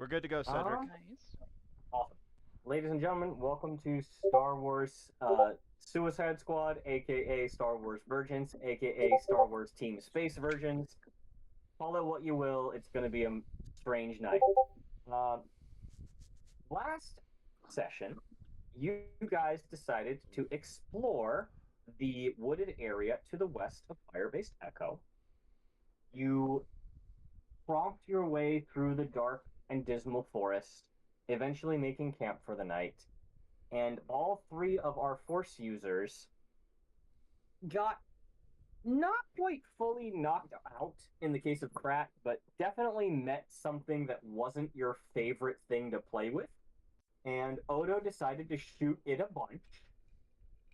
We're good to go, Cedric. Nice. Awesome. Ladies and gentlemen, welcome to Star Wars Suicide Squad, aka Star Wars Vergance, aka Star Wars Team Space Versions. Call it what you will, it's going to be a strange night. Um, Last session, you guys decided to explore the wooded area to the west of Firebase Echo. You tromped your way through the dark and dismal forest, eventually making camp for the night. And all three of our force users got not quite fully knocked out in the case of Krat, but definitely met something that wasn't your favorite thing to play with. And Odo decided to shoot it a bunch.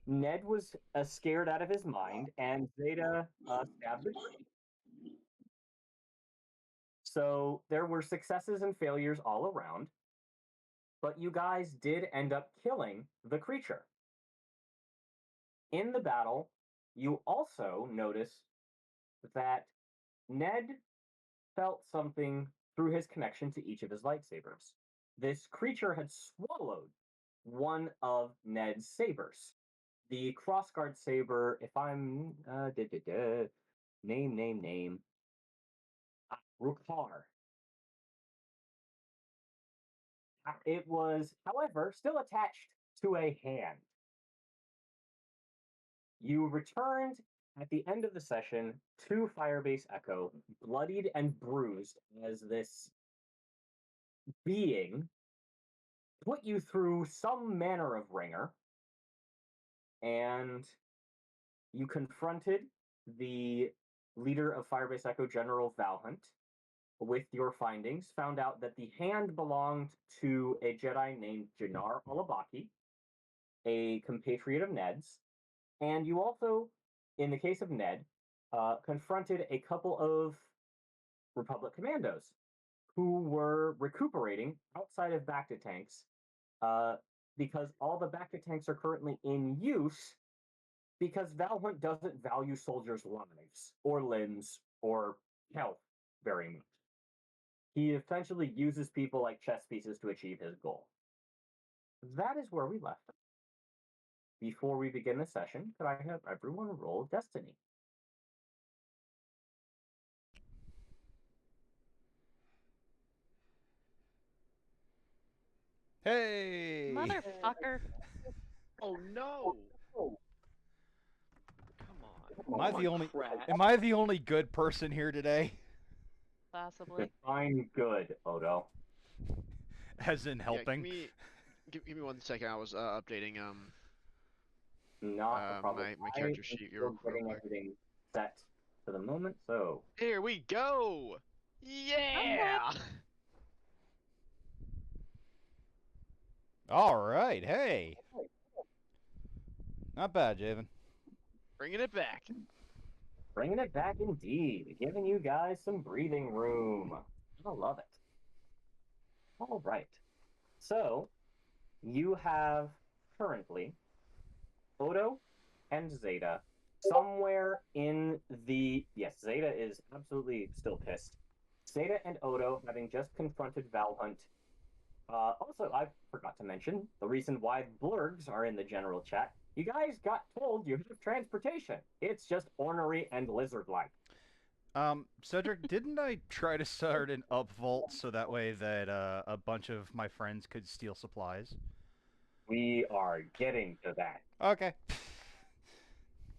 Ned was scared out of his mind, and Zeta stabbed the tree. So there were successes and failures all around, but you guys did end up killing the creature. In the battle, you also notice that Ned felt something through his connection to each of his lightsabers. This creature had swallowed one of Ned's sabers. The crossguard saber, if I'm name Rukar. It was, however, still attached to a hand. You returned at the end of the session to Firebase Echo, bloodied and bruised as this being put you through some manner of ringer, and you confronted the leader of Firebase Echo, General Valhunt, with your findings, found out that the hand belonged to a Jedi named Jannar Alabaki, a compatriot of Ned's, and you also, in the case of Ned, confronted a couple of Republic commandos who were recuperating outside of Bacta tanks uh, because all the Bacta tanks are currently in use because Valhunt doesn't value soldiers' lives or limbs or health very much. He essentially uses people like chess pieces to achieve his goal. That is where we left. Before we begin the session, could I have everyone roll Destiny? Hey! Motherfucker. Oh no! Come on. Am Come I on, the only Krat. am I the only good person here today? Possibly. Define good, Odo. As in Yeah, helping? give me 1 second. I was updating Not a problem. my I character am sheet still real getting quick. everything set for the moment, so Here we go! Yeah! Alright, hey! Not bad, Javen. Bringing it back. bringing it back indeed, giving you guys some breathing room. I love it. All right. So, you have currently Odo and Zeta somewhere in the. Yes, Zeta is absolutely still pissed. Zeta and Odo having just confronted Valhunt. Also, I forgot to mention the reason why blurgs are in the general chat. You guys got told you have transportation. It's just ornery and lizard-like. Cedric, didn't I try to start an upvolt so that way that a bunch of my friends could steal supplies? We are getting to that. Okay.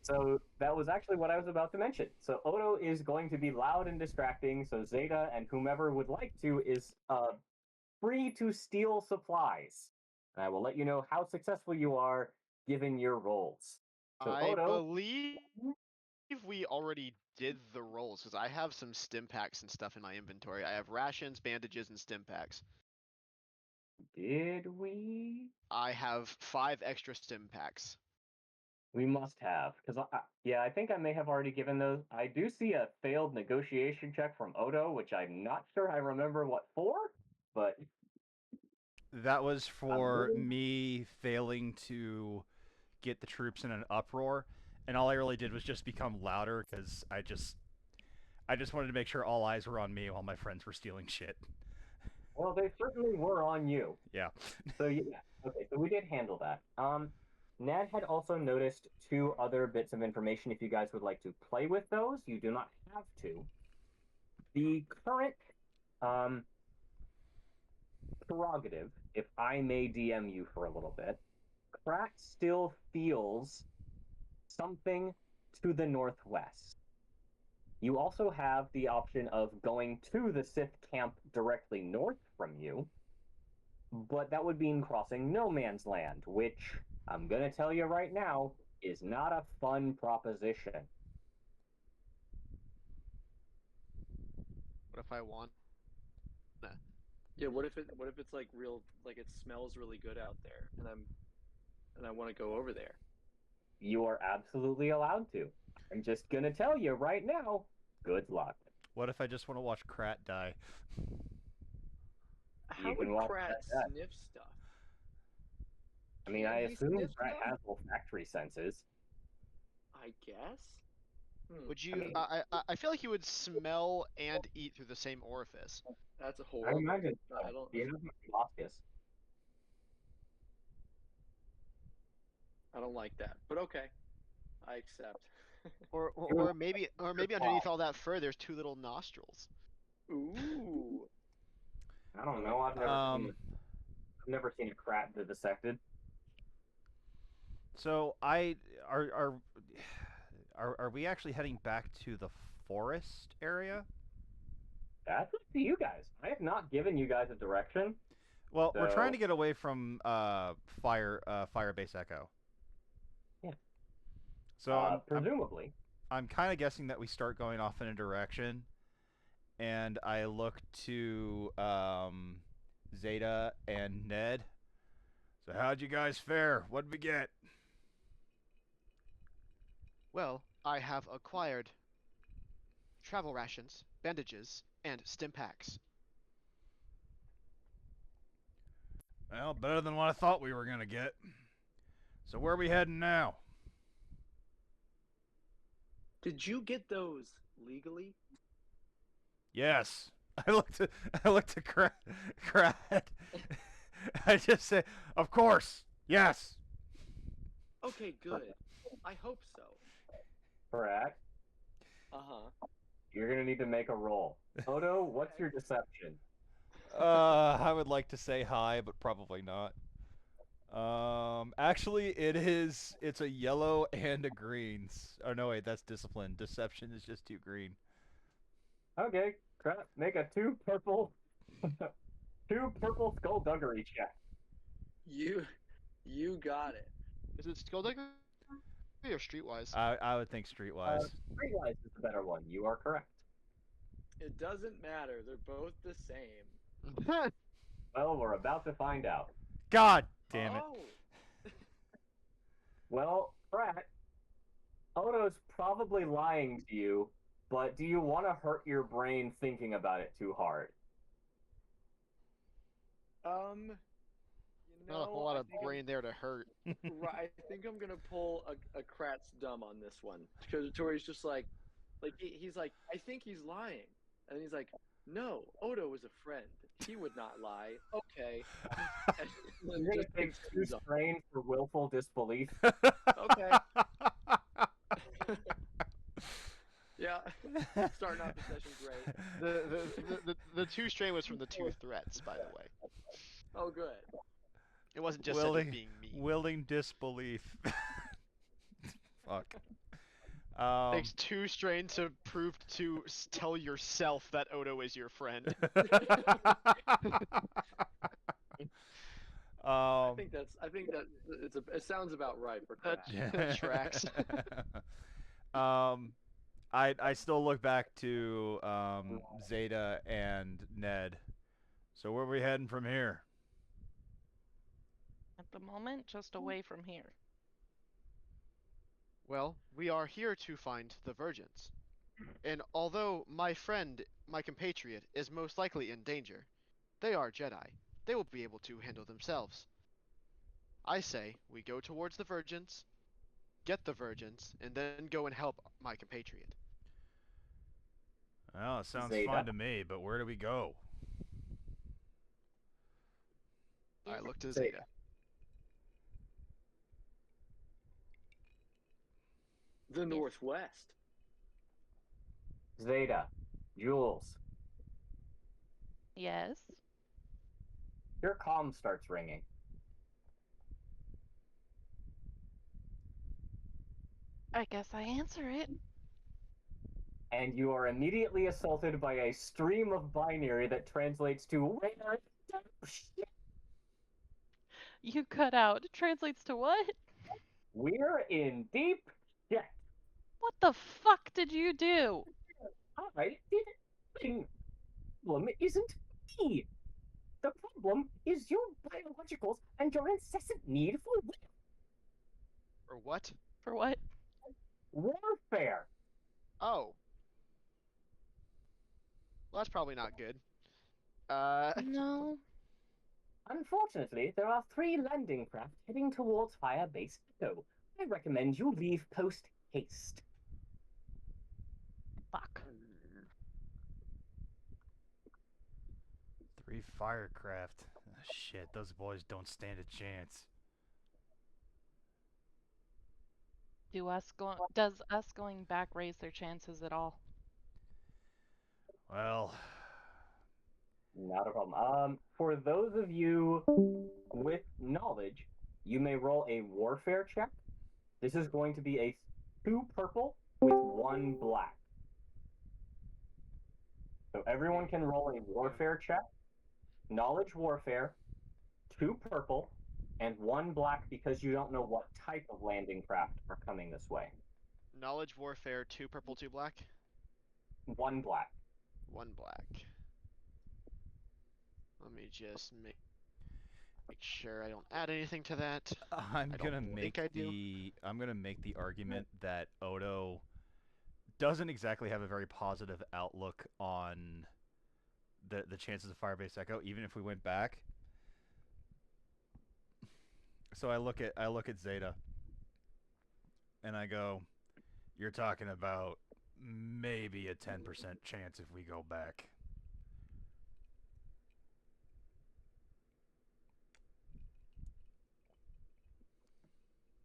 So that was actually what I was about to mention. So Odo is going to be loud and distracting. So Zeta and whomever would like to is free to steal supplies. And I will let you know how successful you are given your roles. So I Odo, believe we already did the rolls because I have some stim packs and stuff in my inventory. I have rations, bandages, and stim packs. did we? I have 5 extra stim packs. We must have, because yeah, I think I may have already given those. I do see a failed negotiation check from Odo, which I'm not sure I remember what for, but That was for really- me failing to get the troops in an uproar, and all I really did was just become louder because I just wanted to make sure all eyes were on me while my friends were stealing shit. Well, they certainly were on you. Yeah. So yeah, okay, so we did handle that. Ned had also noticed two other bits of information. If you guys would like to play with those, you do not have to. The current um, prerogative, if I may DM you for a little bit, Krat still feels something to the northwest. You also have the option of going to the Sith camp directly north from you, but that would mean crossing no man's land, which I'm going to tell you right now is not a fun proposition. What if I want? Yeah, what if it's like real, like it smells really good out there, and I want to go over there? You are absolutely allowed to. I'm just going to tell you right now, good luck. What if I just want to watch Krat die? How You would can walk Krat that. sniff stuff? I mean, Can I he assume sniff Krat stuff? has olfactory senses. I guess. Would you? mean- I feel like he would smell and eat through the same orifice. That's a I horrible. imagine I don't. you know, proboscis. I don't like that. But okay, I accept. Or maybe underneath all that fur, there's two little nostrils. Ooh. I don't know. I've never seen a Krat vivisected. So are we actually heading back to the forest area? That's up to you guys. I have not given you guys a direction. Well, we're trying So- to get away from Fire Base Echo. Yeah. So presumably, I'm kind of guessing that we start going off in a direction, and I look to Zeta and Ned. So how'd you guys fare? What'd we get? Well, I have acquired travel rations, bandages, and stim packs. Well, better than what I thought we were gonna get. So where are we heading now? Did you get those legally? Yes. I looked at Krat. I just say, of course. Yes. Okay, good. I hope so. correct. Uh-huh. You're gonna need to make a roll. Odo, what's your deception? I would like to say hi, but probably not. Actually, it's a yellow and a green. Oh no, wait, that's discipline. Deception is just 2 green. Okay, Krat, make a two purple skullduggery check. You got it. Is it Skullduggery or Streetwise? I would think streetwise. Streetwise is the better one. You are correct. It doesn't matter. They're both the same. Well, we're about to find out. God damn it. Oh. Well, Krat, Odo's probably lying to you, but do you want to hurt your brain thinking about it too hard? You Not a whole know, lot I of think brain there to hurt. Right, I think I'm gonna pull a Krat's dumb on this one because Tori's just like he's like, I think he's lying, and he's like, no, Odo is a friend. He would not lie. Okay. And then You're gonna just take takes two these off. strain for willful disbelief. Okay. Yeah. Starting off the session great. The 2 strain was from the 2 threats, by the way. Oh, good. It wasn't just Cedric willing, being mean. willing disbelief. Fuck. Takes 2 strain to prove to tell yourself that Odo is your friend. I think that it sounds about right for Krat. That tracks. I still look back to Zeta and Ned. So where are we heading from here? At the moment, just away from here. Well, we are here to find the Vergance. And although my friend, my compatriot, is most likely in danger, they are Jedi. They will be able to handle themselves. I say we go towards the Vergance, get the Vergance, and then go and help my compatriot. Well, it sounds Zeta. fun to me, but where do we go? look to Zeta. Zeta. The northwest. Zeta. Jules. Yes. Your comm starts ringing. I guess I answer it. And you are immediately assaulted by a stream of binary that translates to where You cut out. It translates to what? we're in deep shit. What the fuck did you do? I didn't. The problem isn't me. The problem is your biologicals and your incessant need for Or what? For what? warfare. Oh. Well, that's probably not good. No. Unfortunately, there are 3 landing craft heading towards Firebase Echo. I recommend you leave post haste. Fuck. 3 firecraft. Shit, those boys don't stand a chance. Does us going back raise their chances at all? Well, Not a problem. For those of you with knowledge, you may roll a warfare check. This is going to be a 2 purple with 1 black. So everyone can roll a warfare check. Knowledge warfare, 2 purple, and 1 black because you don't know what type of landing craft are coming this way. Knowledge warfare, 2 purple, 2 black, 1 black. 1 black. Let me just make sure I don't add anything to that. I'm I gonna don't make think I do. the argument that Odo doesn't exactly have a very positive outlook on the chances of Firebase Echo, even if we went back. So I look at Zeta, and I go, "You're talking about maybe a 10% chance if we go back."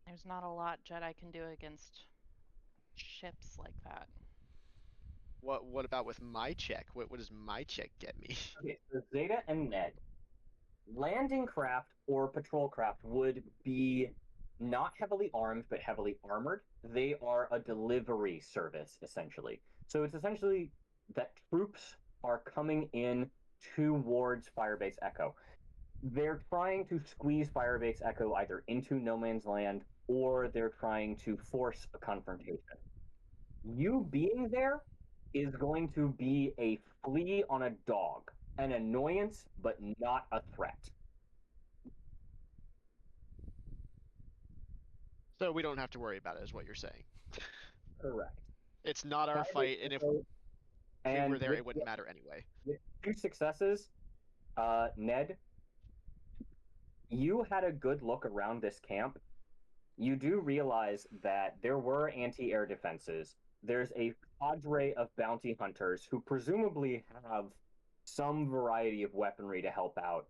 There's not a lot Jedi can do against ships like that. What about with my check? What does my check get me? Okay, so Zeta and Ned. Landing craft or patrol craft would be not heavily armed, but heavily armored. They are a delivery service, essentially. So it's essentially that troops are coming in towards Firebase Echo. They're trying to squeeze Firebase Echo either into no man's land or they're trying to force a confrontation. You being there is going to be a flea on a dog, an annoyance, but not a threat. So we don't have to worry about it, is what you're saying. Correct. It's not our fight, and if we were there, it wouldn't matter anyway. With 2 successes, Ned, you had a good look around this camp. You do realize that there were anti-air defenses. There's a cadre of bounty hunters who presumably have some variety of weaponry to help out.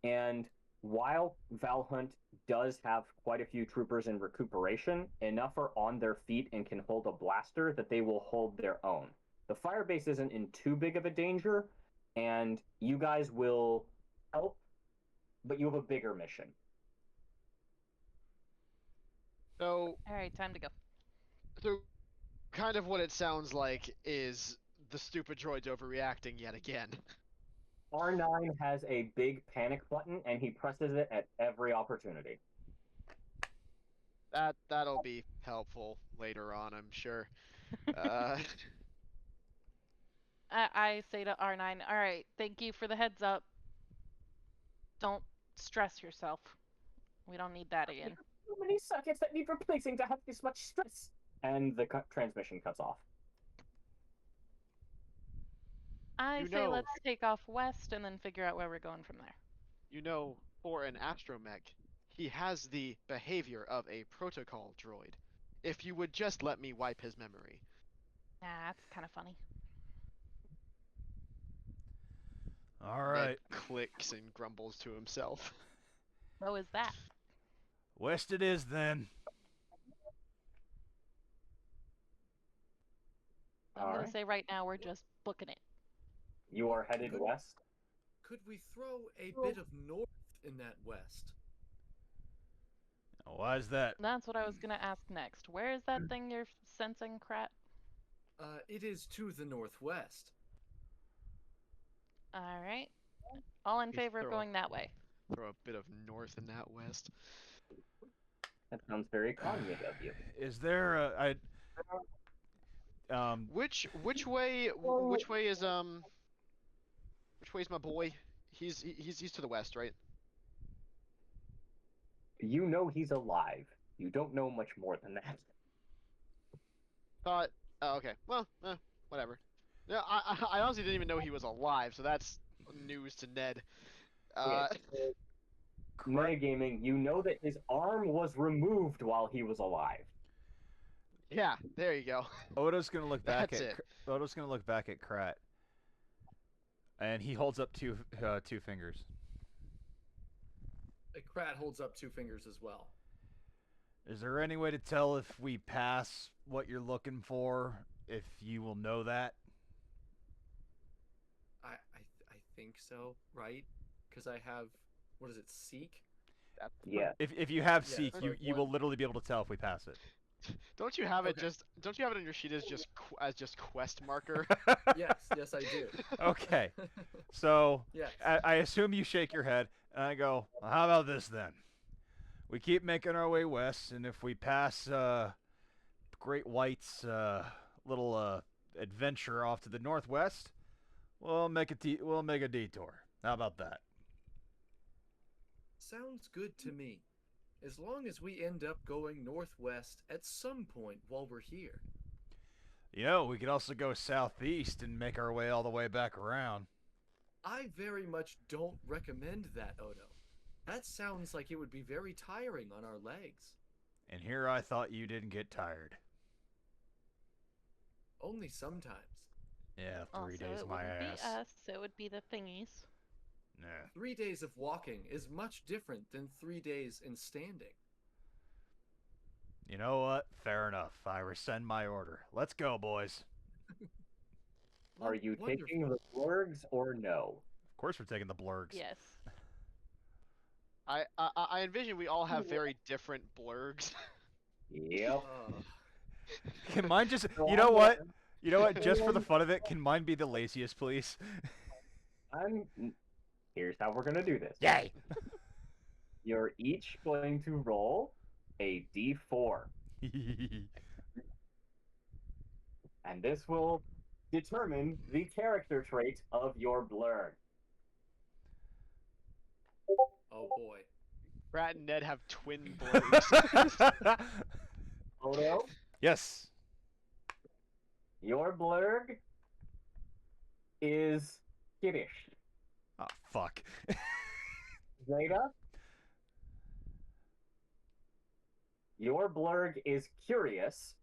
And while Valhunt does have quite a few troopers in recuperation, enough are on their feet and can hold a blaster that they will hold their own. The firebase isn't in too big of a danger, and you guys will help, but you have a bigger mission. So, Alright, time to go. so kind of what it sounds like is the stupid droid's overreacting yet again. R9 has a big panic button, and he presses it at every opportunity. That'll be helpful later on, I'm sure. I say to R9, alright, thank you for the heads up. Don't stress yourself. We don't need that again. So many circuits that need replacing to have this much stress. And the transmission cuts off. I You say know- let's take off west and then figure out where we're going from there. You know, for an astromech, he has the behavior of a protocol droid. If you would just let me wipe his memory. Nah, that's kind of funny. All Ned right. clicks and grumbles to himself. So is that. West it is then. I'm All gonna right. say right now we're just booking it. You are headed Good. west. Could we throw a bit of north in that west? Why is that? That's what I was gonna ask next. Where is that thing you're sensing, Krat? It is to the northwest. All right. All in Please favor of throw going that way. Throw a bit of north in that west. That sounds very cognate of you. Is there a Which way which way is my boy? He's to the west, right? You know he's alive. You don't know much more than that. Thought. Oh, okay. Well, whatever. Yeah, I honestly didn't even know he was alive, so that's news to Ned. Okay, so metagaming, you know that his arm was removed while he was alive. Yeah, there you go. Odo's gonna look back That's at it. Odo's gonna look back at Krat, and he holds up two fingers. Krat holds up two fingers as well. Is there any way to tell if we pass what you're looking for? If you will know that? I think so, right? Because I have, what is it, Seek? Yeah. If you have Yeah, Seek, so you will one- literally be able to tell if we pass it. Don't you have it Okay. Don't you have it on your sheet as just quest marker? Yes, I do. Okay, so Yes. I assume you shake your head, and I go, well, how about this then? We keep making our way west, and if we pass Great White's little adventure off to the northwest, we'll make a detour. How about that? Sounds good to me. As long as we end up going northwest at some point while we're here. You know, we could also go southeast and make our way all the way back around. I very much don't recommend that, Odo. That sounds like it would be very tiring on our legs. And here I thought you didn't get tired. Only sometimes. Yeah, Also, 3 days it my wouldn't ass. be us. It would be the thingies. Nah. 3 days of walking is much different than 3 days in standing. You know what? Fair enough. I rescind my order. Let's go, boys. Are you Wonderful. taking the blurgs or no? Of course we're taking the blurgs. Yes. I envision we all have very different blurgs. Yep. Can mine just... So You know I'm what? gonna- You know what? Just for the fun of it, can mine be the laziest, please? Here's how we're gonna do this. Yay! You're each going to roll a d4, and this will determine the character trait of your blurg. Oh boy. Brad and Ned have twin blurgs. Odo, Yes. your blurg is skittish. Oh, fuck. Zeta, your blurg is curious.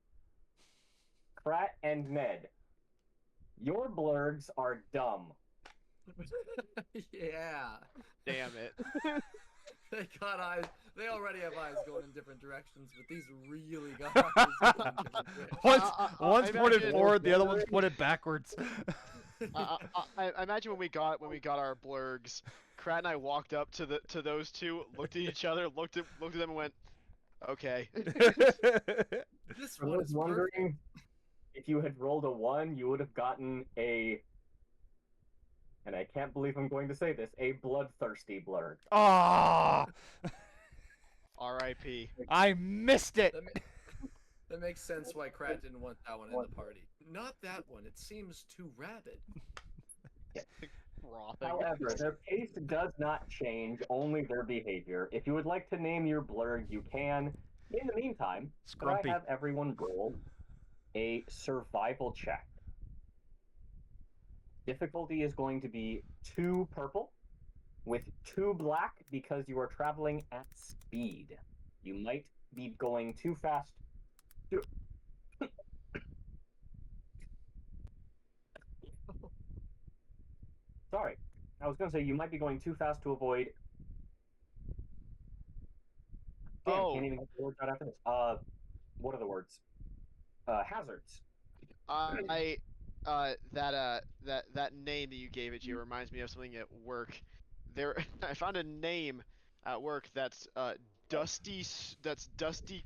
Krat and Ned, your blurgs are dumb. Yeah. Damn it. They got eyes. They already have eyes going in different directions, but these really got eyes going in different directions. One's I pointed imagine- forward, the other one's pointed backwards. I imagine when we got our blurgs, Krat and I walked up to those two, looked at each other, looked at them, and went, "Okay." This I one was is wondering perfect. if you had rolled a 1, you would have gotten a, and I can't believe I'm going to say this, a bloodthirsty blurg. Ah! R.I.P. I missed it. That makes sense why Krat didn't want that one in the party. Not that one. It seems too rabid. Frothing. However, their pace does not change, only their behavior. If you would like to name your blurg, you can. In the meantime, could I Scrumpy. have everyone roll a survival check? Difficulty is going to be 2 purple with 2 black because you are traveling at speed. You might be going too fast. Sorry, I was going to say you might be going too fast to avoid Damn, Oh. can't even get the words out after this. What are the words? Hazards. That name that you gave it, Gio, reminds me of something at work. There, I found a name at work that's Dusty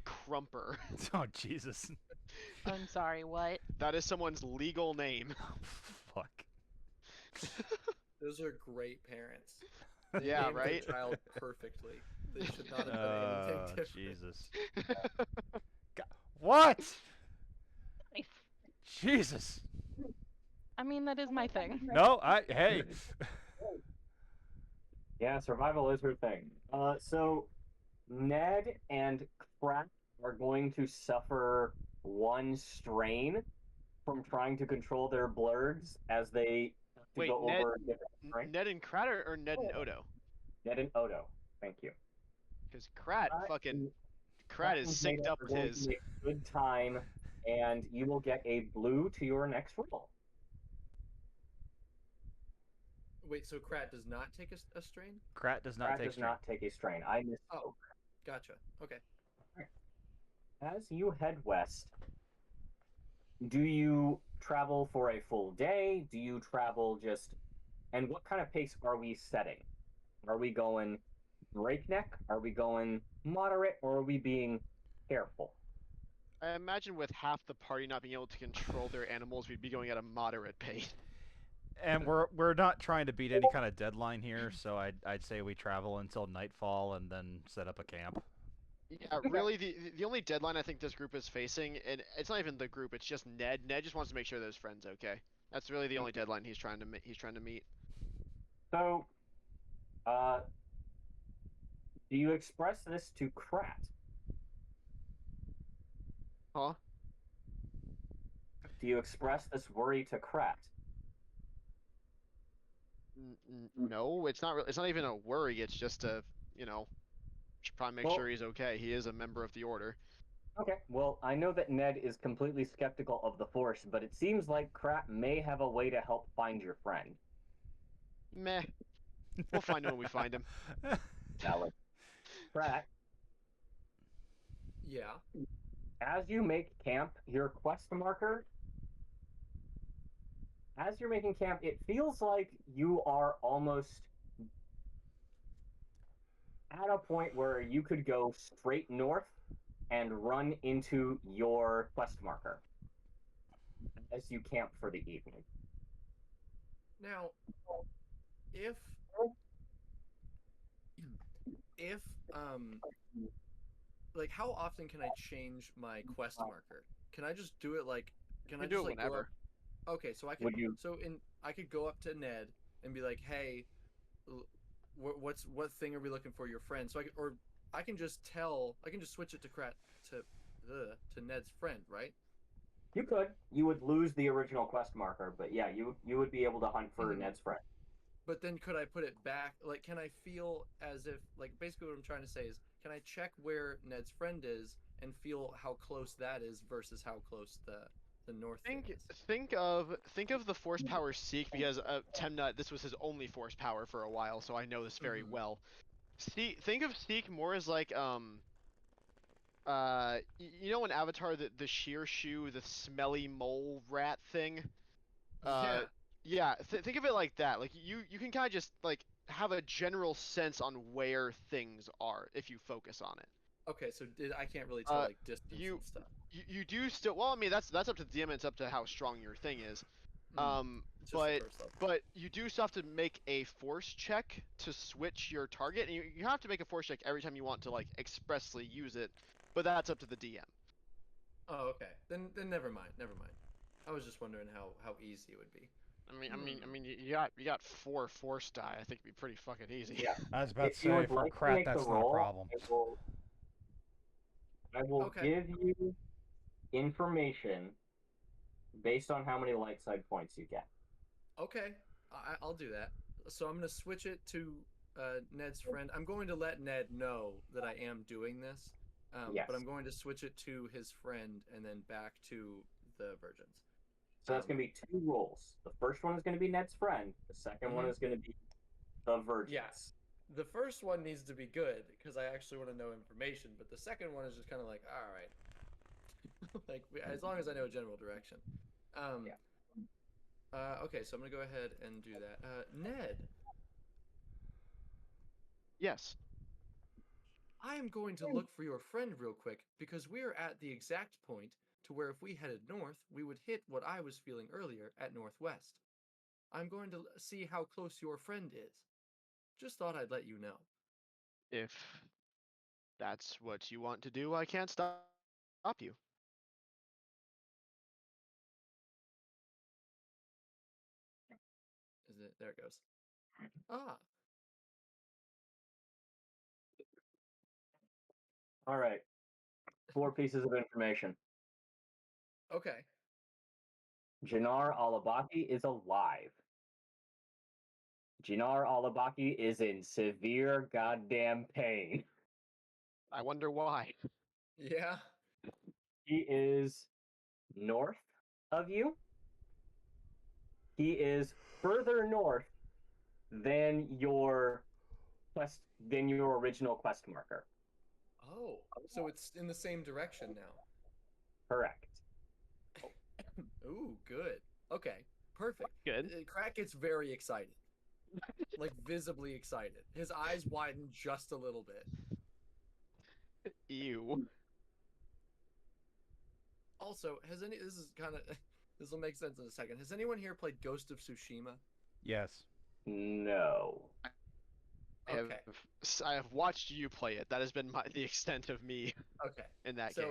Crumper. Oh Jesus. I'm sorry, what? That is someone's legal name. Fuck. Those are great parents. They Yeah, named right? their child perfectly. They should not have done anything different. Jesus. What? Nice. Jesus. I mean, that is my thing. No, hey. Yeah, survival is her thing. So Ned and Crack are going to suffer one strain from trying to control their blurs as they have to Wait, go Ned- over different strengths. Ned and Krat or Ned and Odo? Ned and Odo. Thank you. Because Krat is and Ned synced up are with going his. to make good time, and you will get a blue to your next roll. Wait, so Krat does not take a strain? Krat does not Crack take does strain. not take a strain. I missed. Oh, gotcha. Okay. As you head west, do you travel for a full day? Do you travel just. And what kind of pace are we setting? Are we going breakneck? Are we going moderate? Or are we being careful? I imagine with half the party not being able to control their animals, we'd be going at a moderate pace. And we're not trying to beat any kind of deadline here, so I'd say we travel until nightfall and then set up a camp. Yeah, really, the only deadline I think this group is facing, and it's not even the group, it's just Ned. Ned just wants to make sure that his friend's okay. That's really the only deadline he's trying to meet. So, do you express this to Krat? Huh? Do you express this worry to Krat? No, it's not. It's not even a worry. It's just a, should probably make sure he's okay. He is a member of the order. Okay, well, I know that Ned is completely skeptical of the Force, but it seems like Krat may have a way to help find your friend. Meh. We'll find him when we find him. Valid. Krat, Yeah. as you make camp, your quest marker, as you're making camp, it feels like you are almost at a point where you could go straight north and run into your quest marker as you camp for the evening. Now, if like, how often can I change my quest marker? Can I just do it like? Can I do just it like go whenever. up? Okay, so I can. Would you- I could go up to Ned and be like, "Hey, what thing are we looking for your friend?" So I can just switch it to Krat to Ned's friend, right? You could. You would lose the original quest marker, but yeah, you would be able to hunt for Mhm. Ned's friend. But then could I put it back? Like, can I feel as if, like, basically what I'm trying to say is, can I check where Ned's friend is and feel how close that is versus how close the north thing is? Think of the force power Seek, because Temnut, this was his only force power for a while, so I know this very well. Think of Seek more as like you know in Avatar the sheer shoe, the smelly mole rat thing. Yeah. Yeah, think of it like that. Like you can kind of just like have a general sense on where things are if you focus on it. Okay, so I can't really tell like distance and stuff. You do still. Well, I mean that's up to the DM. And it's up to how strong your thing is. It's just the first level. But you do still have to make a force check to switch your target, and you have to make a force check every time you want to like expressly use it. But that's up to the DM. Oh, okay. Then never mind. I was just wondering how easy it would be. I mean, you got 4 force die. I think it'd be pretty fucking easy. Yeah. I was about to If you say, would for like to Krat, make the that's not a roll, problem. I will Okay. give you information based on how many light side points you get. Okay, I'll do that. So I'm gonna switch it to Ned's friend. I'm going to let Ned know that I am doing this. Yes. But I'm going to switch it to his friend and then back to the Vergance. So that's going to be 2 rolls. The first one is going to be Ned's friend. The second one is going to be the Vergance. Yes. The first one needs to be good because I actually want to know information, but the second one is just kind of like, all right, like as long as I know a general direction. Yeah. Okay, so I'm gonna go ahead and do that. Ned, Yes. I am going to look for your friend real quick because we are at the exact point to where if we headed north, we would hit what I was feeling earlier at northwest. I'm going to see how close your friend is. Just thought I'd let you know. If that's what you want to do, I can't stop you. Is it? There it goes. Ah, All right. 4 pieces of information. okay. Jinar Alabaki is alive. Jinar Alabaki is in severe goddamn pain. I wonder why. Yeah. He is north of you. He is further north than your original quest marker. Oh, so it's in the same direction now. Correct. Ooh, good. Okay, perfect. Good. Crack gets very excited, like visibly excited. His eyes widen just a little bit. Ew. Also, has any? This is kind of. This will make sense in a second. Has anyone here played Ghost of Tsushima? Yes. No. Okay. I have watched you play it. That has been the extent of me Okay. in that So,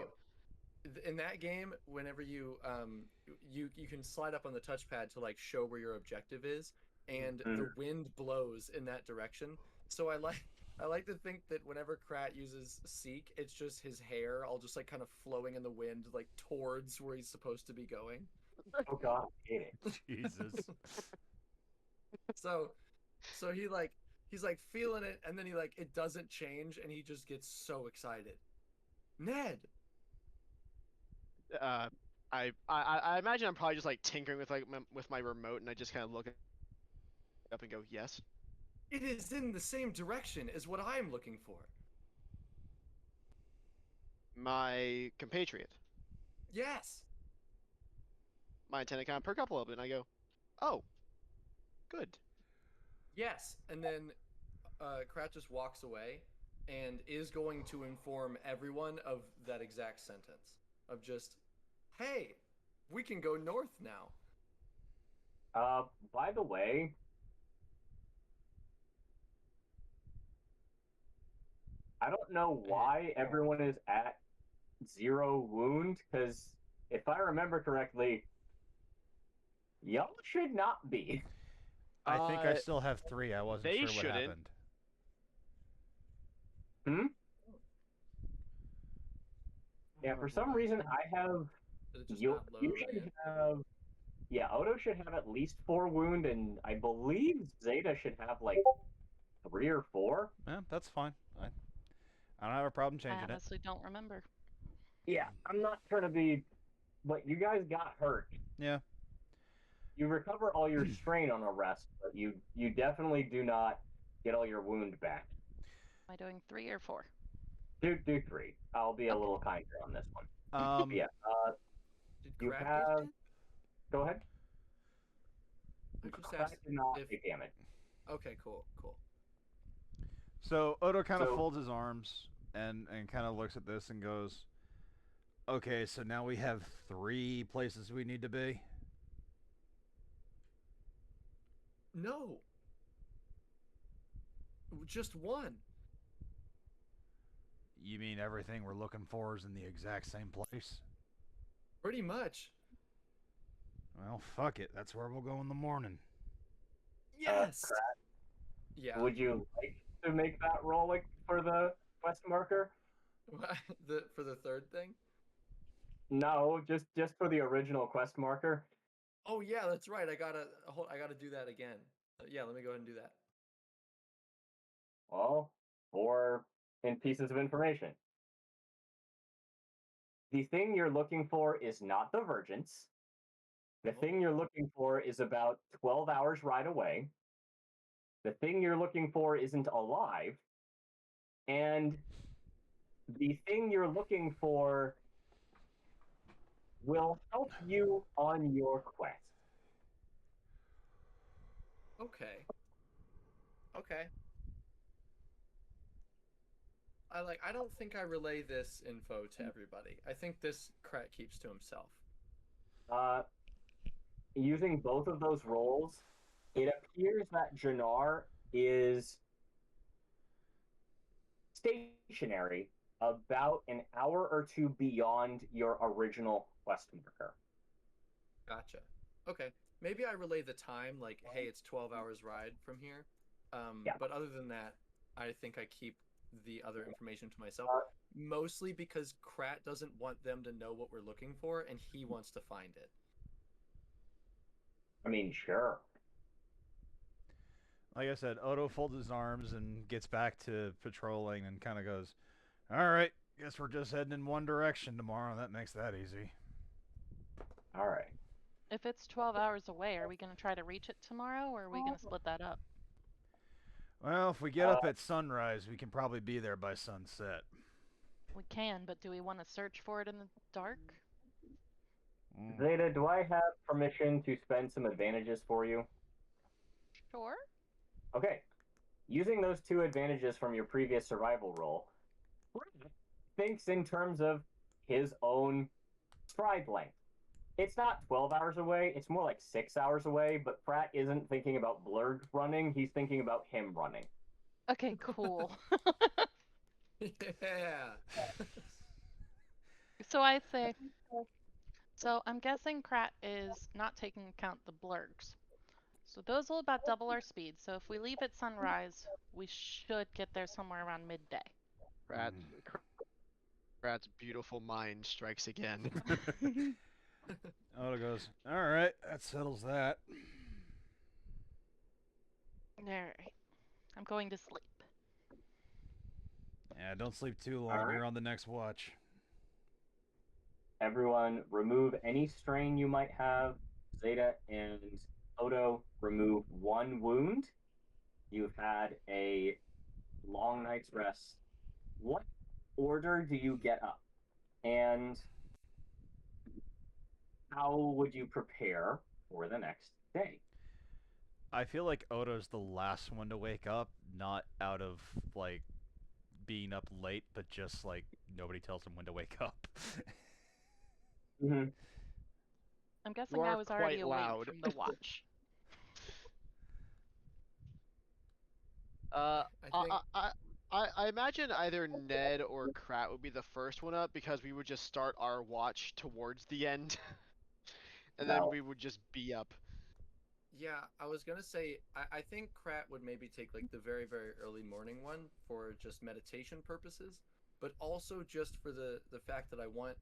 game. in that game, whenever you you can slide up on the touchpad to like show where your objective is, and the wind blows in that direction. So I like to think that whenever Krat uses Seek, it's just his hair all just like kind of flowing in the wind, like towards where he's supposed to be going. Oh god, I hate it. Jesus. So so he's like feeling it, and then he like it doesn't change, and he just gets so excited. Ned. I imagine I'm probably just like tinkering with with my remote, and I just kind of look up and go, yes. It is in the same direction as what I'm looking for. My compatriot. Yes. My antenna kind of perk up a little bit, and I go, oh, good. Yes. And then Krat just walks away and is going to inform everyone of that exact sentence of just, hey, we can go north now. By the way, I don't know why everyone is at 0 wound, because if I remember correctly, y'all should not be. I think I still have 3. I wasn't they sure what shouldn't. happened. Hmm? Yeah, for some reason I have. Did it just You, not load you should in? have. Yeah, Odo should have at least 4 wound, and I believe Zeta should have like 3 or 4. Yeah, that's fine. I don't have a problem I changing it. honestly don't remember. Yeah, I'm not trying to be. But you guys got hurt. Yeah. You recover all your strain on a rest, but you definitely do not get all your wound back. Am I doing 3 or 4? Do 3. I'll be a Okay. little kinder on this one. Um, Yeah. Did You Krat have. get hit? Go ahead. I just Crack asked did not if. take damage. Okay, cool. So Odo kind of So- folds his arms and kind of looks at this and goes, "Okay, so now we have 3 places we need to be." No. Just one. You mean everything we're looking for is in the exact same place? Pretty much. Well, fuck it. That's where we'll go in the morning. Yes. Krat, Yeah. would you like to make that roll like for the quest marker? For the third thing? No, just for the original quest marker. Oh yeah, that's right. I gotta do that again. Yeah, let me go ahead and do that. Well, or in pieces of information. The thing you're looking for is not the Vergance. The Oh. thing you're looking for is about 12 hours ride away. The thing you're looking for isn't alive, and the thing you're looking for will help you on your quest. Okay. Okay. I don't think I relay this info to everybody. I think this Krat keeps to himself. Using both of those roles, it appears that Jannar is stationary about an hour or two beyond your original quest marker. Gotcha. Okay. Maybe I relay the time, like, hey, it's 12 hours ride from here. Yeah. But other than that, I think I keep the other information to myself. Uh, Mostly because Krat doesn't want them to know what we're looking for, and he wants to find it. I mean, sure. Like I said, Odo folds his arms and gets back to patrolling and kind of goes, "All right, guess we're just heading in one direction tomorrow. That makes that easy." All right. If it's 12 hours away, are we going to try to reach it tomorrow, or are we going to split that up? Well, if we get up at sunrise, we can probably be there by sunset. We can, but do we want to search for it in the dark? Zeta, do I have permission to spend some advantages for you? Sure. Okay. Using those 2 advantages from your previous survival roll, thinks in terms of his own stride length. It's not 12 hours away, it's more like 6 hours away, but Pratt isn't thinking about Blurg running, he's thinking about him running. Okay, cool. Yeah. So I say, so I'm guessing Krat is not taking account the blurgs. So those will about double our speed. So if we leave at sunrise, we should get there somewhere around midday. Brad's beautiful mind strikes again. Odo goes, "All right, that settles that." Alright. I'm going to sleep. Yeah, don't sleep too long. All right. You're on the next watch. Everyone, remove any strain you might have. Zeta and Odo, remove 1 wound. You've had a long night's rest. What order do you get up? And how would you prepare for the next day? I feel like Odo's the last one to wake up, not out of, like, being up late, but just, like, nobody tells him when to wake up. Mm-hmm. I'm guessing You I are was already quite awake loud. from the watch. I, I think I imagine either Ned or Krat would be the first one up because we would just start our watch towards the end, and then No. we would just be up. Yeah, I was gonna say I think Krat would maybe take like the very, very early morning one for just meditation purposes, but also just for the fact that I want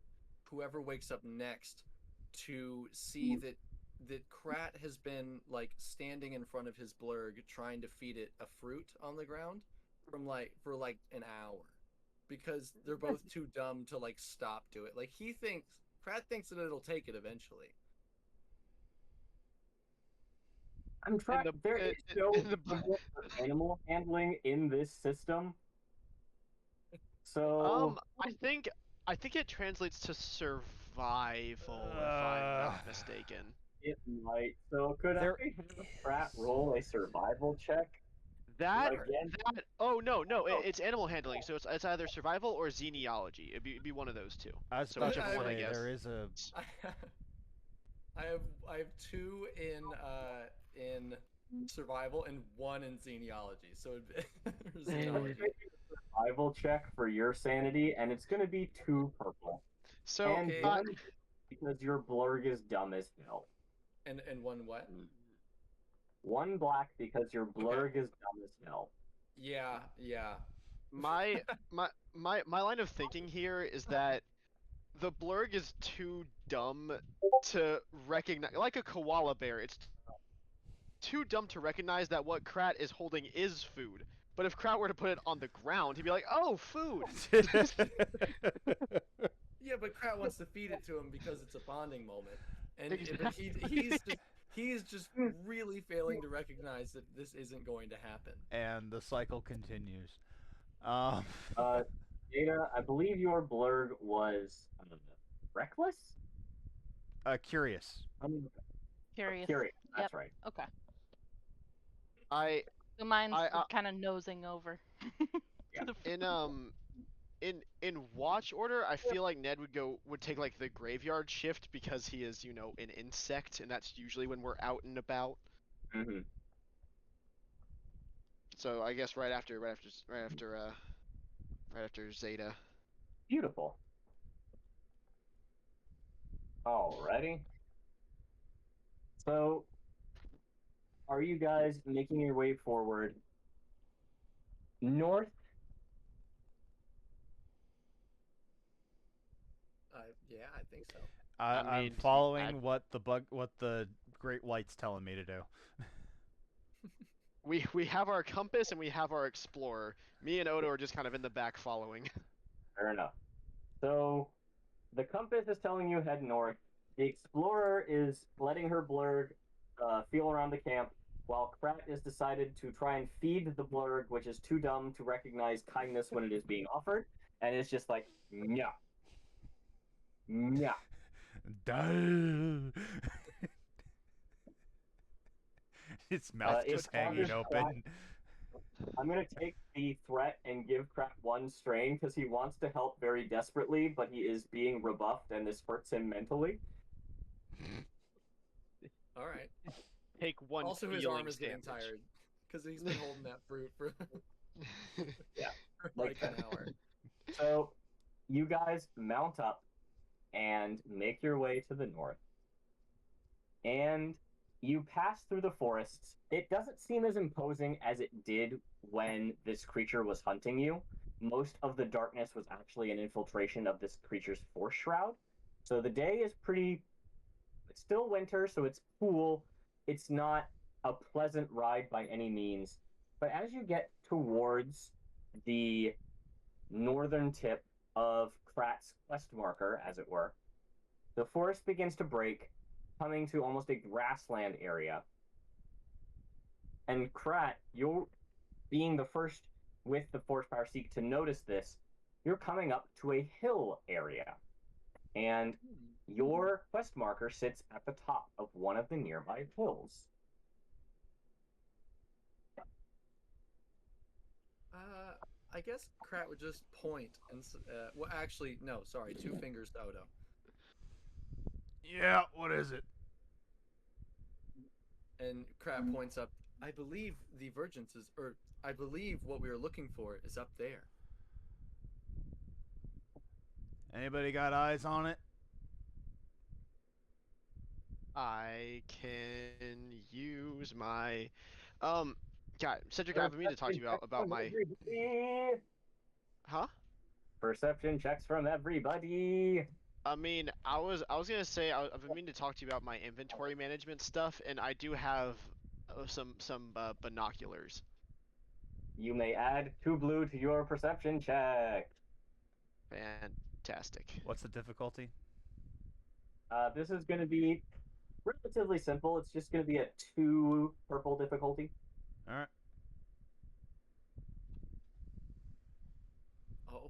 whoever wakes up next to see that Krat has been like standing in front of his blurg trying to feed it a fruit on the ground for like an hour. Because they're both too dumb to like stop to it. Like Krat thinks that it'll take it eventually. I'm trying. the- There in- is no in the- symbol for animal handling in this system. So I think it translates to survival if I'm not mistaken. it might. So could There I have Pratt roll a survival check? That Again? oh no it's animal handling, so it's either survival or xenealogy. It'd be one of those two. I was So about to whichever one, I say, guess. there is a... I have 2 in survival and 1 in xenealogy. So or xenology. Survival check for your sanity, and it's going to be 2 purple. So And Okay. 1 because your blurg is dumb as hell. And 1 what? 1 black because your blurg is dumb as hell. Yeah. my line of thinking here is that the blurg is too dumb to recognize, like a koala bear. It's too dumb to recognize that what Krat is holding is food. But if Krat were to put it on the ground, he'd be like, "Oh, food." Yeah, but Krat wants to feed it to him because it's a bonding moment. And Exactly. but he's just He's just really failing to recognize that this isn't going to happen. And the cycle continues. Um, Data, I believe your blurg was reckless. curious. Curious. Curious. That's Yep. right. Okay. I So mine's I kind of nosing over. Yeah. To the in watch order, I feel like Ned would take like the graveyard shift because he is, an insect, and that's usually when we're out and about. Mm-hmm. So I guess right after Zeta. Beautiful. Alrighty. So, are you guys making your way forward north? Yeah, I think so. I'm mean, following what the Great White's telling me to do. we have our compass and we have our explorer. Me and Odo are just kind of in the back following. Fair enough. So, the compass is telling you head north. The explorer is letting her blurg feel around the camp, while Krat is decided to try and feed the blurg, which is too dumb to recognize kindness when it is being offered, and it's just like, yeah, yeah. Duh. Its mouth It just hanging bothers open. I'm gonna take the threat and give Krat one strain because he wants to help very desperately, but he is being rebuffed and this hurts him mentally. All right. Take one. Also, his feelings arm is getting damage. tired because he's been holding that fruit for, Yeah, for like an hour. So you guys mount up and make your way to the north. And you pass through the forests. It doesn't seem as imposing as it did when this creature was hunting you. Most of the darkness was actually an infiltration of this creature's force shroud. So the day is pretty. It's still winter, so it's cool. It's not a pleasant ride by any means. But as you get towards the northern tip of Krat's quest marker, as it were, the forest begins to break, coming to almost a grassland area. And Krat, you're being the first with the Force Power Seek to notice this, you're coming up to a hill area. And your quest marker sits at the top of one of the nearby hills. I guess Krat would just point and well, actually, no, sorry, two fingers to Odo. Yeah, what is it? And Krat points up. I believe the Vergance is, or I believe what we were looking for is up there. Anybody got eyes on it? I can use my God, Cedric, I've been meaning to talk to you about my huh? Perception checks from everybody. I mean, I was gonna say I've been meaning to talk to you about my inventory management stuff, and I do have some binoculars. You may add 2 blue to your perception check. Fantastic. What's the difficulty? This is going to be relatively simple. It's just going to be a 2 purple difficulty. All right. Oh,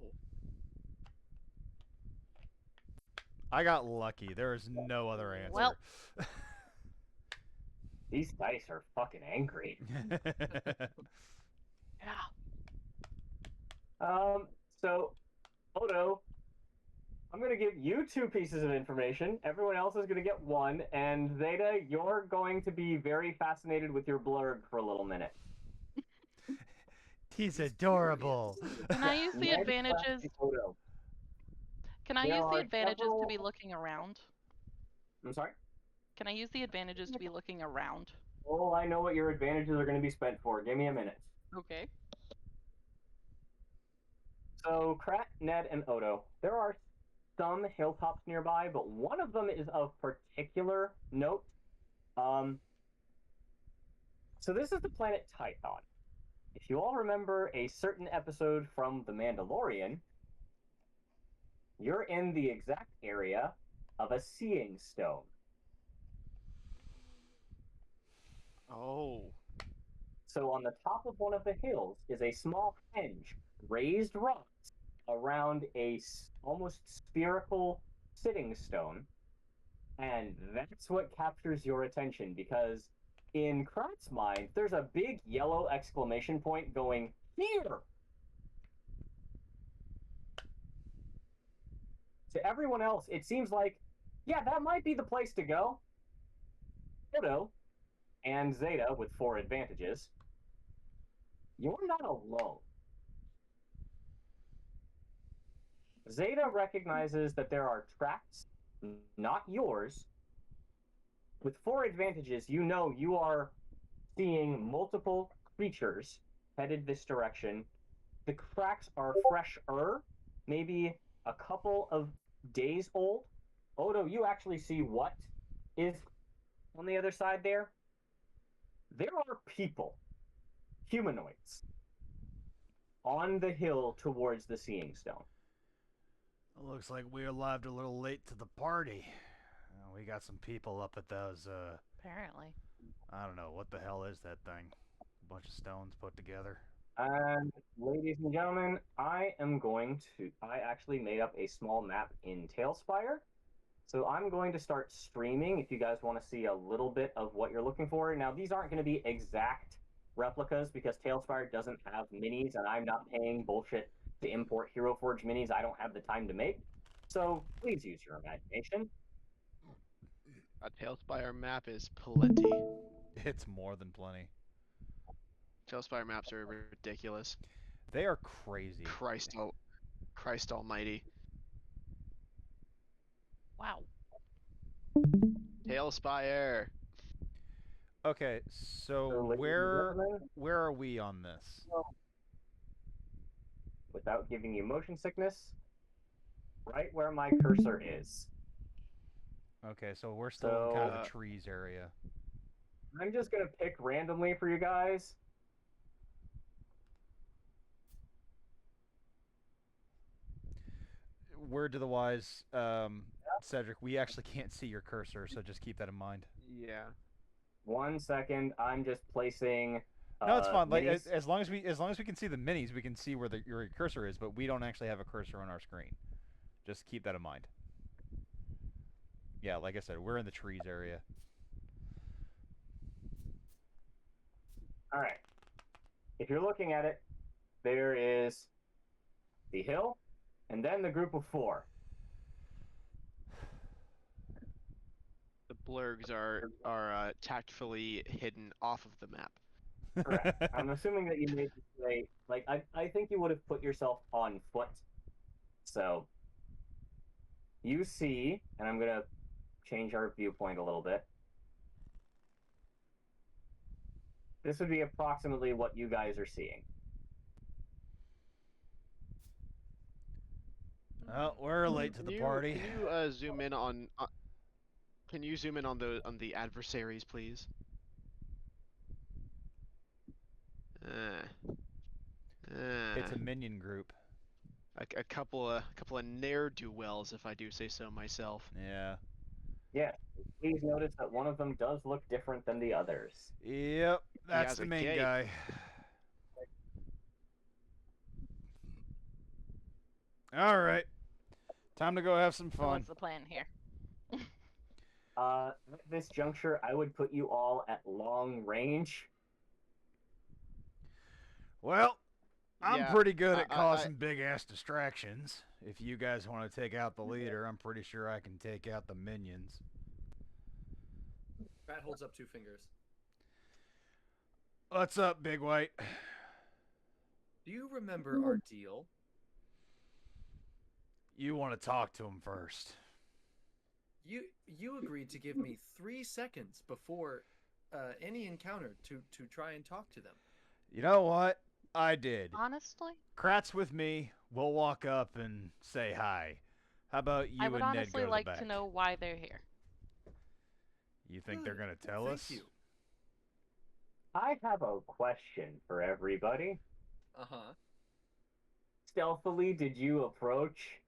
I got lucky. There is no other answer. Well. These dice are fucking angry. Yeah. So, Odo, I'm going to give you 2 pieces of information. Everyone else is going to get 1. And Zeta, you're going to be very fascinated with your blurg for a little minute. He's adorable. Can I use the Ned, advantages? Krat, and Odo. Can I There use the are advantages to several- be looking around? I'm sorry? Can I use the advantages to be looking around? Oh, I know what your advantages are going to be spent for. Give me a minute. Okay. So, Krat, Ned, and Odo, there are some hilltops nearby, but one of them is of particular note. So this is the planet Tython. If you all remember a certain episode from The Mandalorian, you're in the exact area of a seeing stone. Oh. So on the top of one of the hills is a small henge, raised rocks around a almost spherical sitting stone, and that's what captures your attention because in Krat's mind, there's a big yellow exclamation point going here. To everyone else, it seems like, yeah, that might be the place to go. Odo and Zeta with 4 advantages. You're not alone. Zeta recognizes that there are tracks, not yours. With 4 advantages, you know you are seeing multiple creatures headed this direction. The cracks are fresher, maybe a couple of days old. Odo, you actually see what is on the other side there. There are people, humanoids, on the hill towards the Seeing Stone. Looks like we arrived a little late to the party. We got some people up at those, Apparently. I don't know, what the hell is that thing? A bunch of stones put together. And ladies and gentlemen, I actually made up a small map in Tailspire. So I'm going to start streaming if you guys want to see a little bit of what you're looking for. Now, these aren't going to be exact replicas because Tailspire doesn't have minis, and I'm not paying bullshit to import Hero Forge minis I don't have the time to make. So please use your imagination. A Tailspire map is plenty. It's more than plenty. Tailspire maps are ridiculous. They are crazy. Christ almighty. Wow. Tailspire. Okay, so ladies and where gentlemen, are we on this? without giving you motion sickness, right where my cursor is. Okay, so we're still in kind of So, the trees area. I'm just going to pick randomly for you guys. Word to the wise, Cedric, we actually can't see your cursor, so just keep that in mind. Yeah. 1 second, I'm just placing. No, it's fine. Like minis. as long as we can see the minis, we can see where your cursor is, but we don't actually have a cursor on our screen. Just keep that in mind. Yeah, like I said, we're in the trees area. All right. If you're looking at it, there is the hill, and then the group of 4. The blurgs are tactfully hidden off of the map. Correct. I'm assuming that you made this way. Like, I think you would have put yourself on foot. So, you see, and I'm going to change our viewpoint a little bit. This would be approximately what you guys are seeing. Well, we're late to the party. Can you zoom in on? Can you zoom in on the adversaries, please? It's a minion group. A couple of ne'er-do-wells, if I do say so myself. Yeah. Yeah. Please notice that one of them does look different than the others. Yep, that's has the a main cape. guy. All right, time to go have some So fun. what's the plan here? At this juncture, I would put you all at long range. Well, I'm Yeah, pretty good at I- causing big-ass distractions. If you guys want to take out the leader, I'm pretty sure I can take out the minions. Pat holds up 2 fingers. What's up, Big White? Do you remember our deal? You want to talk to him first. You agreed to give me 3 seconds before any encounter to try and talk to them. You know what? I did. Honestly, Krat's with me. We'll walk up and say hi. How about you I would and Ned honestly go to like the back? to know why they're here. You think they're Good. going to tell Thank us? you. I have a question for everybody. Uh-huh. Stealthily, did you approach?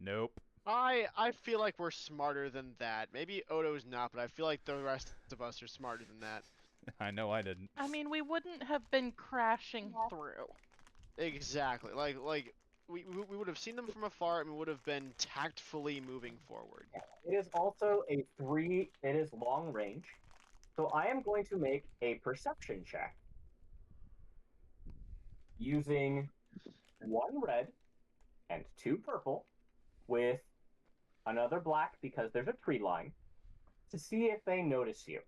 Nope. I feel like we're smarter than that. Maybe Odo's not, but I feel like the rest of us are smarter than that. I know I didn't. I mean, we wouldn't have been crashing through. Exactly. Like we would have seen them from afar and we would have been tactfully moving forward. It is also a 3. It is long range. So I am going to make a perception check using 1 red and 2 purple with another black because there's a tree line to see if they notice you.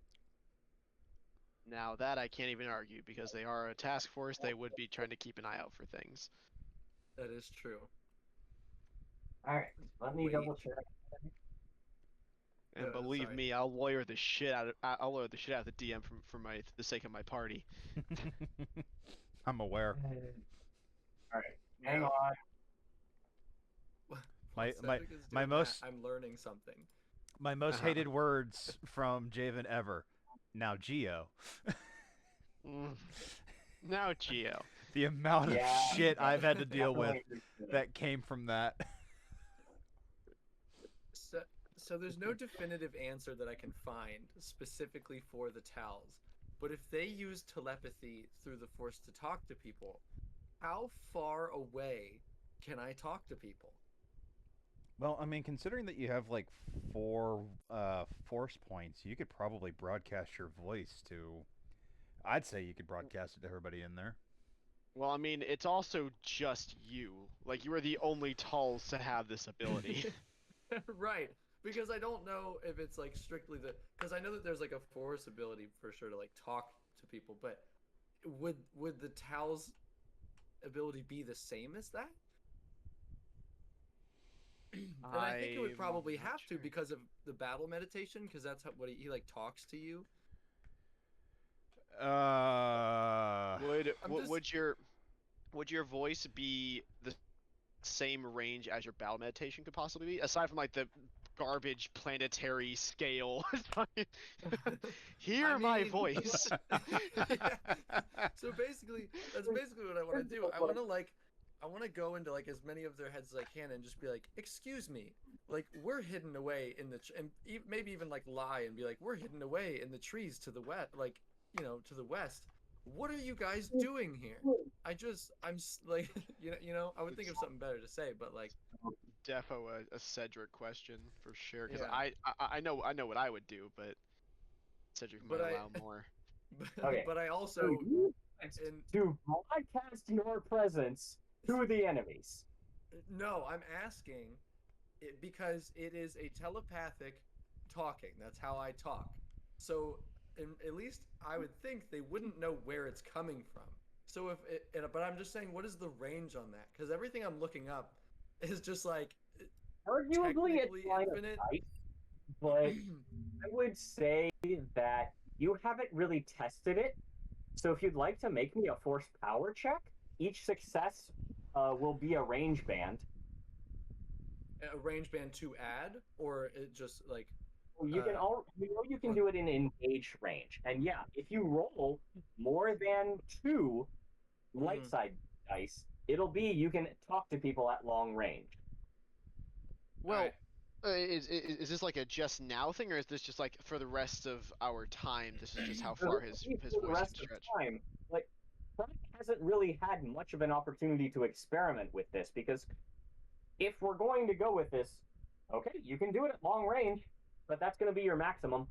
Now that I can't even argue because they are a task force, they would be trying to keep an eye out for things. That is true. All right, let me Wait. double check. And believe sorry. me, I'll lawyer the shit out of the DM for the sake of my party. I'm aware. All right, hang Now, on. My- while my- Cedric is my doing most- that, I'm learning something. My most Uh-huh. hated words from Javen ever. Now Geo. Now, Geo. The amount of Yeah, shit I've had to deal with definitely understood. that came from that. So there's no definitive answer that I can find specifically for the Tals. But if they use telepathy through the Force to talk to people, how far away can I talk to people? Well, I mean, considering that you have like 4 force points, you could probably broadcast your voice to. I'd say you could broadcast it to everybody in there. Well, I mean, it's also just you. Like, you are the only Tulls to have this ability. Right. Because I don't know if it's like strictly because I know that there's like a Force ability for sure to like talk to people, but would the Tal's ability be the same as that? And I think it would I'm probably not have sure. to because of the battle meditation, because that's what he like talks to you. Would I'm w- just- would your voice be the same range as your battle meditation could possibly be, aside from like the garbage planetary scale? Hear I my mean- voice. So basically, that's basically what I want to do. I want to go into like as many of their heads as I can and just be like, "Excuse me, like we're hidden away in the and maybe even like lie and be like, we're hidden away in the trees to the west, like to the west. What are you guys doing here? Like I would think of something better to say, but like Defo a Cedric question for sure, because Yeah. I know what I would do, but Cedric might But allow more. Okay. but I So also you and to broadcast your presence to the enemies. no, I'm asking it because it is a telepathic talking. That's how I talk. So at least I would think they wouldn't know where it's coming from. So but I'm just saying, what is the range on that? Because everything I'm looking up is just like Arguably, it's technically line of infinite. sight, but I would say that you haven't really tested it. So if you'd like to make me a force power check, each success will be a range band. A range band to add, or it just like You can you can do it in engaged range. And yeah, if you roll more than 2 light Mhm. side dice, it'll be you can talk to people at long range. Well, Alright. is this like a just now thing, or is this just like for the rest of our time? This is just how far his For voice the can rest of stretch. time, like Frank hasn't really had much of an opportunity to experiment with this because if we're going to go with this, okay, you can do it at long range, but that's going to be your maximum.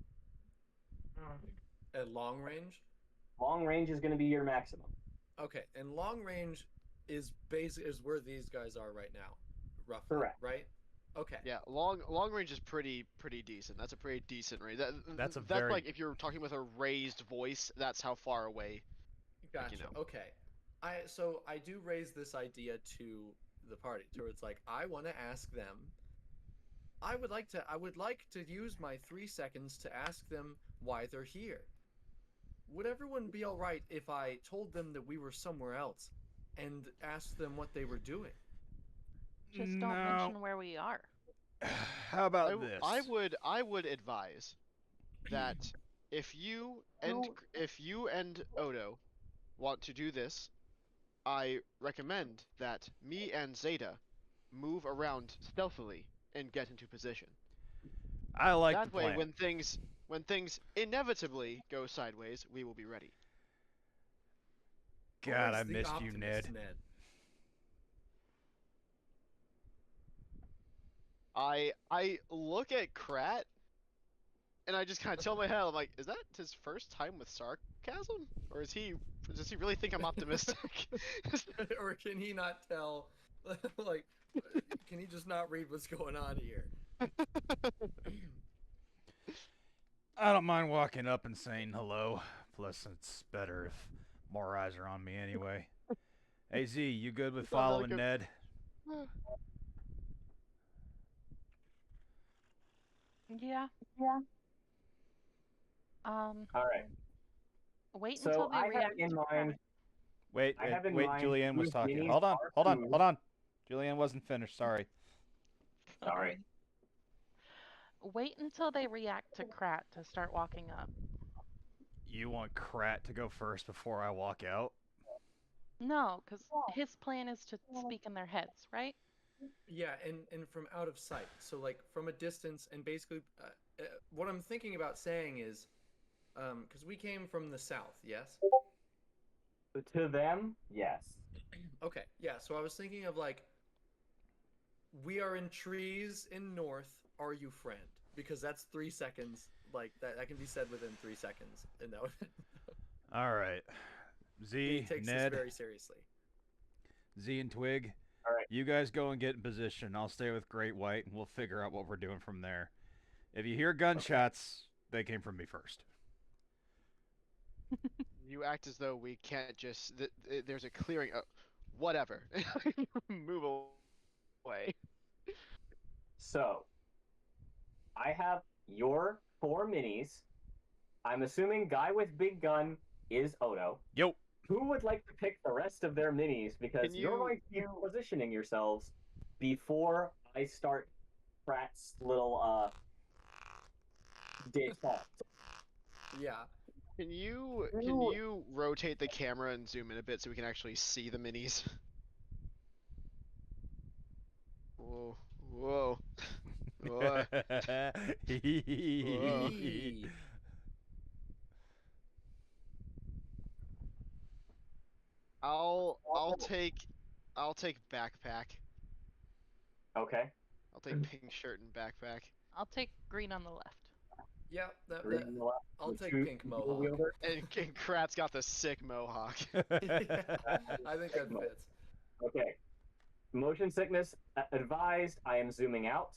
at long range. Long range is going to be your maximum. Okay, and long range is where these guys are right now, roughly. Correct. Right. Okay. Yeah, long range is pretty decent. That's a pretty decent range. That's a that's very- like if you're talking with a raised voice, that's how far away. Gotcha. know. Okay. I do raise this idea to the party, to where it's like I want to ask them. I would like to use my 3 seconds to ask them why they're here. Would everyone be all right if I told them that we were somewhere else and asked them what they were doing? Just don't No. mention where we are. How about this? I would advise that if you and Odo want to do this, I recommend that me and Zeta move around stealthily and get into position. I like That the way, plan. When things inevitably go sideways, we will be ready. God, I Always the missed you, optimist, Ned. I look at Krat, and I just kind of tilt my head. I'm like, is that his first time with sarcasm, or does he really think I'm optimistic? Or can he not tell? Like, can he just not read what's going on here? I don't mind walking up and saying hello. Plus, it's better if more eyes are on me anyway. Hey Z, you good with It's not really following good. Ned? Yeah. All right. Wait So until they I have react in to mind. Wait, I have in wait. mind Julianne was whose talking. minis Hold on, are hold on, whose. hold on. Julianne wasn't finished. Sorry. Sorry. Wait until they react to Krat to start walking up. You want Krat to go first before I walk out? No, because his plan is to speak in their heads, right? Yeah, and from out of sight. So like from a distance, and basically, what I'm thinking about saying is, because we came from the south, yes. To them, yes. Okay, yeah. So I was thinking of like, we are in trees in north. Are you friend? Because that's 3 seconds. Like that can be said within 3 seconds, and that would. All right. He Z, takes Ned, this very seriously. Z and Twig. All right. You guys go and get in position. I'll stay with Great White, and we'll figure out what we're doing from there. If you hear gunshots, they came from me first. You act as though we can't just. There's a clearing. Whatever. Move away. So I have your 4 minis. I'm assuming guy with big gun is Odo. Yo. Who would like to pick the rest of their minis? Because Can you're you- going to be positioning yourselves before I start Pratt's little détente. Yeah. Can you rotate the camera and zoom in a bit so we can actually see the minis? Whoa, whoa, whoa. Eee. I'll take backpack. Okay. I'll take pink shirt and backpack. I'll take green on the left. Yeah. Green on the left, I'll the take two- pink dual mohawk. wielder. And Krat's got the sick mohawk. I think that fits. Okay. Motion sickness advised. I am zooming out.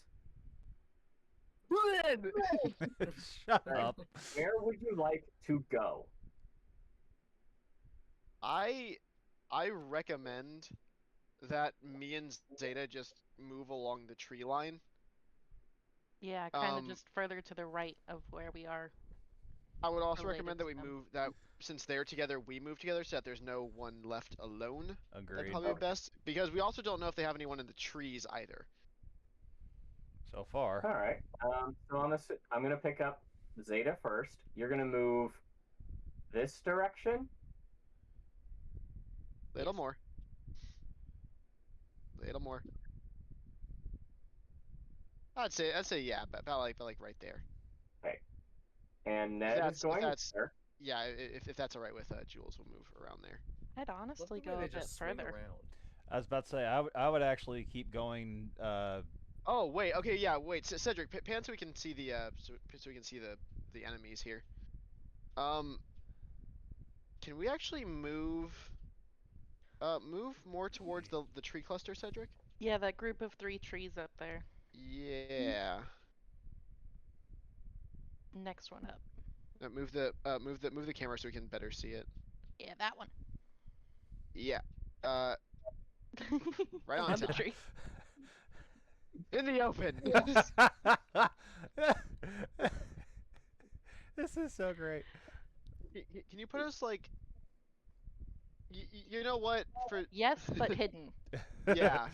Shut Alright. up. Where would you like to go? I recommend that me and Zeta just move along the tree line. Yeah, kind of Um, just further to the right of where we are. I would also related recommend that to we them. move that since they're together, we move together so that there's no one left alone. That'd Agreed. probably be best because we also don't know if they have anyone in the trees either. So far. All right. So I'm gonna pick up Zeta first. You're gonna move this direction. Little Yes. more. Little more. I'd say yeah, but about like right there. Okay. And Ned is going there. Yeah, if that's all right with Jules, we'll move around there. I'd Love honestly the way go they a bit just swing further. around. I was about to say I would actually keep going. Oh wait, okay, yeah, wait, Cedric, pan so we can see the so we can see the enemies here. Can we actually move more towards the tree cluster, Cedric? Yeah, that group of 3 trees up there. Yeah. Next one up. Move the camera so we can better see it. Yeah, that one. Yeah. Right on the tap. tree. In the open. This is so great. Can you put us like? You know what? For Yes, but hidden. yeah.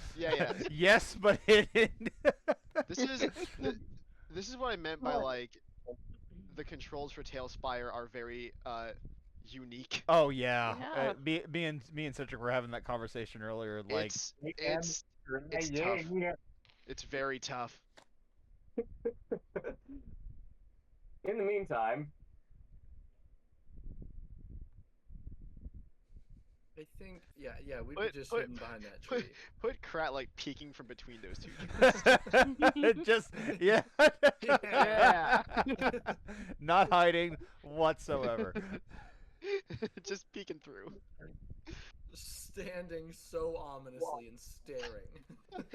Yes, but hidden. This is what I meant by like the controls for Tailspire are very unique. Oh yeah. Yeah. Me and Cedric were having that conversation earlier. Like It's tough. It's very tough. In the meantime, I think, yeah, we'd be just hidden behind that Put, tree. put Krat like peeking from between those two trees. Just yeah. Yeah. Not hiding whatsoever. Just peeking through. Standing so ominously and staring.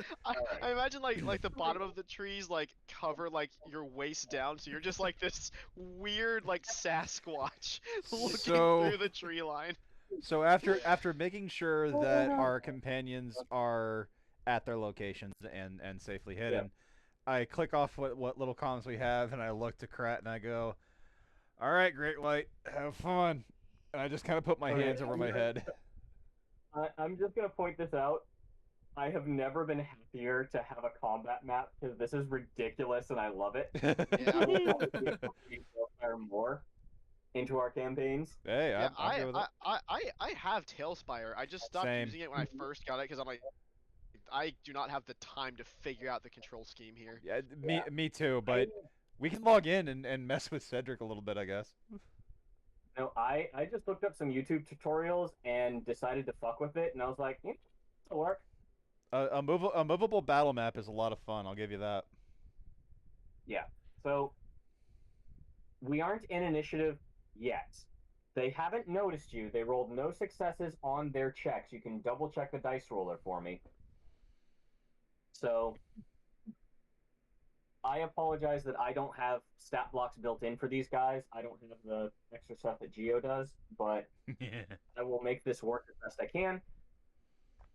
I imagine like the bottom of the trees like cover like your waist down, so you're just like this weird like Sasquatch looking So- through the tree line. So after making sure that our companions are at their locations and safely hidden, I click off what little comms we have, and I look to Krat and I go, "All right, Great White, have fun." And I just kind of put my hands over my head. I'm just gonna point this out. I have never been happier to have a combat map because this is ridiculous and I love it. I will probably incorporate Tailspire more into our campaigns. Hey, Yeah, I'm good with it. I have Tailspire. I just stopped Same. using it when I first got it because I'm like, I do not have the time to figure out the control scheme here. Yeah, me too. But we can log in and mess with Cedric a little bit, I guess. No, I just looked up some YouTube tutorials and decided to fuck with it, and I was like, it'll work. A movable battle map is a lot of fun. I'll give you that. Yeah. So we aren't in initiative yet. They haven't noticed you. They rolled no successes on their checks. You can double check the dice roller for me. So I apologize that I don't have stat blocks built in for these guys. I don't have the extra stuff that Geo does, but I will make this work as best I can.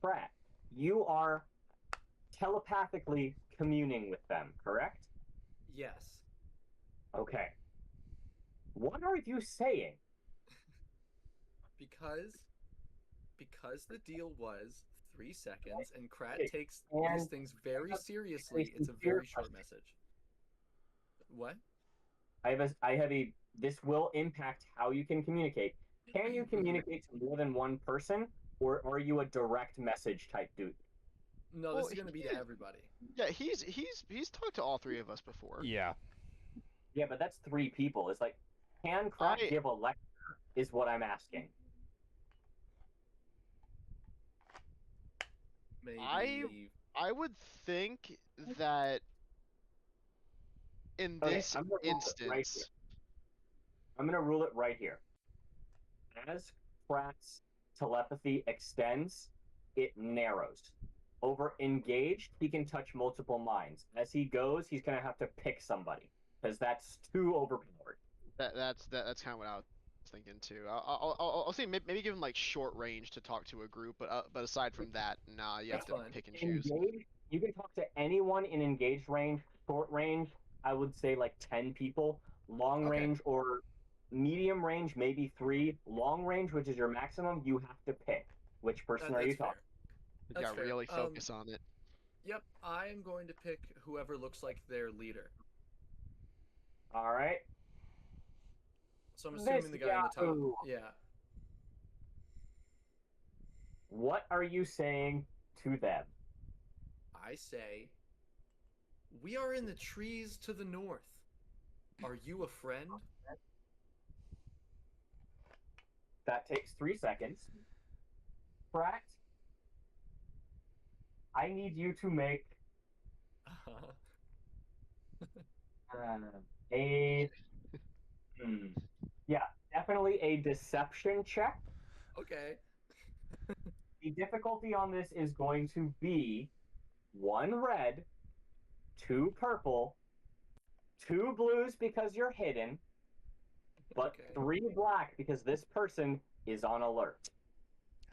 Pratt, you are telepathically communing with them, correct? Yes. Okay. What are you saying? Because the deal was 3 seconds, and Krat Okay, takes and- these things very seriously. It's a very short message. What? I have a this will impact how you can communicate. Can you communicate to more than one person, or are you a direct message type dude? No, Well, this is going to be to everybody. Yeah, he's talked to all three of us before. Yeah. Yeah, but that's 3 people. It's like, can Krat give a lecture is what I'm asking. Maybe. I would think that in Okay, this I'm gonna rule it right instance, here. I'm going to rule it right here. As Krat's telepathy extends, it narrows. Over engaged, he can touch multiple minds. As he goes, he's going to have to pick somebody because that's too overpowered. that's kind of what I was thinking too. I'll say maybe give him like short range to talk to a group, but aside from that, nah, you have That's to fine. pick and choose. Engaged, you can talk to anyone in engaged range. Short range, I would say like 10 people. Long Okay. range or medium range, maybe 3. Long range, which is your maximum, you have to pick which person are you That's fair. talking. You That's gotta fair. really focus on it. Yep, I'm going to pick whoever looks like their leader. All right. So I'm assuming the guy on the top. Yahoo! Yeah. What are you saying to them? I say, we are in the trees to the north. Are you a friend? That takes 3 seconds. Pratt, I need you to make a yeah, definitely a deception check. Okay. The difficulty on this is going to be 1 red, 2 purple, 2 blues because you're hidden, but Okay. 3 black because this person is on alert.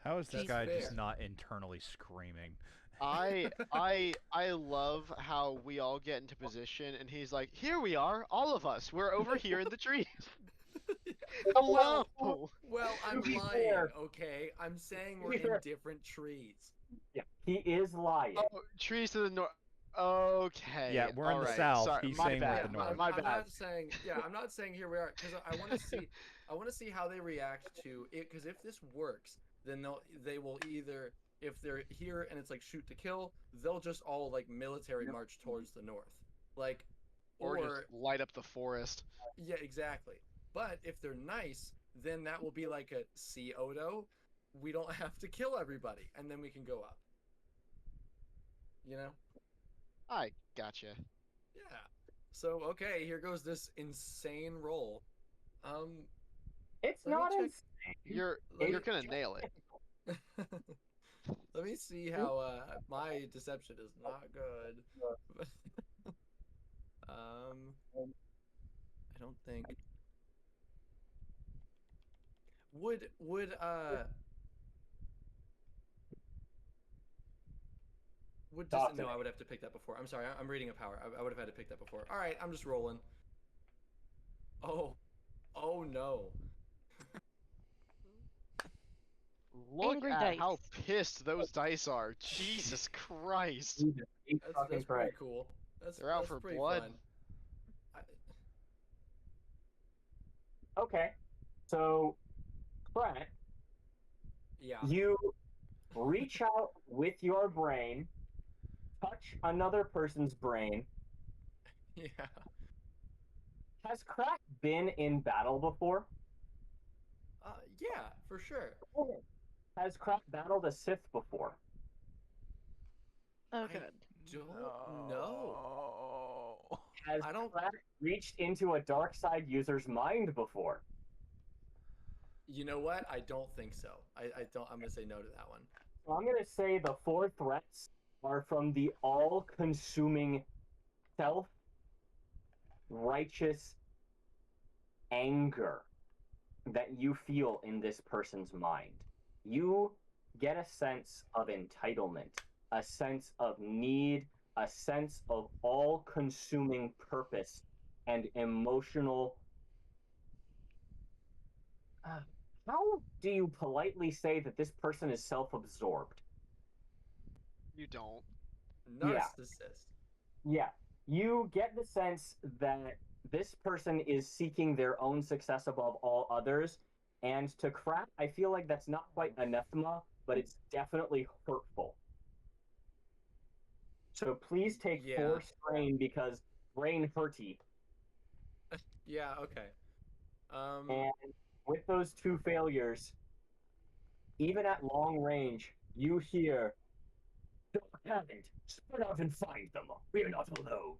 How is this That's guy fair. just not internally screaming? I love how we all get into position and he's like, here we are, all of us. We're over here in the trees. Hello. Well, I'm be lying, fair- okay? I'm saying to we're be in fair- different trees. Yeah, he is lying. Oh, trees to the north. Okay. Yeah, we're in the alright, south. Sorry, He's my saying we're bad. at the north. My I'm bad. not saying, yeah, I'm not saying here we are because I want to see, I want to see how they react to it. Because if this works, then they will either, if they're here and it's like shoot to kill, they'll just all like military march towards the north. Like, Or just light up the forest. Yeah, exactly. But if they're nice, then that will be like a see Odo. We don't have to kill everybody, and then we can go up. You know? I gotcha. Yeah. So okay, here goes this insane roll. It's Let me not check- insane. You're Let gonna nail it. Let me see how my deception is not good. I don't think would would Talk to no, me. I would have to pick that before. I'm sorry, I'm reading a power. I would have had to pick that before. All right, I'm just rolling. Oh, oh no. Look Angry at dice. how pissed those dice are. Jesus Christ. He's fucking That's pretty right. cool. They're out that's for pretty blood. fun. Okay, so Pratt, Yeah. you reach out with your brain, touch another person's brain. Yeah. Has Crack been in battle before? Yeah, for sure. Has Crack battled a Sith before? Oh, I good. don't know. Has I don't. Crack reached into a dark side user's mind before? You know what? I don't think so. I don't. I'm gonna say no to that one. So I'm going to say the 4 threats are from the all-consuming self-righteous anger that you feel in this person's mind. You get a sense of entitlement, a sense of need, a sense of all-consuming purpose and emotional. How do you politely say that this person is self-absorbed? You don't. Yeah. Narcissist. Yeah, you get the sense that this person is seeking their own success above all others. And to Crack, I feel like that's not quite anathema, but it's definitely hurtful. So please take Yeah. 4 strain because brain hurty. Yeah. Okay. And with those 2 failures, even at long range, you hear, "Don't haven't. Spread out and find them. We are not alone."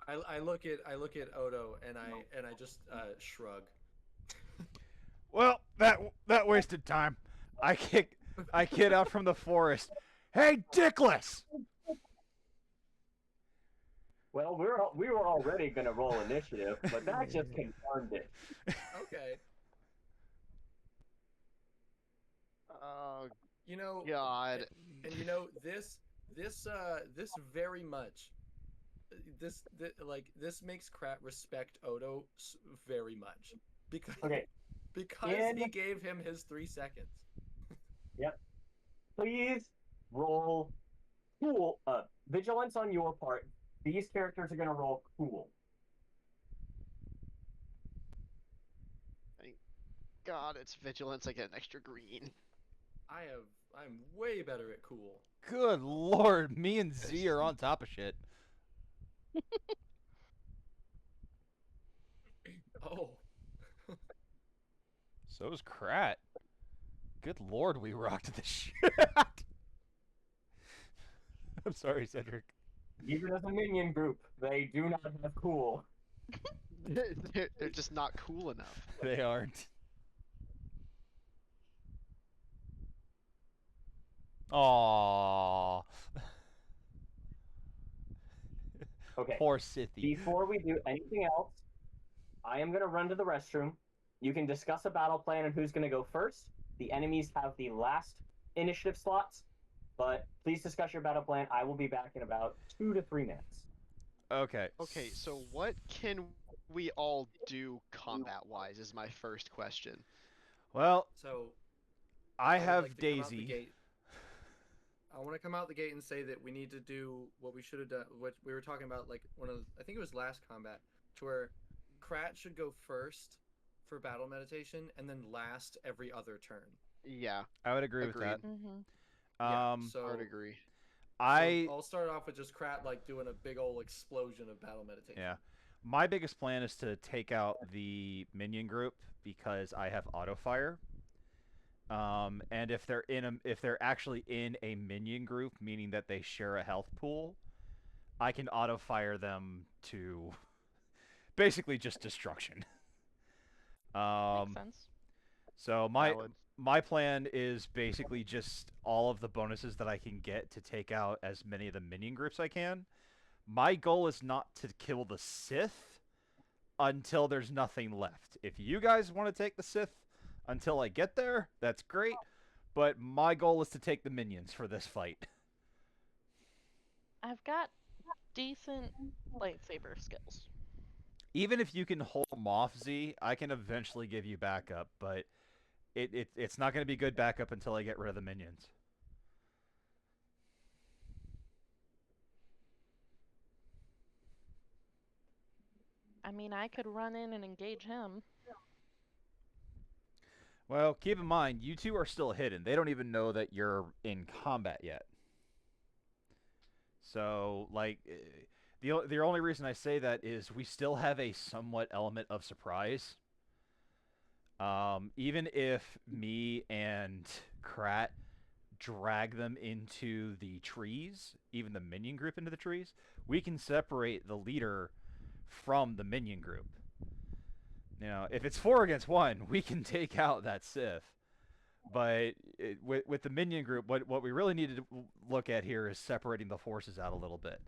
I look at Odo and I just shrug. Well, that wasted time. I kid out from the forest. Hey, Dickless! Well, we were already going to roll initiative, but that just confirmed it. Okay. Oh You know, God. and you know this very much this makes Krat respect Odo very much because Okay, because he gave him his 3 seconds. yep. Please roll cool. Vigilance on your part. These characters are going to roll cool. Thank God it's vigilance. I get an extra green. I'm way better at cool. Good lord, me and Z are on top of shit. Oh. So is Krat. Good lord, we rocked the shit. I'm sorry, Cedric. Even as a minion group, they do not have cool. They're just not cool enough. They aren't. Aww. Okay. Poor Sithy. Before we do anything else, I am going to run to the restroom. You can discuss a battle plan and who's going to go first. The enemies have the last initiative slots, but please discuss your battle plan. I will be back in about 2 to 3 minutes. Okay. Okay, so what can we all do combat-wise is my first question. Well, So I would have like to come out the Daisy. gate. I want to come out the gate and say that we need to do what we should have done. What we were talking about, like I think it was last combat, to where Krat should go first for battle meditation and then last every other turn. Yeah, I would agree with that. agreed. Mm-hmm. Yeah, Um, so I would agree. I'll start off with just Krat like doing a big old explosion of battle meditation. Yeah. My biggest plan is to take out the minion group because I have auto fire. And if they're actually in a minion group, meaning that they share a health pool, I can auto fire them to basically just destruction. Makes sense. So Valid. my plan is basically just all of the bonuses that I can get to take out as many of the minion groups I can. My goal is not to kill the Sith until there's nothing left. If you guys want to take the Sith until I get there, that's great. But my goal is to take the minions for this fight. I've got decent lightsaber skills. Even if you can hold them off, Z, I can eventually give you backup, but it's not going to be good backup until I get rid of the minions. I mean, I could run in and engage him. Well, keep in mind, you two are still hidden. They don't even know that you're in combat yet. So, like, the only reason I say that is we still have a somewhat element of surprise. Even if me and Krat drag them into the trees, even the minion group into the trees, we can separate the leader from the minion group. You know, if it's 4 against 1, we can take out that Sith. But with the minion group, what we really need to look at here is separating the forces out a little bit.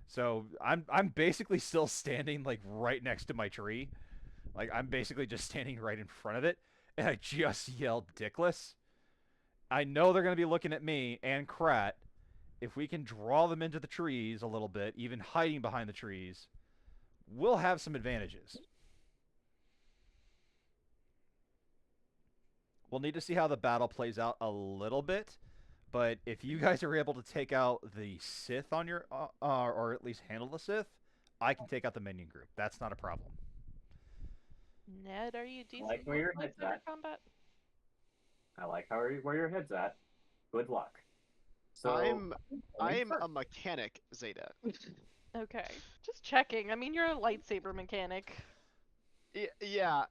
So I'm basically still standing like right next to my tree. Like I'm basically just standing right in front of it, and I just yelled "Dickless." I know they're going to be looking at me and Krat. If we can draw them into the trees a little bit, even hiding behind the trees, we'll have some advantages. We'll need to see how the battle plays out a little bit, but if you guys are able to take out the Sith on your, or at least handle the Sith, I can take out the minion group. That's not a problem. Ned, are you decent like where your with head's lightsaber at. combat? I like where your head's at. Good luck. So I'm Lisa, a mechanic, Zeta. Okay, just checking. I mean, you're a lightsaber mechanic. Yeah,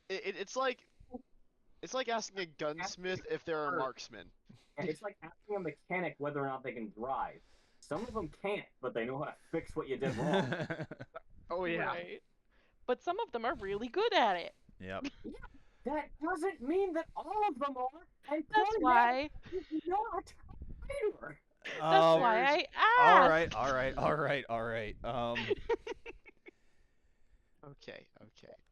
it's like asking a gunsmith if they're a marksman. it's like asking a mechanic whether or not they can drive. Some of them can't, but they know how to fix what you did wrong. Oh yeah. Right. But some of them are really good at it. Yep. That doesn't mean that all of them are. And That's why. is not either. That's why I asked. All right. Okay.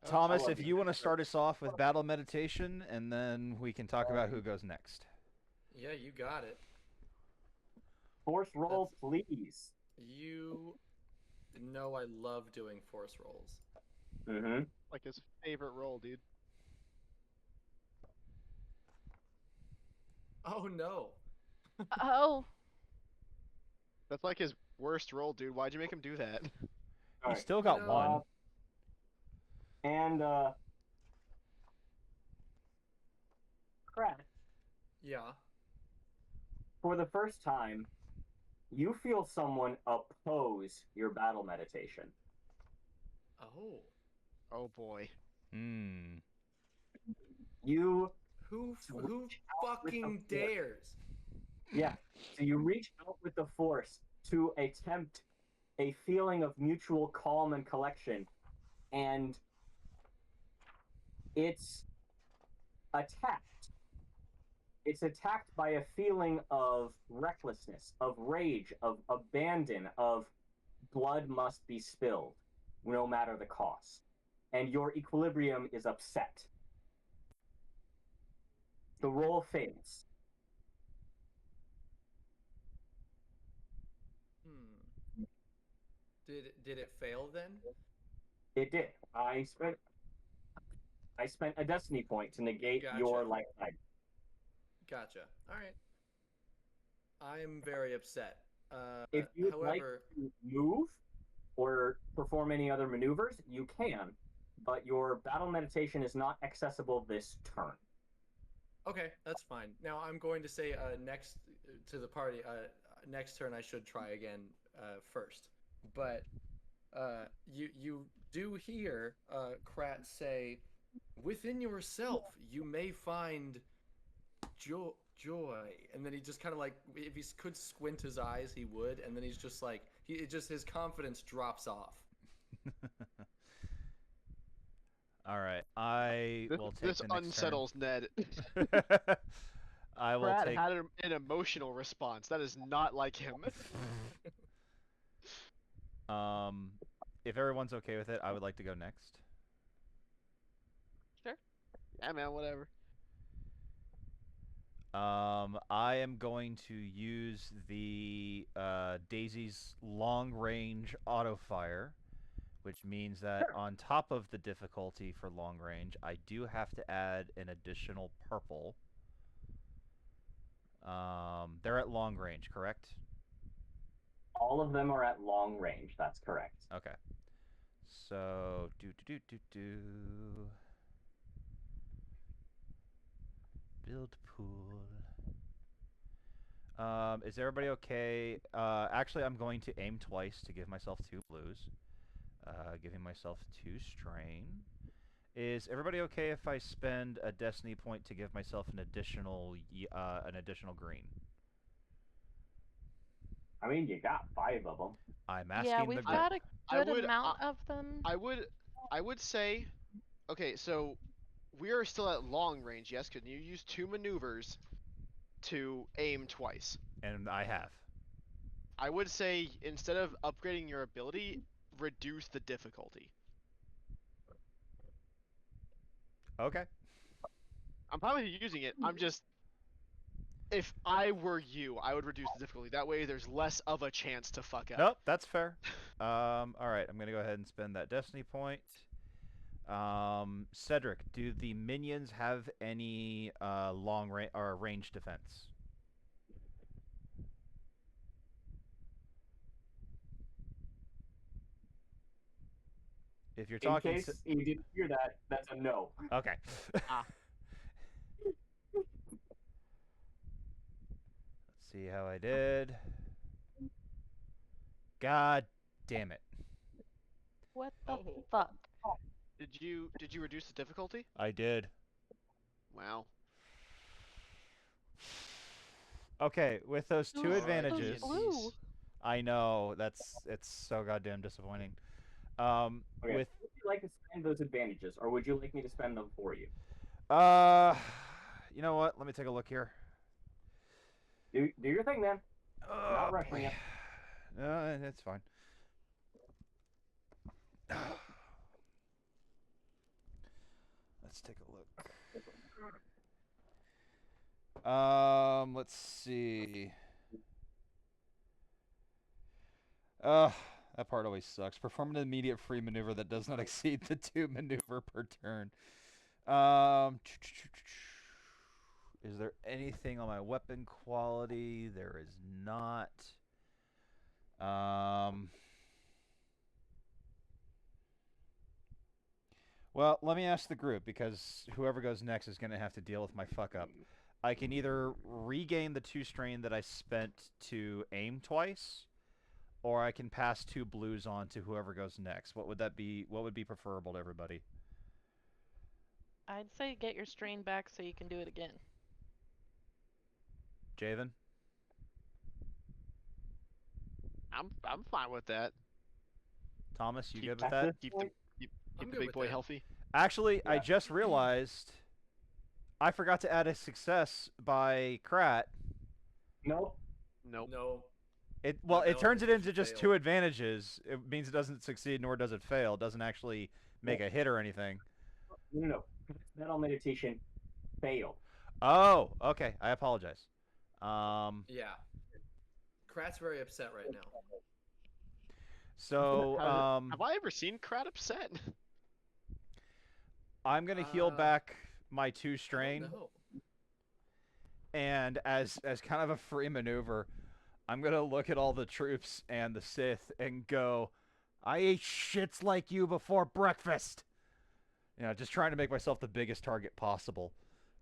Thomas, love if you. you want to start us off with battle meditation, and then we can talk about who goes next. Yeah, you got it. Force roll, please. You know I love doing force rolls. Mm-hmm. Like his favorite role, dude. Oh no. Oh, That's like his worst role, dude. Why'd you make him do that? You still got No. one. And Krat, Yeah. for the first time, you feel someone oppose your battle meditation. Oh. Oh boy. Hmm. You Who Reach out with the fucking force. dares? Yeah. So you reach out with the force to attempt a feeling of mutual calm and collection, and it's attacked. It's attacked by a feeling of recklessness, of rage, of abandon, of blood must be spilled, no matter the cost. And your equilibrium is upset. The roll fails. Did it fail then? It did. I spent a destiny point to negate your Gotcha. lifetime. Gotcha. All right. I'm very upset. If you'd like however, to move or perform any other maneuvers, you can, but your battle meditation is not accessible this turn. okay, that's fine. Now I'm going to say next to the party. next turn I should try again first. But you do hear Krat say, "Within yourself, you may find joy." And then he just kind of like, if he could squint his eyes, he would. And then he's just like, his confidence drops off. All right, I will take This the next unsettles Ned. turn. I will Brad take. had an emotional response. That is not like him. If everyone's okay with it, I would like to go next. Sure. Yeah, man, whatever. I am going to use the Daisy's long-range auto-fire, which means that on top of the difficulty for long range, I do have to add an additional purple. They're at long range, correct? All of them are at long range. That's correct. Okay. So build pool. Is everybody okay? Actually, I'm going to aim twice to give myself 2 blues. Giving myself 2 strain. Is everybody okay if I spend a destiny point to give myself an additional green? I mean, you got 5 of them. I'm asking Yeah, the we've group. got a I good would- amount of them. I would say, okay, so we are still at long range. Yes, can you use 2 maneuvers to aim twice? And I have. I would say instead of upgrading your ability, reduce the difficulty. Okay. I'm probably using it. I'm just, if I were you, I would reduce the difficulty. That way, there's less of a chance to fuck up. Nope, that's fair. All right, I'm gonna go ahead and spend that destiny point. Cedric, do the minions have any long range or range defense? If you're In talking, case you didn't hear that, that's a no. okay. Ah. Let's see how I did. God damn it! What the Oh. fuck? Did you reduce the difficulty? I did. Wow. Okay, with those 2 Who's advantages, blue? I know it's so goddamn disappointing. Okay. With Would you like to spend those advantages, or would you like me to spend them for you? you know what? Let me take a look here. Do your thing, man. Not rushing boy. you. No, that's fine. Let's take a look. Let's see. That part always sucks. Perform an immediate free maneuver that does not exceed the 2 maneuver per turn. Is there anything on my weapon quality? There is not. Well, let me ask the group, because whoever goes next is going to have to deal with my fuck up. I can either regain the 2 strain that I spent to aim twice, or I can pass 2 blues on to whoever goes next. What would that be? What would be preferable to everybody? I'd say get your strain back so you can do it again. Javen? I'm fine with that. Thomas, you Keep- good with that? Keep I'm the good big with boy that. healthy. Actually, I Yeah. just realized I forgot to add a success by Krat. Nope. Nope. No. Well, it No, turns it it into just failed. 2 advantages. It means it doesn't succeed nor does it fail. It doesn't actually make a hit or anything. No. Metal meditation failed. Oh, okay. I apologize. Yeah. Krat's very upset right now. So, Have I ever seen Krat upset? I'm gonna heal Uh, back my 2 I strain, don't know. and as kind of a free maneuver, I'm gonna look at all the troops and the Sith and go, "I ate shits like you before breakfast." You know, just trying to make myself the biggest target possible.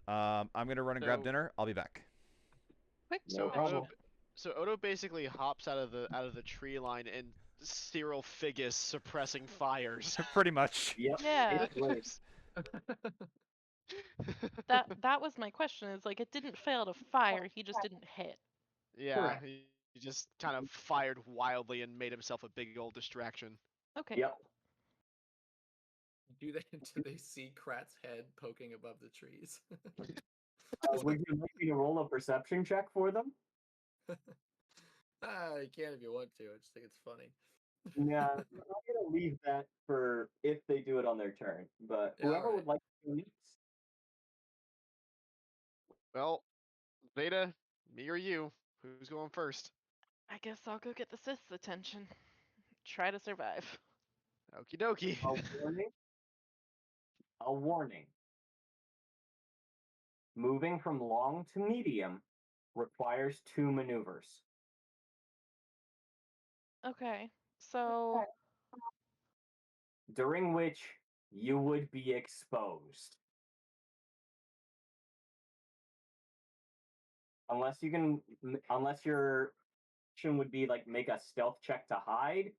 I'm gonna run and grab So- dinner. I'll be back. Quick No question. problem. So Odo basically hops out of the tree line and Cyril Figgis suppressing fires. Pretty much. Yep. Yeah. Basically. That was my question. Is like it didn't fail to fire, he just didn't hit. Yeah, Correct. he just kind of fired wildly and made himself a big old distraction. Okay. Yep. Do they see Krat's head poking above the trees? Would you like me to roll a perception check for them? You can if you want to. I just think it's funny. Yeah, I'm gonna leave that for if they do it on their turn. But Yeah, whoever alright. would like to do next. Well, Zeta, me or you? Who's going first? I guess I'll go get the Sith's attention. Try to survive. Okie dokie. A warning. A warning. Moving from long to medium requires 2 maneuvers. Okay. So During which you would be exposed. Unless you can, unless your action would be like make a stealth check to hide,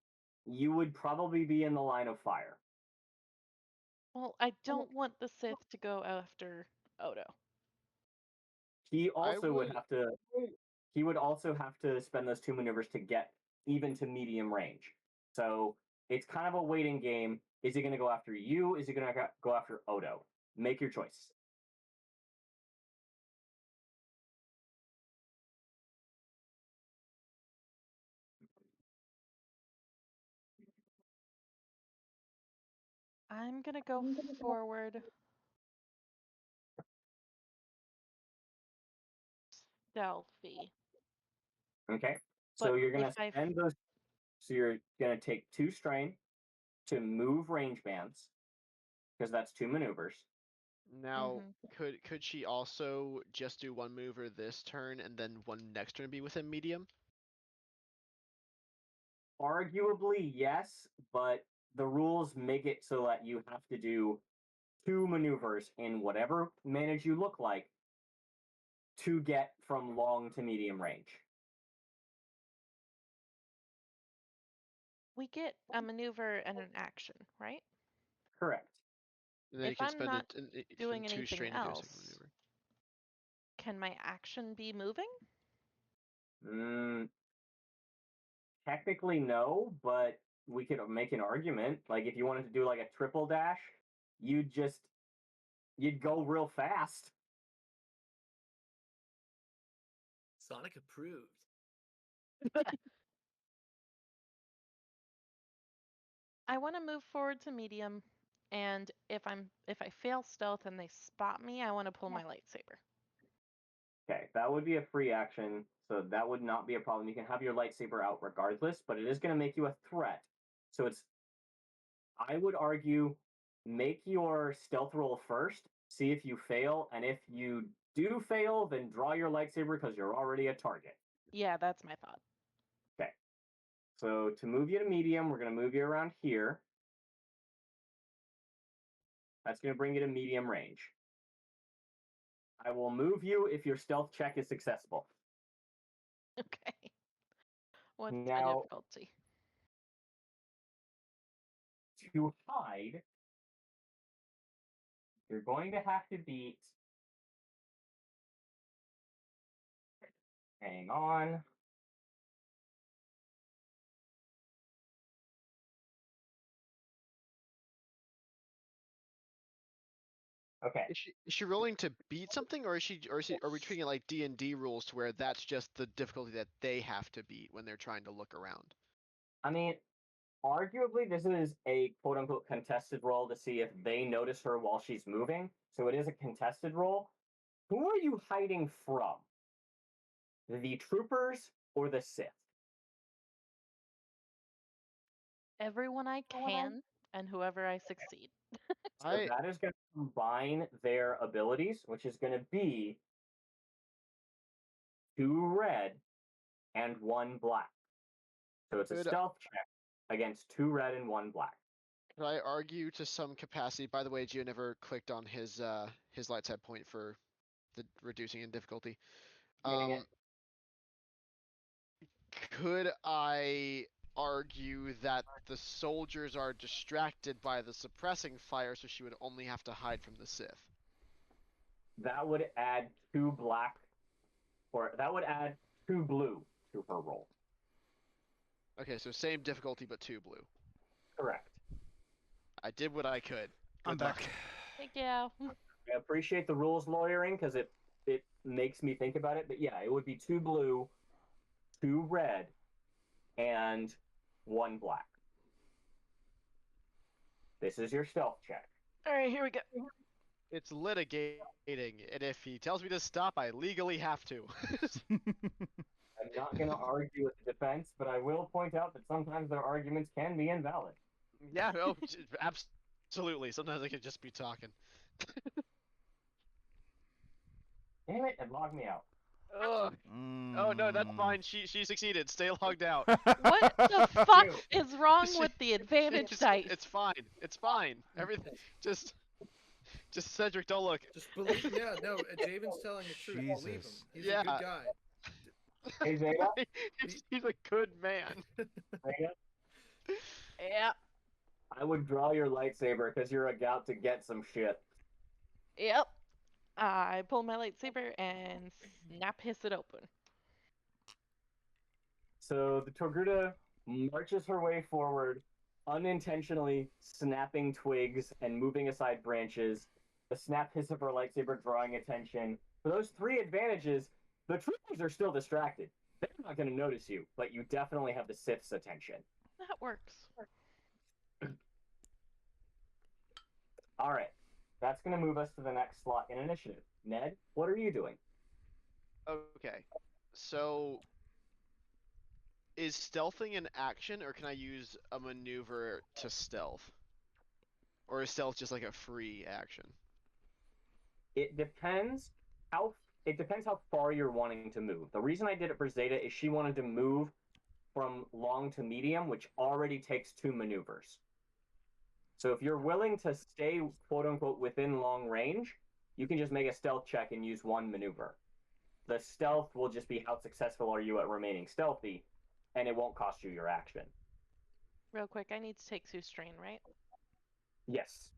you would probably be in the line of fire. well, I don't want the Sith to go after Odo. He I also would would. have to. He would also have to spend those 2 maneuvers to get even to medium range. So it's kind of a waiting game. Is he going to go after you? Is he going to go after Odo? Make your choice. I'm gonna go forward stealthy. Okay. But So you're going if to I spend those. So you're going to take 2 strain to move range bands because that's 2 maneuvers. Now, could she also just do one mover this turn and then one next turn be within medium? Arguably, yes, but the rules make it so that you have to do 2 maneuvers in whatever manage you look like to get from long to medium range. we get a maneuver and an action, right? Correct. And then you If can I'm spend not doing spend 2 anything strain to do a second else, maneuver. can my action be moving? Mm, technically, no, but we could make an argument. Like if you wanted to do like a triple dash, you'd just you'd go real fast. Sonic approved. I want to move forward to medium, and if I fail stealth and they spot me, I want to pull my lightsaber. Okay, that would be a free action, so that would not be a problem. You can have your lightsaber out regardless, but it is going to make you a threat. So it's, I would argue, make your stealth roll first, see if you fail, and if you do fail, then draw your lightsaber because you're already a target. Yeah, that's my thought. Okay, so to move you to medium, we're going to move you around here. That's going to bring you to medium range. I will move you if your stealth check is successful. Okay. What's my Now, difficulty? to hide, you're going to have to beat. Hang on. Okay. Is she rolling to beat something, or are we treating it like D&D rules to where that's just the difficulty that they have to beat when they're trying to look around? I mean, arguably, this is a quote unquote contested roll to see if they notice her while she's moving. So it is a contested roll. Who are you hiding from? The troopers or the Sith? Everyone I can, and whoever I succeed. So that is going to combine their abilities, which is going to be 2 red and 1 black. So it's a Could stealth check against 2 red and 1 black. could I argue to some capacity? By the way, Gio never clicked on his light side point for the reducing in difficulty. Dang it. Could I argue that the soldiers are distracted by the suppressing fire, so she would only have to hide from the Sith? That would add 2 black, or that would add 2 blue to her roll. Okay, so same difficulty but 2 blue. Correct. I did what I could. I'm Good luck. back. Thank you. I appreciate the rules lawyering because it makes me think about it. But yeah, it would be 2 blue, 2 red, and 1 black. This is your stealth check. All right, here we go. It's litigating, and if he tells me to stop, I legally have to. I'm not going to argue with the defense, but I will point out that sometimes their arguments can be invalid. Yeah, no, absolutely. Sometimes I could just be talking. Damn it, it logged me out. Ugh. Oh no, that's fine. She succeeded. Stay logged out. What the fuck Ew. is wrong with the advantage dice? It's fine. It's fine. Everything. Just Cedric, don't look. Just believe. Yeah, no. Javen's telling the truth. Believe him. Jesus. He's Yeah. a good guy. Hey, Zeta? He's a good man. Zeta? Yeah. I would draw your lightsaber because you're about to get some shit. Yep. I pull my lightsaber and snap hiss it open. So the Togruta marches her way forward, unintentionally snapping twigs and moving aside branches. The snap hiss of her lightsaber drawing attention. For those 3 advantages, the troopers are still distracted. They're not going to notice you, but you definitely have the Sith's attention. That works. All right. That's going to move us to the next slot in initiative. Ned, what are you doing? Okay. So is stealthing an action, or can I use a maneuver to stealth? Or is stealth just like a free action? It depends how far you're wanting to move. The reason I did it for Zeta is she wanted to move from long to medium, which already takes 2 maneuvers. So if you're willing to stay quote unquote within long range, you can just make a stealth check and use 1 maneuver. The stealth will just be how successful are you at remaining stealthy, and it won't cost you your action. Real quick, I need to take Sue strain, right? Yes.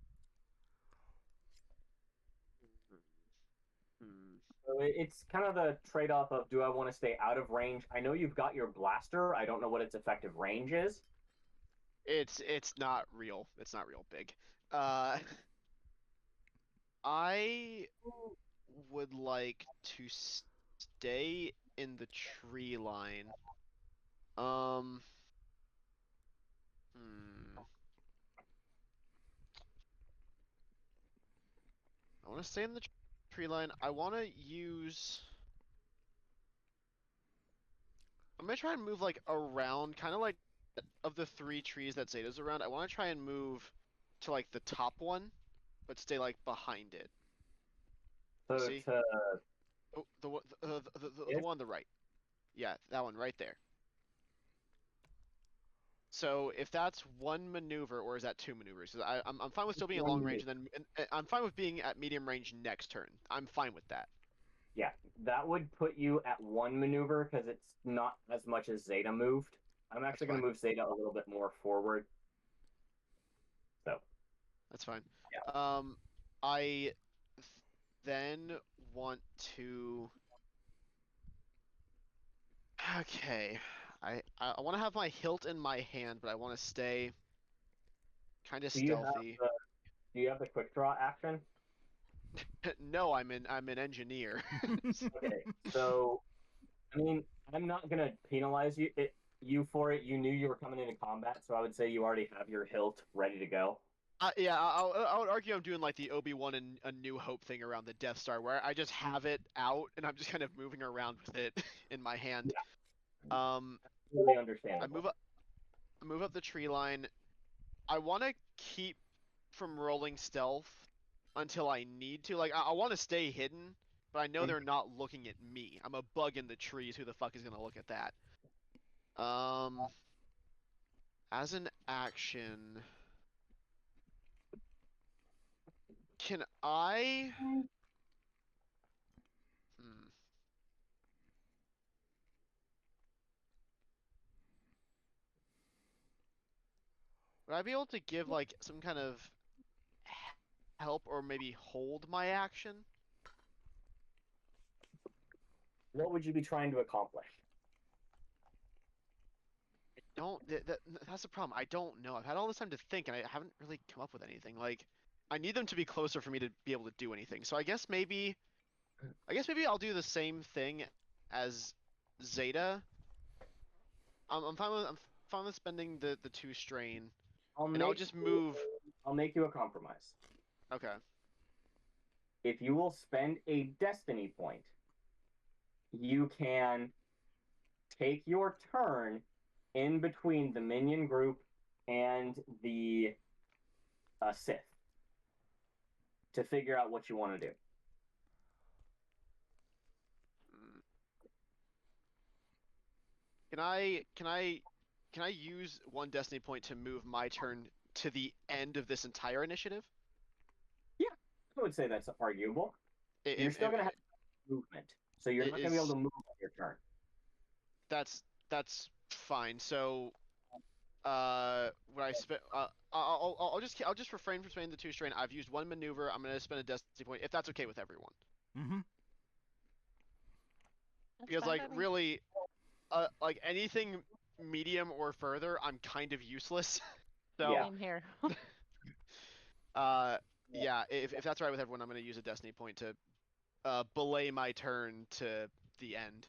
Hmm. So it's kind of the trade-off of, do I want to stay out of range? I know you've got your blaster. I don't know what its effective range is. It's not real. It's not real big. I would like to stay in the tree line. I want to stay in the tree line. I want to use. I'm gonna try and move like around, kind of like of the 3 trees that Zeta's around. I want to try and move to like the top one, but stay like behind it. So See? to Oh, the one on the right. Yeah, that one right there. So if that's 1 maneuver, or is that 2 maneuvers? 'Cause I'm fine with still being at long range, and then I'm fine with being at medium range next turn. I'm fine with that. yeah, that would put you at 1 maneuver because it's not as much as Zeta moved. I'm actually going to move Zeta a little bit more forward. So That's fine. Yeah. I then want to. Okay, I want to have my hilt in my hand, but I want to stay kind of do you have stealthy. the quick draw action? No, I'm an engineer. Okay, so I mean, I'm not going to penalize you for it. You knew you were coming into combat, so I would say you already have your hilt ready to go. Yeah, I would argue I'm doing like the Obi-Wan and A New Hope thing around the Death Star, where I just have it out and I'm just kind of moving around with it in my hand. Really understandable. I move up the tree line. I want to keep from rolling stealth until I need to. Like, I want to stay hidden, but I know they're not looking at me. I'm a bug in the trees. Who the fuck is gonna look at that? As an action. Can I? Would I be able to give like some kind of help or maybe hold my action? What would you be trying to accomplish? Don't that's the problem. I don't know. I've had all this time to think and I haven't really come up with anything. Like I need them to be closer for me to be able to do anything. So I guess maybe I'll do the same thing as Zeta. I'm fine with spending the 2 strain and I'll just move. I'll make you a compromise. Okay. If you will spend a destiny point, you can take your turn in between the minion group and the Sith to figure out what you want to do. Can I use 1 destiny point to move my turn to the end of this entire initiative? Yeah, I would say that's arguable. You're If, still if, going to have movement, so you're not going to be able to move on your turn. that's fine. So when I spend I'll just refrain from spending the 2 strain. I've used 1 maneuver. I'm gonna spend a destiny point if that's okay with everyone. Mm-hmm. That's Because fine like by me. really, like anything medium or further, I'm kind of useless. So Yeah. Same here. yeah, if that's all right with everyone, I'm gonna use a destiny point to belay my turn to the end.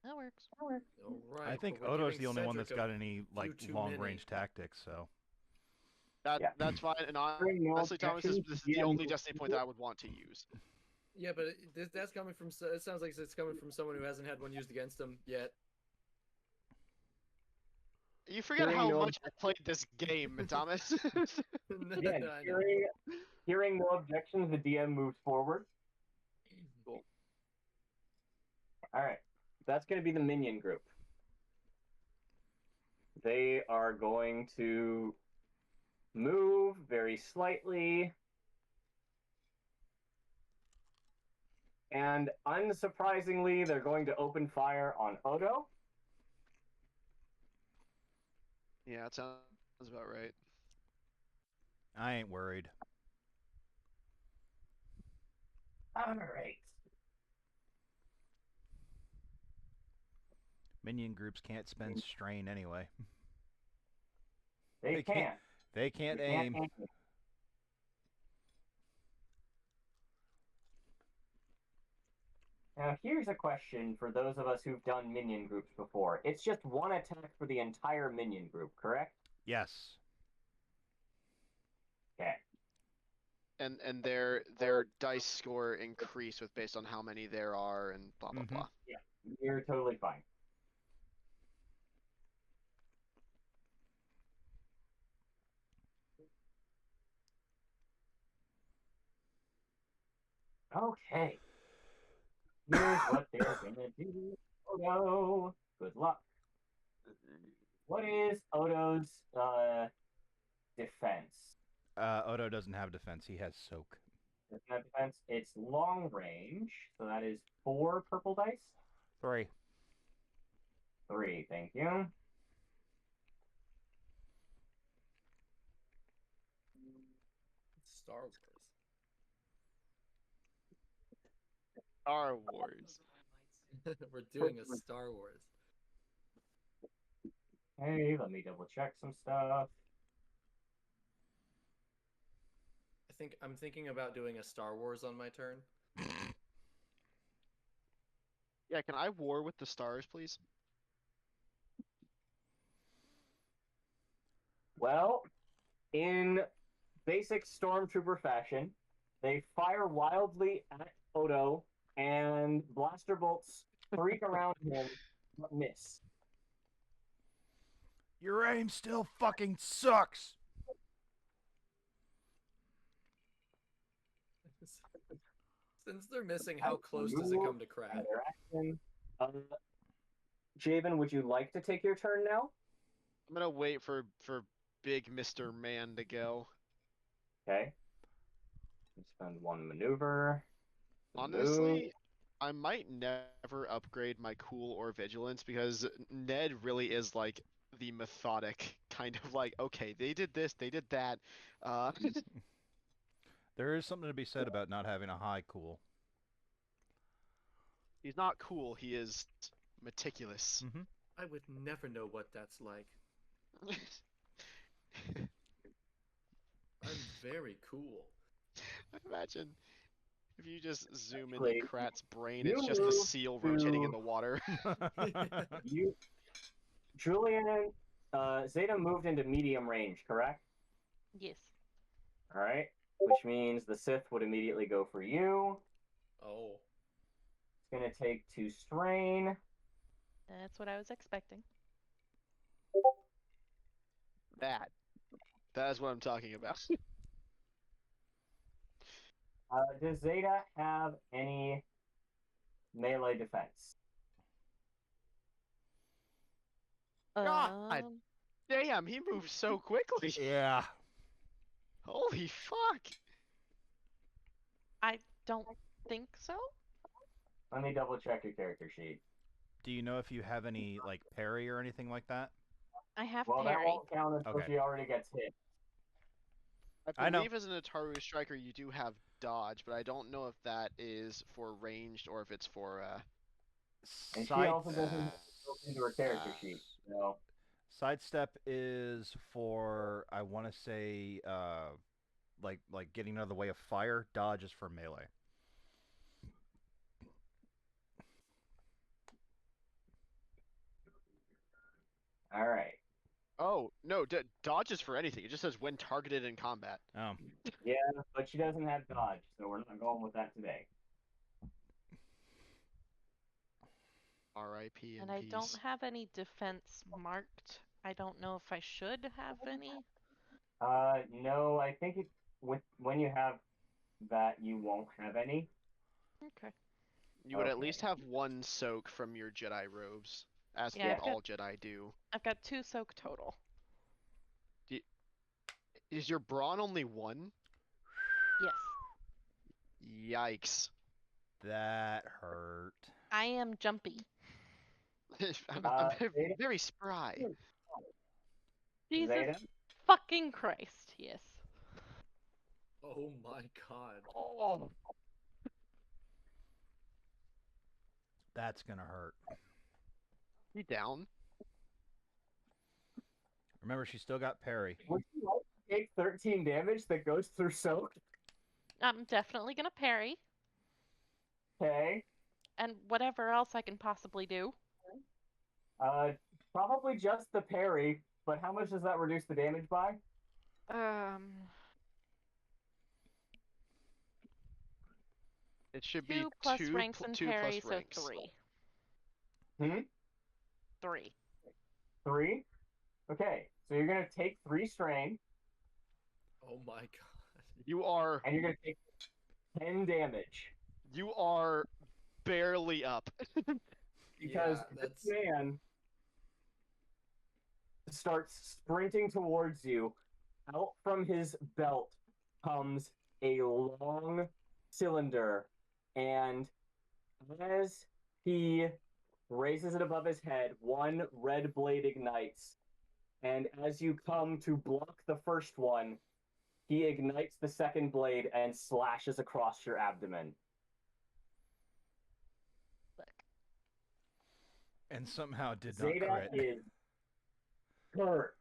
That works. All right. I think but we're Odo's giving the only one that's Cedric got any like too long many. range tactics. So That's fine. And Hearing no honestly, Thomas, this objections, is the DM only moves destiny point that I would want to use. Yeah, but that's coming from. It sounds like it's coming from someone who hasn't had one used against them yet. You forget Hearing how no much I played this game, Thomas. Again, I know. hearing no objections, the DM moves forward. Cool. All right, that's going to be the minion group. They are going to move very slightly. And unsurprisingly, they're going to open fire on Odo. Yeah, that sounds about right. I ain't worried. All right. Minion groups can't spend strain anyway. They can't. They can't They aim. Now, here's a question for those of us who've done minion groups before. It's just 1 attack for the entire minion group, correct? Yes. Okay. And their dice score increase with based on how many there are and blah blah blah. Yeah, you're totally fine. Okay. Here's what they're gonna do. Odo, good luck. What is Odo's defense? Odo doesn't have defense. He has soak. Doesn't have defense. It's long range, so that is 4 purple dice. 3. 3, thank you. Star Wars. Star Wars. We're doing a Star Wars. Hey, let me double check some stuff. I'm thinking about doing a Star Wars on my turn. Yeah, can I war with the stars, please? Well, in basic stormtrooper fashion, they fire wildly at Odo, and blaster bolts freak around him, but miss. Your aim still fucking sucks. Since they're missing, how close does it come to Krat? Their action. Javen, would you like to take your turn now? I'm gonna wait for big Mr. Man to go. Okay. Spend 1 maneuver. Honestly, I might never upgrade my cool or vigilance because Ned really is like the methodic kind of like, okay, they did this, they did that. There is something to be said about not having a high cool. He's not cool. He is meticulous. Mm-hmm. I would never know what that's like. I'm very cool. Imagine if you just zoom into Actually, Krat's brain, you it's just the move seal rotating in to- the water. You, Julian, Zeta moved into medium range, correct? Yes. All right, which means the Sith would immediately go for you. Oh. It's gonna take 2 strain. That's what I was expecting. That is what I'm talking about. Does Zeta have any melee defense? God. Um, Damn, he moves so quickly. Yeah. Holy fuck. I don't think so. Let me double check your character sheet. Do you know if you have any like parry or anything like that? I have Well, that parry. won't count until Okay. she already gets hit. I I know. believe as an Ataru striker you do have dodge, but I don't know if that is for ranged or if it's for And she Side also doesn't have it built into her character sheet. So sidestep is for I want to say like getting out of the way of fire. Dodge is for melee. all right. Oh, no, dodge is for anything. It just says when targeted in combat. Oh. Yeah, but she doesn't have dodge, so we're not going with that today. R.I.P. And in I peace. don't have any defense marked. I don't know if I should have any. No, I think when you have that, you won't have any. Okay. You would at least Okay. have one soak from your Jedi robes, as Yeah, with I've got- all Jedi do. I've got 2 soak total. Is your brawn only 1? Yes. Yikes. That hurt. I am jumpy. I'm Zeta? very spry. Jesus Zeta? fucking Christ. Yes. Oh my god. Oh. That's gonna hurt. You down? Remember, she still got parry. Would you like to take 13 damage that goes through soak? I'm definitely gonna parry. Okay. And whatever else I can possibly do. Probably just the parry, but how much does that reduce the damage by? It should 2 be plus 2 ranks and 2 parry, plus so ranks. 3. 3. 3? Okay, so you're gonna take 3 strain, Oh my god. You are and you're gonna take 10 damage. barely up. Because Yeah, this that's man starts sprinting towards you. Out from his belt comes a long cylinder, and as he raises it above his head, one red blade ignites. And as you come to block the first one, he ignites the second blade and slashes across your abdomen. Look. And somehow did not Zeta crit. is hurt.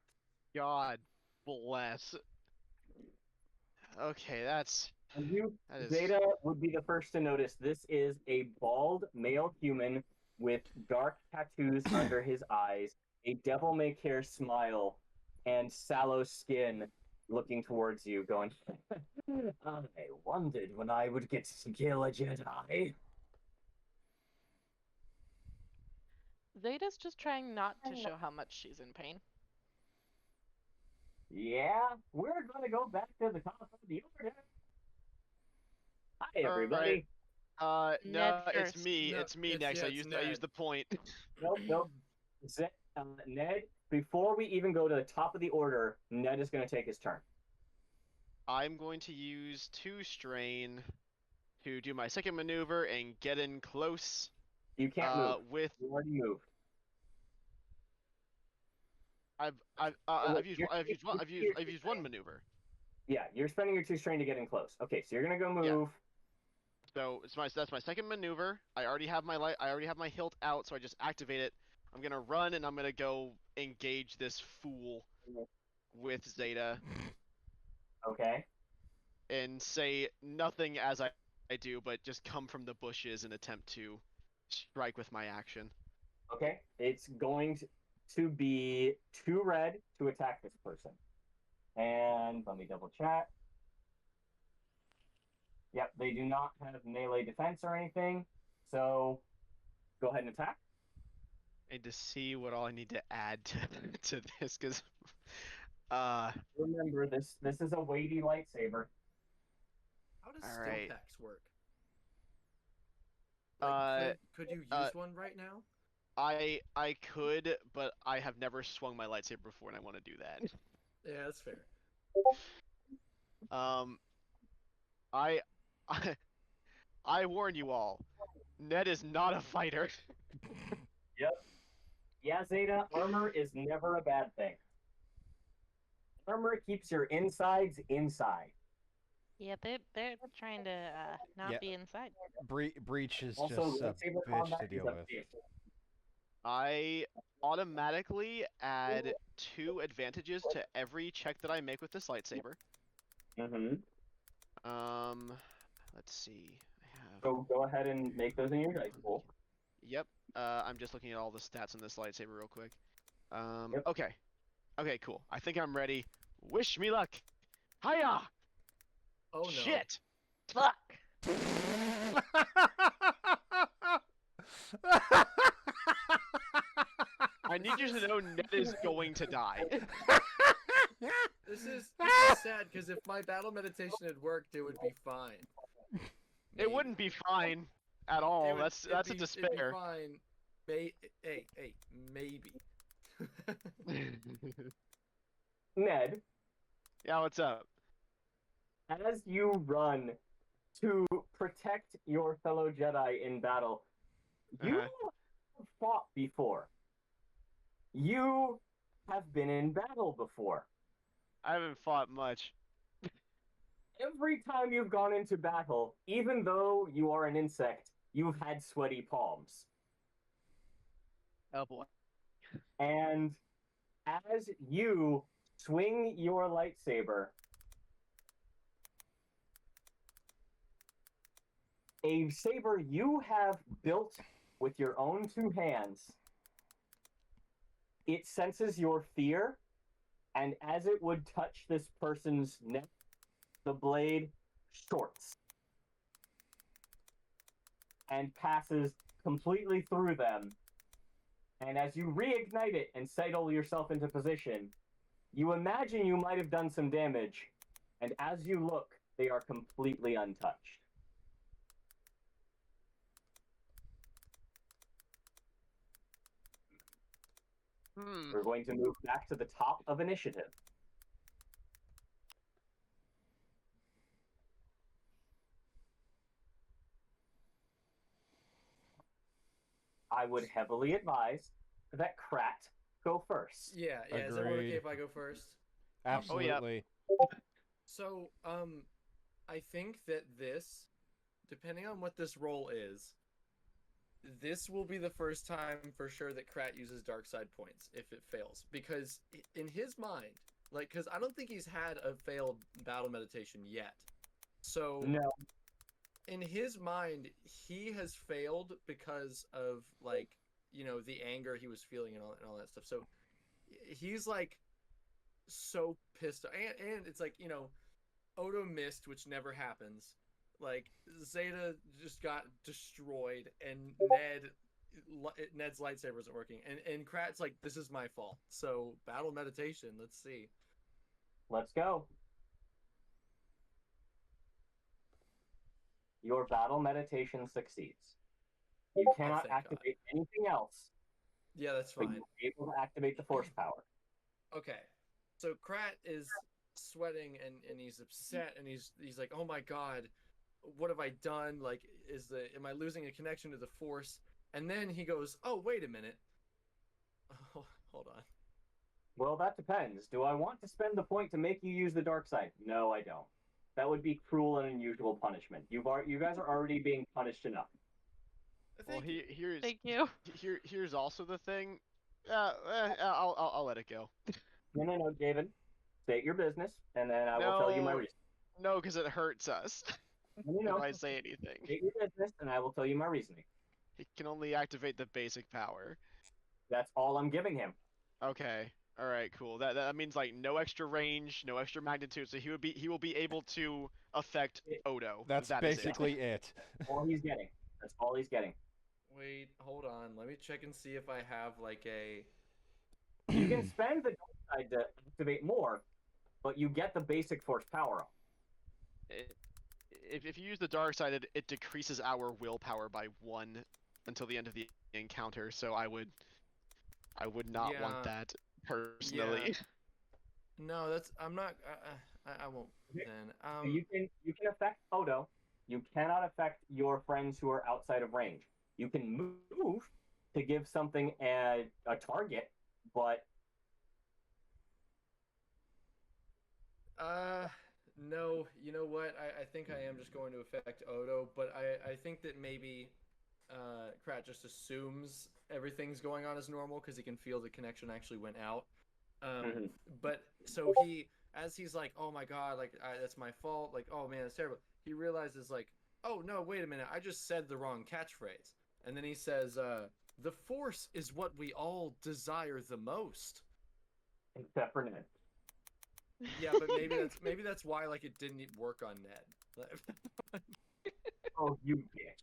God bless. Okay, that is Zeta would be the first to notice this is a bald male human with dark tattoos under his eyes, a devil-may-care smile, and sallow skin looking towards you, going, I wondered when I would get to kill a Jedi. Zeta's just trying not to show how much she's in pain. Yeah, we're gonna go back to the top of the order. Hi, everybody. No, Ned it's first. me. No, It's me it's- next. yeah, I it's used Ned. the point. Nope. Ned, before we even go to the top of the order, Ned is gonna take his turn. I'm going to use 2 strain to do my second maneuver and get in close You can't move. with You already moved. I've used You're- I've used one maneuver. Yeah, you're spending your 2 strain to get in close. Okay, so you're gonna go Yeah. move. So that's my second maneuver. I already have my hilt out, so I just activate it. I'm gonna run and I'm gonna go engage this fool with Zeta Okay. and say nothing as I do, but just come from the bushes and attempt to strike with my action. Okay. It's going to be 2 red to attack this person. And let me double check. Yep, they do not have melee defense or anything. So go ahead and attack. And to see what all I need to add to this, because Remember, this is a weighty lightsaber. How does All right. stimpaks work? Like, could you use one right now? I could, but I have never swung my lightsaber before, and I want to do that. Yeah, that's fair. I, I I warn you all, Ned is not a fighter. Yep. Yeah, Zeta, armor is never a bad thing. Armor keeps your insides inside. Yeah, they're trying to not Yeah. be inside. Breach is Also, just a lightsaber bitch combat to is deal a with. bitch. I automatically add 2 advantages to every check that I make with this lightsaber. Mm-hmm. Let's see. I have. So go ahead and make those in your dice pool. Yep. I'm just looking at all the stats on this lightsaber real quick. Yep. Okay. Okay, cool. I think I'm ready. Wish me luck. Hiya! Oh no. Shit! Fuck. I need you to know Ned is going to die. This is sad because if my battle meditation had worked, it would be fine. It wouldn't be fine at all. That's a It'd be despair. fine. Hey, maybe. Ned, Yeah, what's up? as you run to protect your fellow Jedi in battle, you have fought before. You have been in battle before. I haven't fought much. Every time you've gone into battle, even though you are an insect, you've had sweaty palms. Oh boy. And as you swing your lightsaber, a saber you have built with your own 2 hands, it senses your fear, and as it would touch this person's neck, the blade shorts and passes completely through them. And as you reignite it and settle yourself into position, you imagine you might have done some damage, and as you look, they are completely untouched. We're going to move back to the top of initiative. I would heavily advise that Krat go first. Yeah. Is everyone okay Agreed. if I go first? Absolutely. So, I think that this, depending on what this roll is, this will be the first time for sure that Krat uses dark side points if it fails. Because in his mind, like, because I don't think he's had a failed battle meditation yet. So, No. in his mind, he has failed because of, like, you know, the anger he was feeling and all that stuff. So, he's, like, so pissed. And it's like, you know, Odo missed, which never happens. Like, Zeta just got destroyed, and Ned's lightsaber isn't working. And Krat's like, this is my fault. So, battle meditation, let's see. Let's go. Your battle meditation succeeds. You cannot thank God. activate anything else, Yeah, that's but fine. you're able to activate the force power. Okay. So Krat is sweating and he's upset and he's like, oh my God, what have I done? Like, am I losing a connection to the force? And then he goes, oh, wait a minute. Oh, hold on. Well, that depends. Do I want to spend the point to make you use the dark side? No, I don't. That would be cruel and unusual punishment. You guys are already being punished enough. Well, Thank you. Thank you. here's also the thing. I'll let it go. No, David. State your business, and then I will tell you my No, reason. no, because it hurts us No, if I say anything. state your business, and I will tell you my reasoning. He can only activate the basic power. That's all I'm giving him. Okay. All right. Cool. That means like no extra range, no extra magnitude. So he will be able to affect Odo. That's That is it. basically it. All he's getting. That's all he's getting. Wait, hold on. Let me check and see if I have like a. You can spend the dark side to activate more, but you get the basic force power up. If you use the dark side, it decreases our willpower by 1 until the end of the encounter. So I would not want Yeah. that personally. No, that's. I'm not. I won't Okay. then. So you can affect Odo. You cannot affect your friends who are outside of range. You can move to give something a target, but No, you know what? I think I am just going to affect Odo, but I think that maybe Krat just assumes everything's going on as normal because he can feel the connection actually went out. Mhm. But so as he's like, oh my god, like that's my fault, like oh man, that's terrible. He realizes like, oh no, wait a minute, I just said the wrong catchphrase, and then he says, the Force is what we all desire the most. except for Ned. Yeah, but maybe that's why like it didn't work on Ned. Oh, you bitch.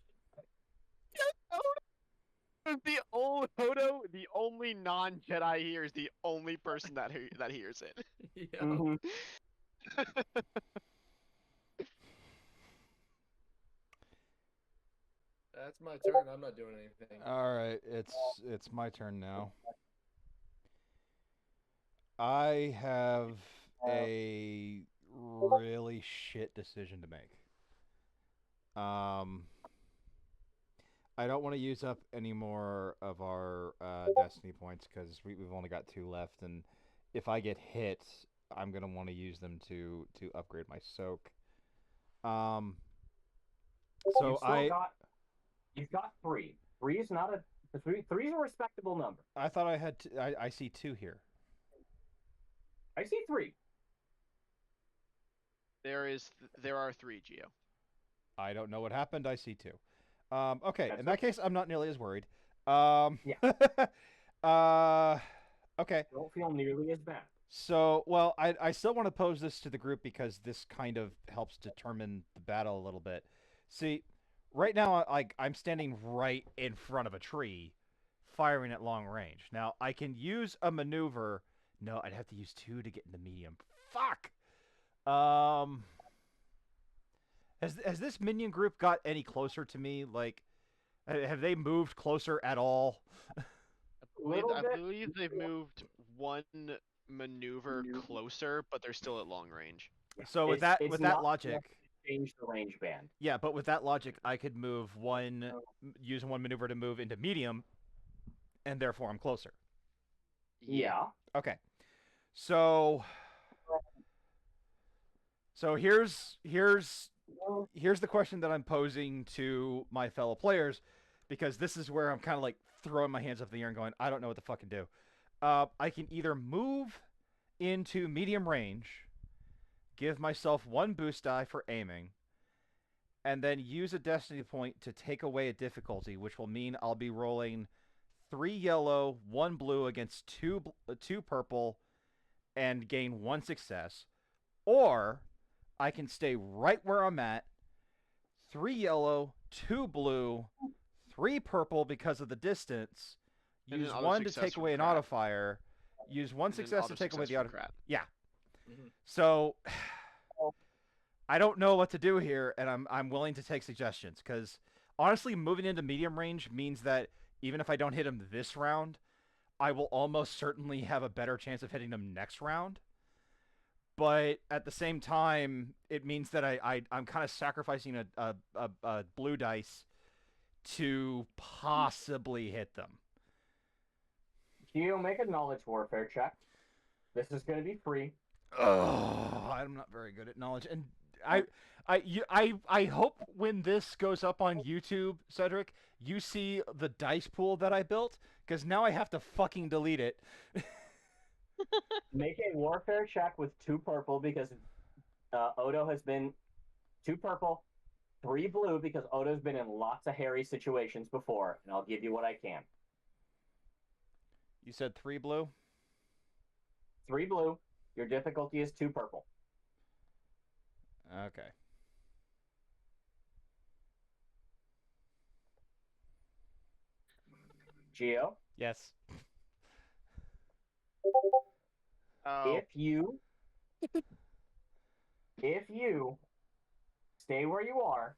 Odo, the only non-Jedi here, is the only person that hears it. Yeah. Mhm. That's my turn. I'm not doing anything. All right, it's my turn now. I have a really shit decision to make. I don't want to use up any more of our destiny points because we've only got 2 left, and if I get hit, I'm gonna want to use them to upgrade my soak. So You've got 3. 3 is not a 3 is a respectable number. I thought I had I see 2 here. I see 3. There are 3, Geo. I don't know what happened. I see 2. Okay, That's in that case, I'm not nearly as worried. Yeah. Okay. Don't feel nearly as bad. So, well, I still want to pose this to the group because this kind of helps determine the battle a little bit. See, right now, I'm standing right in front of a tree, firing at long range. Now, I can use a maneuver. No, I'd have to use 2 to get into medium. Fuck. Has this minion group got any closer to me? Like, have they moved closer at all? I believe they've moved 1 maneuver closer, but they're still at long range. So with It's that not logic, enough to change the range band. yeah, but with that logic, I could move use 1 maneuver to move into medium, and therefore I'm closer. Yeah. Okay, so here's the question that I'm posing to my fellow players, because this is where I'm kind of like throwing my hands up in the air and going, I don't know what the fuck to do. I can either move into medium range, give myself 1 boost die for aiming, and then use a destiny point to take away a difficulty, which will mean I'll be rolling 3 yellow, 1 blue against 2 purple, and gain 1 success. Or I can stay right where I'm at, 3 yellow, 2 blue, 3 purple because of the distance, And use another 1 to success take from away an Krat. auto fire, use 1 And an success to auto take away the success auto. from Krat. Yeah. Mhm. So I don't know what to do here, and I'm willing to take suggestions because honestly, moving into medium range means that even if I don't hit him this round, I will almost certainly have a better chance of hitting him next round. But at the same time, it means that I'm kind of sacrificing a blue dice to possibly hit them. Geo, make a knowledge warfare check. This is going to be free. Oh, I'm not very good at knowledge, and I hope when this goes up on YouTube, Cedric, you see the dice pool that I built, because now I have to fucking delete it. Make a warfare check with 2 purple because Odo has been 2 purple, 3 blue because Odo's been in lots of hairy situations before, and I'll give you what I can. You said 3 blue? 3 blue. Your difficulty is 2 purple. Okay. Geo, Yes. Oh, if you stay where you are,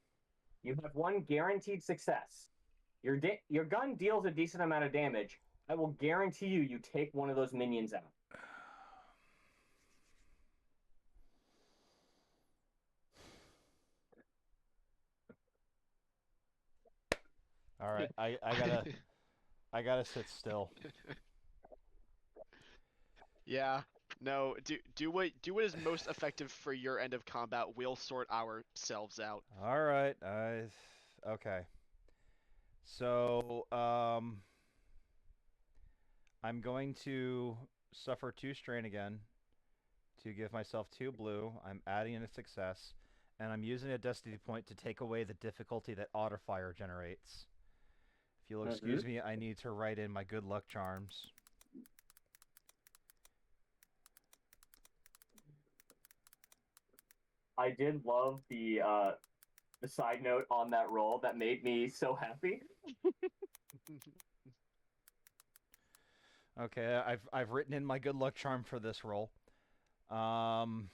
you have 1 guaranteed success. Your gun deals a decent amount of damage. I will guarantee you take one of those minions out. All right. I gotta sit still. yeah. No, do what is most effective for your end of combat. We'll sort ourselves out. All right. Okay. So, I'm going to suffer 2 strain again to give myself 2 blue. I'm adding in a success, and I'm using a destiny point to take away the difficulty that Autofire generates. If you'll excuse me, I need to write in my good luck charms. I did love the side note on that roll that made me so happy. Okay, I've written in my good luck charm for this roll. Mary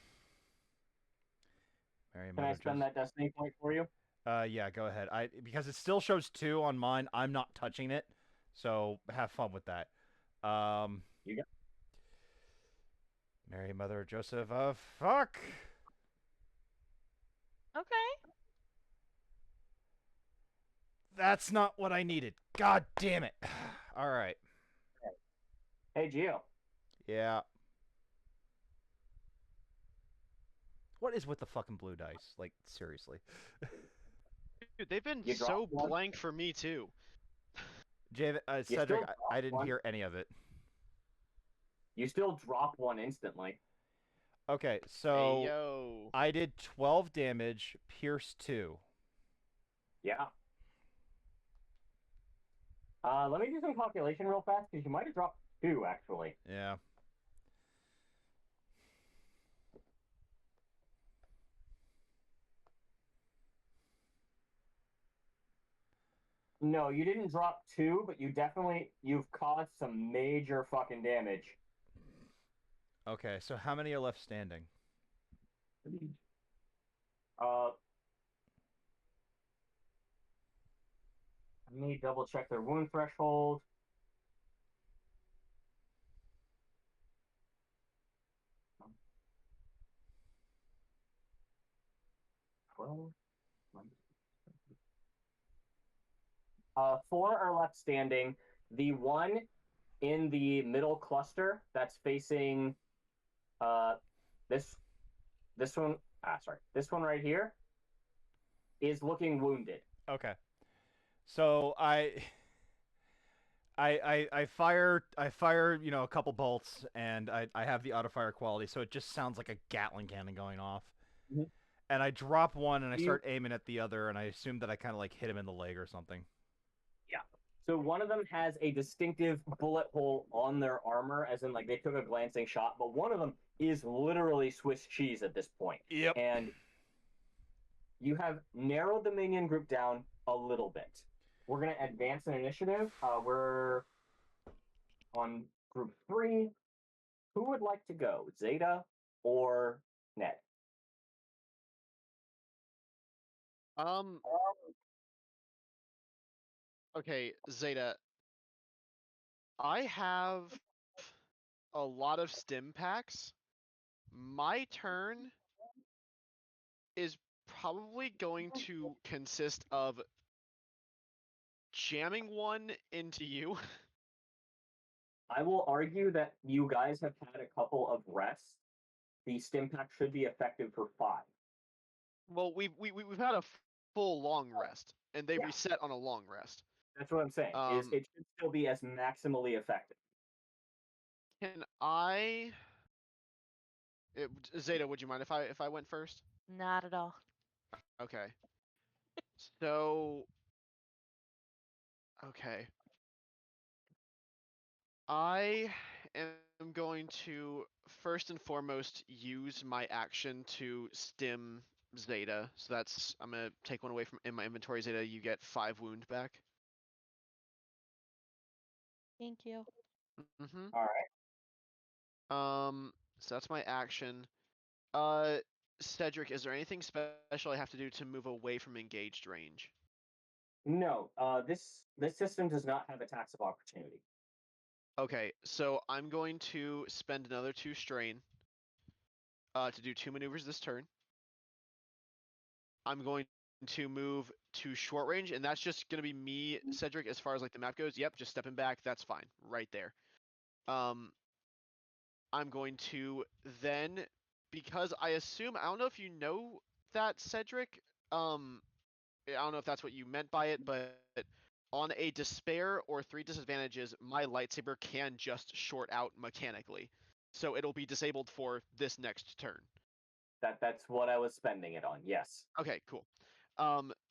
Can I spend that destiny point for you? Yeah, go ahead. Because it still shows 2 on mine. I'm not touching it, so have fun with that. You got. Mary Mother of Joseph. Fuck. Okay. That's not what I needed. God damn it. All right. Hey, Geo. Yeah. What is with the fucking blue dice? Like, seriously. Dude, they've been You so dropped one? blank for me too. Cedric, still I didn't one. hear any of it. You still drop 1 instantly. Okay, Hey so yo. I did 12 damage, pierce 2. Yeah. Let me do some calculation real fast because you might have dropped 2 actually. Yeah. No, you didn't drop 2, but you've caused some major fucking damage. Okay, so how many are left standing? Let me double check their wound threshold. Four are left standing. The one in the middle cluster that's facing this one. This one right here is looking wounded. Okay. So I fire, a couple bolts, and I have the auto fire quality, so it just sounds like a Gatling cannon going off. Mhm. And I drop one, and I You- start aiming at the other, and I assume that I kind of like hit him in the leg or something. Yeah. So one of them has a distinctive bullet hole on their armor, as in like they took a glancing shot, but one of them is literally Swiss cheese at this point. Yep. And you have narrowed the minion group down a little bit. We're going to advance an initiative. We're on group 3. Who would like to go, Zeta or Ned? Um. Okay, Zeta. I have a lot of stim packs. My turn is probably going to consist of jamming one into you I will argue that you guys have had a couple of rests. The stim pack should be effective for 5. Well, we've had a full long rest, and they Yeah. reset on a long rest. That's what I'm saying. Is Um, it should still be as maximally effective. Can I? Zeta, would you mind if I went first? Not at all. Okay. So, okay. I am going to first and foremost use my action to stim Zeta. So that's I'm gonna take one away from in my inventory. Zeta, you get 5 wound back. Thank you. Mm-hmm. All right. So that's my action. Cedric, is there anything special I have to do to move away from engaged range? No, this system does not have attacks of opportunity. Okay, so I'm going to spend another 2 strain to do 2 maneuvers this turn. I'm going to move to short range, and that's just going to be me, Cedric, as far as like the map goes. Yep, just stepping back. That's fine, right there. I'm going to then, because I assume, I don't know if you know that, Cedric. I don't know if that's what you meant by it, but on a despair or 3 disadvantages, my lightsaber can just short out mechanically. So it'll be disabled for this next turn. That's what I was spending it on. Yes. Okay, cool.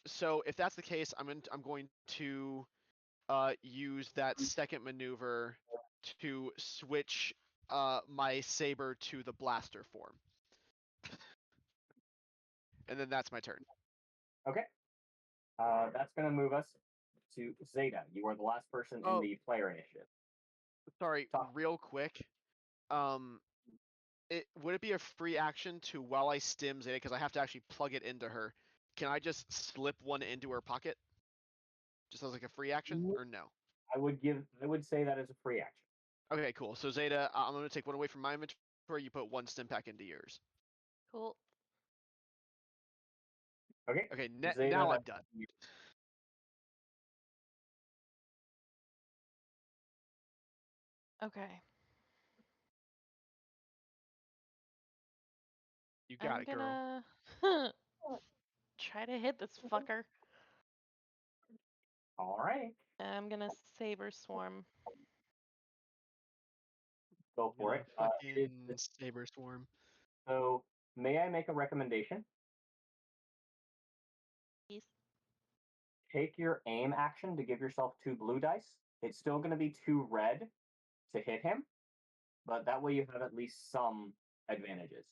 So if that's the case, I'm going to use that second maneuver to switch my saber to the blaster form, and then that's my turn. Okay. That's going to move us to Zeta. You are the last person in Oh. the player initiative. Sorry, Talk. real quick. Would it be a free action to while I stim Zeta, because I have to actually plug it into her? Can I just slip one into her pocket, just as like a free action, or no? I would say that is a free action. Okay, cool. So Zeta, I'm gonna take one away from my inventory. You put one stim pack into yours. Cool. Okay. Okay, Zeta, now I'm done. Okay. You got I'm it, girl. gonna try to hit this fucker. All right. I'm gonna saber swarm. Go for it. Fucking saber swarm. So, may I make a recommendation? Please. Take your aim action to give yourself 2 blue dice. It's still going to be 2 red to hit him, but that way you have at least some advantages.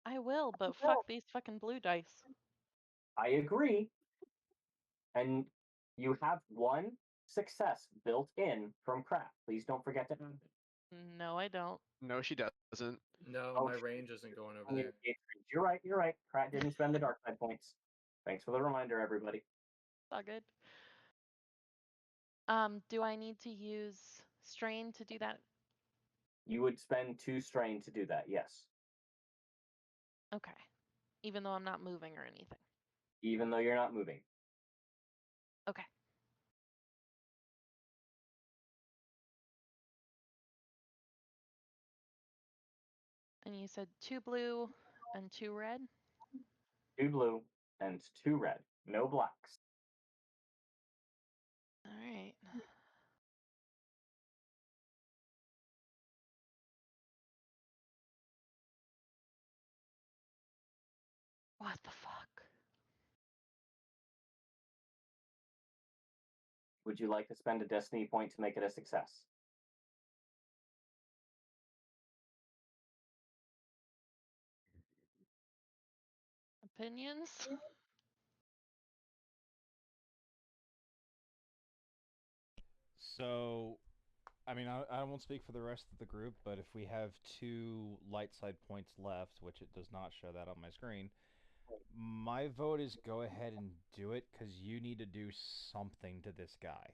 I will, but fuck these fucking blue dice. I agree. And you have 1 success built in from craft. Please don't forget to add it. No, I don't. No, she doesn't. No, Oh, my shit. range isn't going over Only there. engaged range. You're right. You're right. Pratt didn't spend the dark side points. Thanks for the reminder, everybody. It's all good. Do I need to use strain to do that? You would spend 2 strain to do that. Yes, Okay. Even though I'm not moving or anything. even though you're not moving. Okay. And you said 2 blue and 2 red? 2 blue and 2 red. No blacks. All right. What the fuck? Would you like to spend a destiny point to make it a success? Opinions? So, I mean, I won't speak for the rest of the group, but if we have 2 light side points left, which it does not show that on my screen, my vote is go ahead and do it because you need to do something to this guy.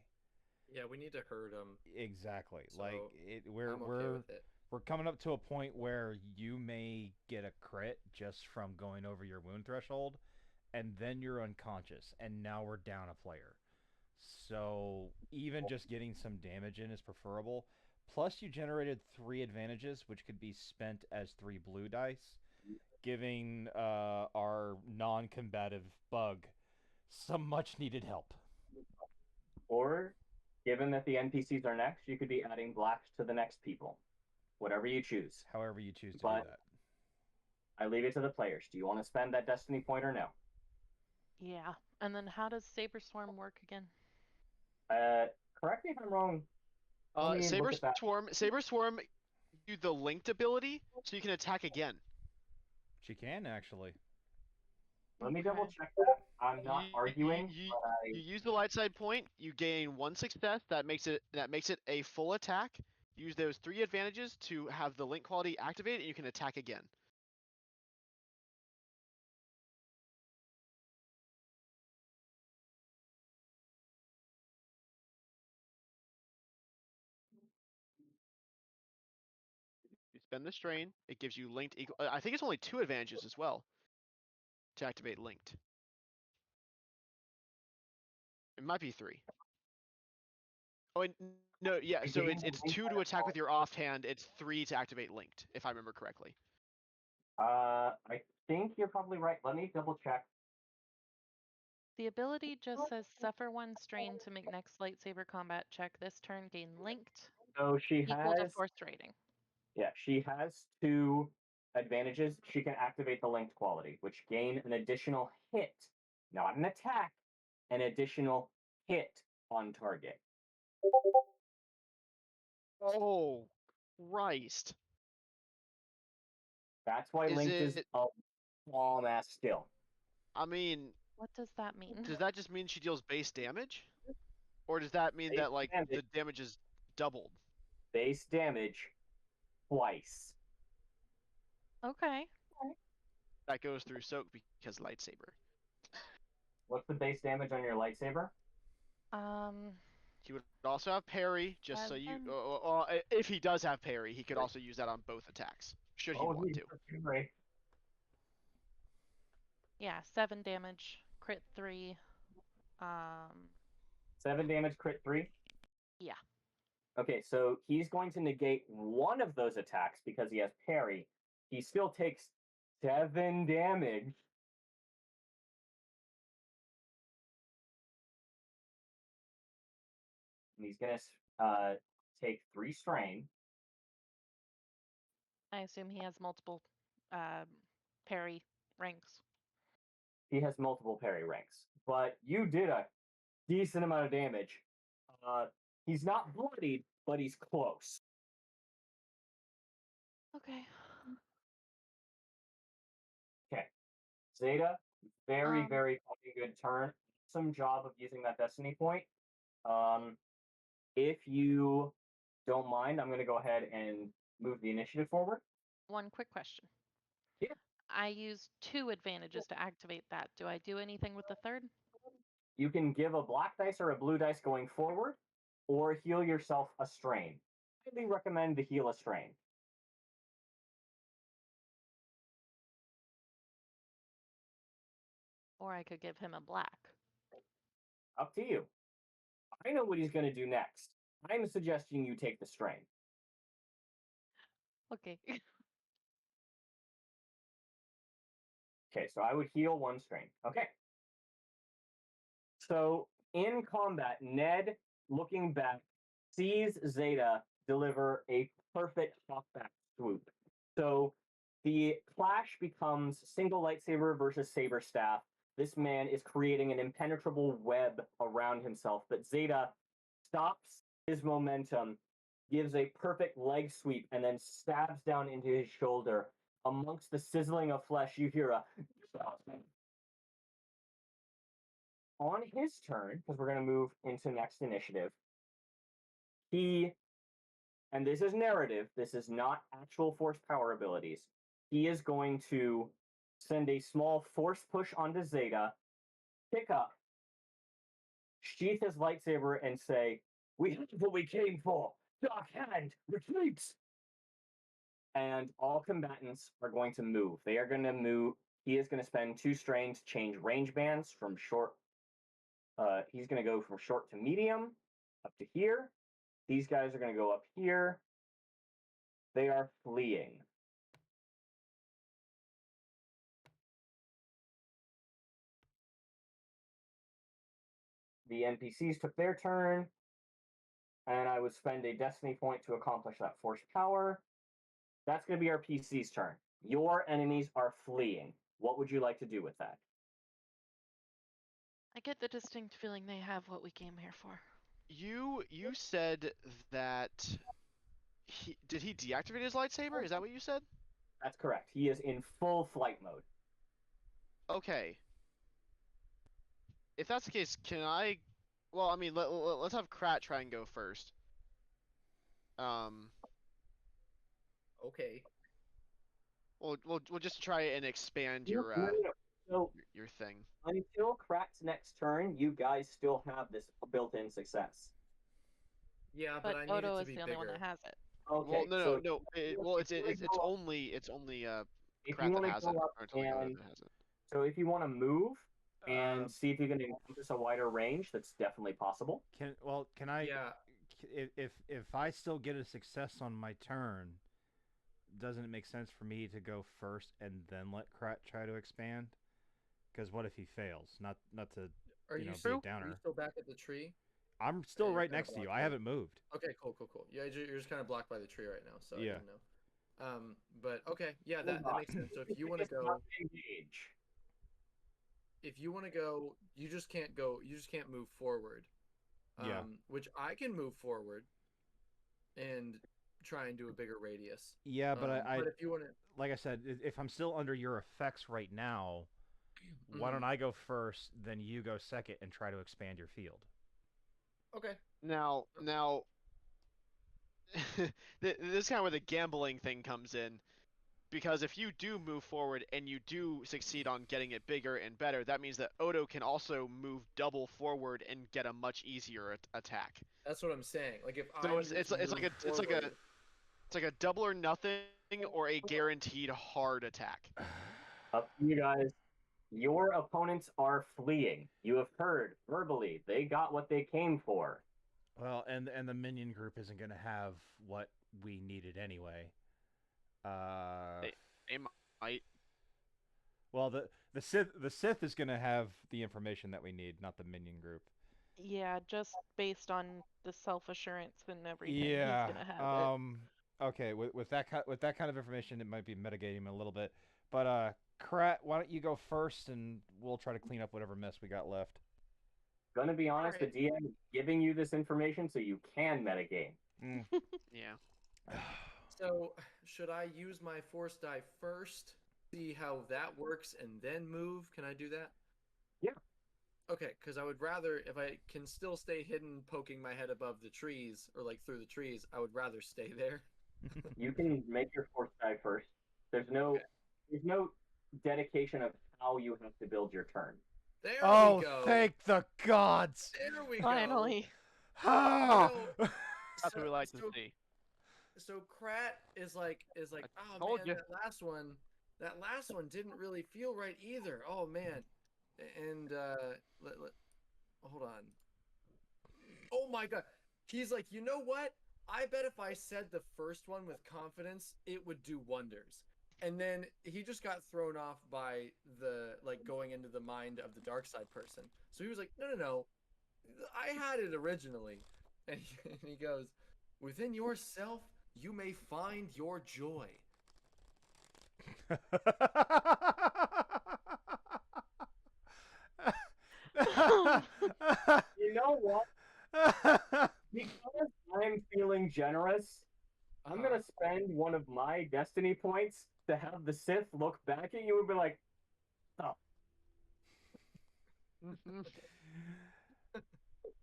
Yeah, we need to hurt him. Exactly. So, like we're I'm okay with it. we're coming up to a point where you may get a crit just from going over your wound threshold, and then you're unconscious, and now we're down a player. So even just getting some damage in is preferable. Plus, you generated 3 advantages, which could be spent as 3 blue dice, giving our non-combative bug some much-needed help. Or, given that the NPCs are next, you could be adding blacks to the next people. Whatever you choose. However you choose to But do that. I leave it to the players. Do you want to spend that destiny point or no? Yeah. And then how does Saber Swarm work again? Correct me if I'm wrong. Let me look at that. Saber Swarm, you the linked ability, so you can attack again. She can, actually. Let me Okay. double check that. I'm not arguing, but You use the light side point. You gain 1 success. That makes it a full attack. Use those 3 advantages to have the link quality activated, and you can attack again. You spend the strain. It gives you linked equal. I think it's only 2 advantages as well to activate linked. It might be 3. Oh, no, yeah. So it's 2 to attack with your offhand. It's 3 to activate linked, if I remember correctly. I think you're probably right. Let me double check. The ability just says suffer 1 strain to make next lightsaber combat check. This turn gain linked So she equal to has, force rating. yeah, she has 2 advantages. She can activate the linked quality, which gain an additional hit, not an attack, an additional hit on target. Oh, Christ. That's why Is linked is it? a bomb ass skill. I mean, What does that mean? does that just mean she deals base damage? Or does that mean Base that, like, damage. the damage is doubled? Base damage twice. Okay. That goes through soak because lightsaber. What's the base damage on your lightsaber? He would also have parry, just so you. 7. If he does have parry, he could also use that on both attacks, should he want to. Yeah, 7 damage, crit 3. 7 damage, crit 3? Yeah. Okay, so he's going to negate one of those attacks because he has parry. He still takes 7 damage. And he's going to take 3 strain. I assume he has multiple parry ranks. He has multiple parry ranks. But you did a decent amount of damage. He's not bloodied, but he's close. Okay. Okay. Zeta, very, Um, very fucking good turn. Some job of using that destiny point. If you don't mind, I'm going to go ahead and move the initiative forward. One quick question. Yeah. I used 2 advantages to activate that. Do I do anything with the third? You can give a black dice or a blue dice going forward, or heal yourself a strain. I highly recommend to heal a strain. Or I could give him a black. Up to you. I know what he's going to do next. I'm suggesting you take the strain. Okay. Okay, so I would heal 1 strain. Okay. So in combat, Ned, looking back, sees Zeta deliver a perfect hawkback swoop. So the clash becomes single lightsaber versus saber staff. This man is creating an impenetrable web around himself, but Zeta stops his momentum, gives a perfect leg sweep, and then stabs down into his shoulder. Amongst the sizzling of flesh, you hear a on his turn, because we're going to move into next initiative, and this is narrative, this is not actual force power abilities, he is going to send a small force push onto Zeta, pick up, sheath his lightsaber, and say, "We have what we came for! Dark Hand, retreats!" And all combatants are going to move. They are going to move. He is going to spend 2 strain to change range bands from short He's going to go from short to medium up to here. These guys are going to go up here. They are fleeing. The NPCs took their turn, and I would spend a destiny point to accomplish that force power. That's going to be our PC's turn. Your enemies are fleeing. What would you like to do with that? I get the distinct feeling they have what we came here for. You said that did he deactivate his lightsaber? Is that what you said? That's correct. He is in full flight mode. Okay. If that's the case, can I? Well, I mean, let's have Krat try and go first. Okay. We'll just try and expand No, no, no. So your thing. until Krat's next turn, you guys still have this built-in success. Yeah, But I need Odo it to is be the only bigger. one that has it. Okay. Well, no. if you It's only if Krat you that want to has go it, up or it's only Odo and that has it. so if you want to move and Uh, see if you can encompass a wider range, that's definitely possible. Can I? Yeah. If I still get a success on my turn, doesn't it make sense for me to go first and then let Krat try to expand? Because what if he fails? Not to Are you you know, still, be a downer. Are you still back at the tree? I'm still you're right kinda next to you. blocked I by- haven't moved. Okay, cool. Yeah, you're just kind of blocked by the tree right now, so Yeah. I didn't know. But okay, yeah, that Hold on. makes sense. So if you want to It's go, not engage. you just can't go. You just can't move forward. Yeah. Which I can move forward and try and do a bigger radius. Yeah, but But if you want to, like I said, if I'm still under your effects right now, why don't I go first, then you go second, and try to expand your field? okay. Now, this is kind of where the gambling thing comes in, because if you do move forward and you do succeed on getting it bigger and better, that means that Odo can also move double forward and get a much easier attack. That's what I'm saying. Like if So I it's like a double or nothing or a guaranteed hard attack. Up to you guys. Your opponents are fleeing. You have heard verbally. They got what they came for. Well, and the minion group isn't going to have what we needed anyway. They might. Well, the Sith is going to have the information that we need, not the minion group. Yeah, just based on the self-assurance and everything, Yeah. he's gonna have it. Okay. With that kind of information, it might be mitigating a little bit. But Krat, why don't you go first, and we'll try to clean up whatever mess we got left. Gonna be honest, Alright. the DM is giving you this information so you can metagame. Yeah. So should I use my force die first? See how that works and then move? Can I do that? Yeah. Okay, because I would rather, if I can still stay hidden, poking my head above the trees or like through the trees, I would rather stay there. You can make your force die first. There's no dedication of how you have to build your turn. There Oh, we go. thank the gods! There we Finally. Ah! go. That's what we like to so, see. So Krat is like, oh told man, ya." that last one didn't really feel right either. Oh man, and hold on. Oh my god, he's like, you know what? I bet if I said the first one with confidence, it would do wonders. And then he just got thrown off by the like going into the mind of the dark side person. So he was like, no, I had it originally, and he goes, within yourself, you may find your joy. You know what? Because I'm feeling generous, I'm gonna spend one of my destiny points to have the Sith look back at you and be like, "Oh,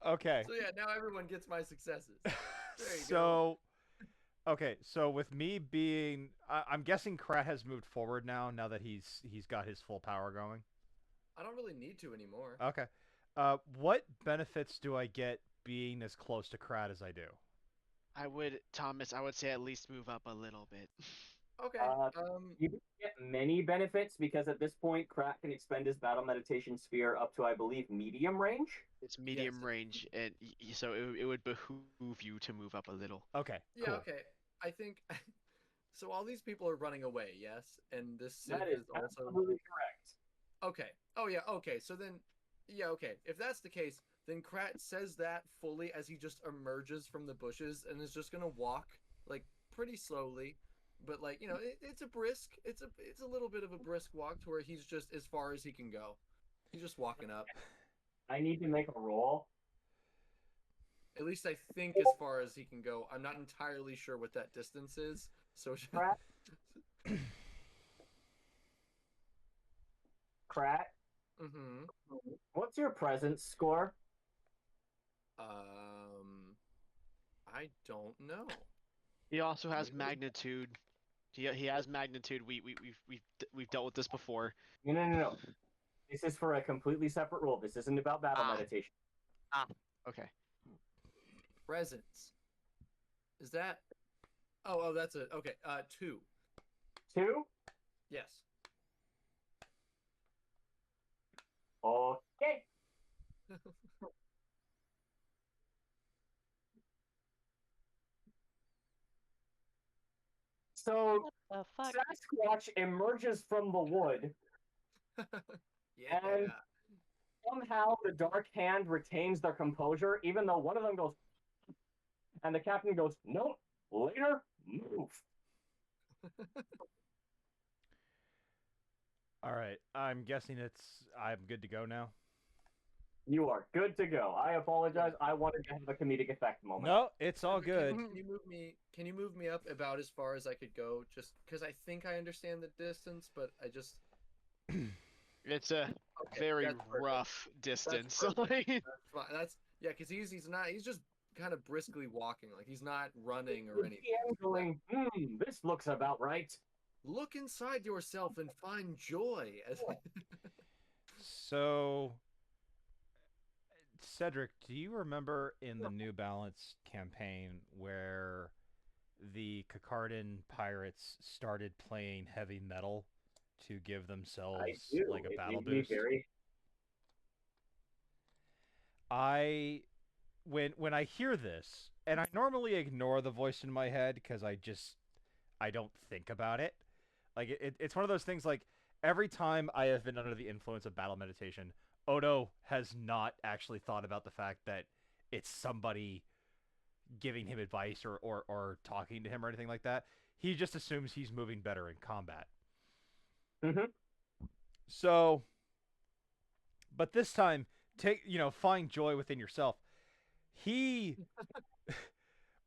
Okay. So yeah, now everyone gets my successes. There you So, okay, so with me being, I'm guessing Krat has moved forward now that he's got his full power going. I don't really need to anymore. Okay. What benefits do I get being as close to Krat as I do? Thomas, I would say at least move up a little bit. Okay. You don't get many benefits because at this point, Krat can expend his battle meditation sphere up to, I believe, medium range. It's medium Yes. range, and so it would behoove you to move up a little. Okay. Yeah. Cool. Okay. I think. So all these people are running away, yes, and this Sith That is also absolutely correct. okay. Oh yeah. Okay. So then, yeah. Okay. If that's the case, then Krat says that fully as he just emerges from the bushes and is just gonna walk like pretty slowly, but like it's a brisk. It's a little bit of a brisk walk to where he's just as far as he can go. He's just walking up. I need to make a roll. At least I think as far as he can go. I'm not entirely sure what that distance is. So Krat. Krat, mm-hmm. what's your presence score? I don't know. He also has magnitude. He has magnitude. We've dealt with this before. No. This is for a completely separate rule. This isn't about battle meditation. Okay. Presence. Is that? Oh, that's it. Okay. 2. 2? Yes. Okay. So The fuck? Sasquatch emerges from the wood, Yeah. and somehow the Dark Hand retains their composure, even though one of them goes, and the captain goes, "Nope, later, move." All right. I'm guessing I'm good to go now. You are good to go. I apologize. I wanted to have a comedic effect moment. No, it's all good. Can you move me? Can you move me up about as far as I could go? Just because I think I understand the distance, but I just. It's a very rough distance. That's fine. That's yeah, because he's not. He's just kind of briskly walking, like he's not running or anything. Going, this looks about right. Look inside yourself and find joy. So, Cedric, do you remember in the New Balance campaign where the Kakardan pirates started playing heavy metal to give themselves like a battle boost? When I hear this, and I normally ignore the voice in my head because I don't think about it. Like it's one of those things like every time I have been under the influence of battle meditation, Odo has not actually thought about the fact that it's somebody giving him advice or talking to him or anything like that. He just assumes he's moving better in combat. Mm-hmm. So, but this time, find joy within yourself.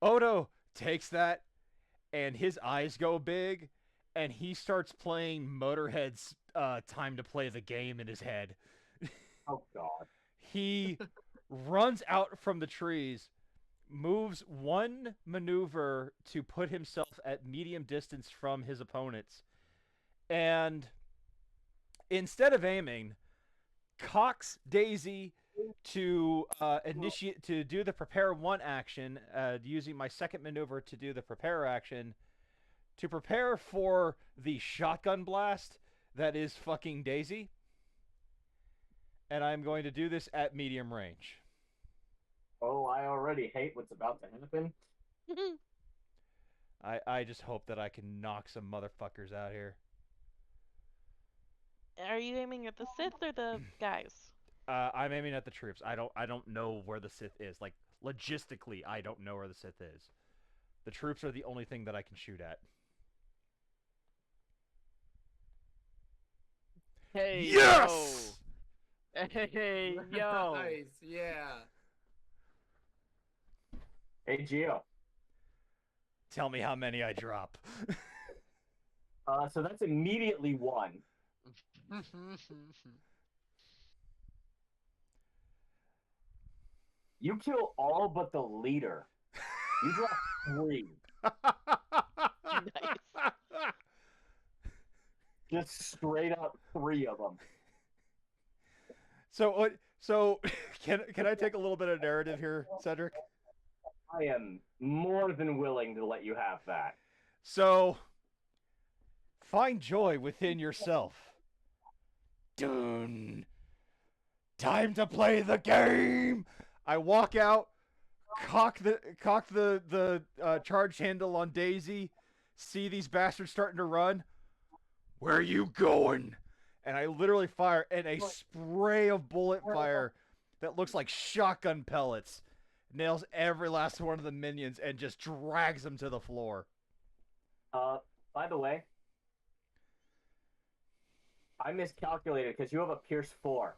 Odo takes that and his eyes go big and he starts playing Motorhead's Time to Play the Game in his head. Oh, God. He runs out from the trees, moves one maneuver to put himself at medium distance from his opponents, and instead of aiming, cocks Daisy to do the prepare one action, using my second maneuver to do the prepare action, to prepare for the shotgun blast that is fucking Daisy. And I'm going to do this at medium range. Oh, I already hate what's about to happen. I just hope that I can knock some motherfuckers out here. Are you aiming at the Sith or the guys? I'm aiming at the troops. I don't know where the Sith is. Like logistically, I don't know where the Sith is. The troops are the only thing that I can shoot at. Hey, yes! Yo! Hey, yo! Nice, yeah. Hey, Gio. Tell me how many I drop. So that's immediately 1. You kill all but the leader. You drop 3. Nice. Just straight up 3 of them. So can I take a little bit of narrative here, Cedric? I am more than willing to let you have that. So Find joy within yourself. Dune. Time to play the game. I walk out, cock the charge handle on Daisy. See these bastards starting to run. Where are you going? And I literally fire, and a spray of bullet fire that looks like shotgun pellets nails every last one of the minions and just drags them to the floor. By the way, I miscalculated because you have a Pierce 4.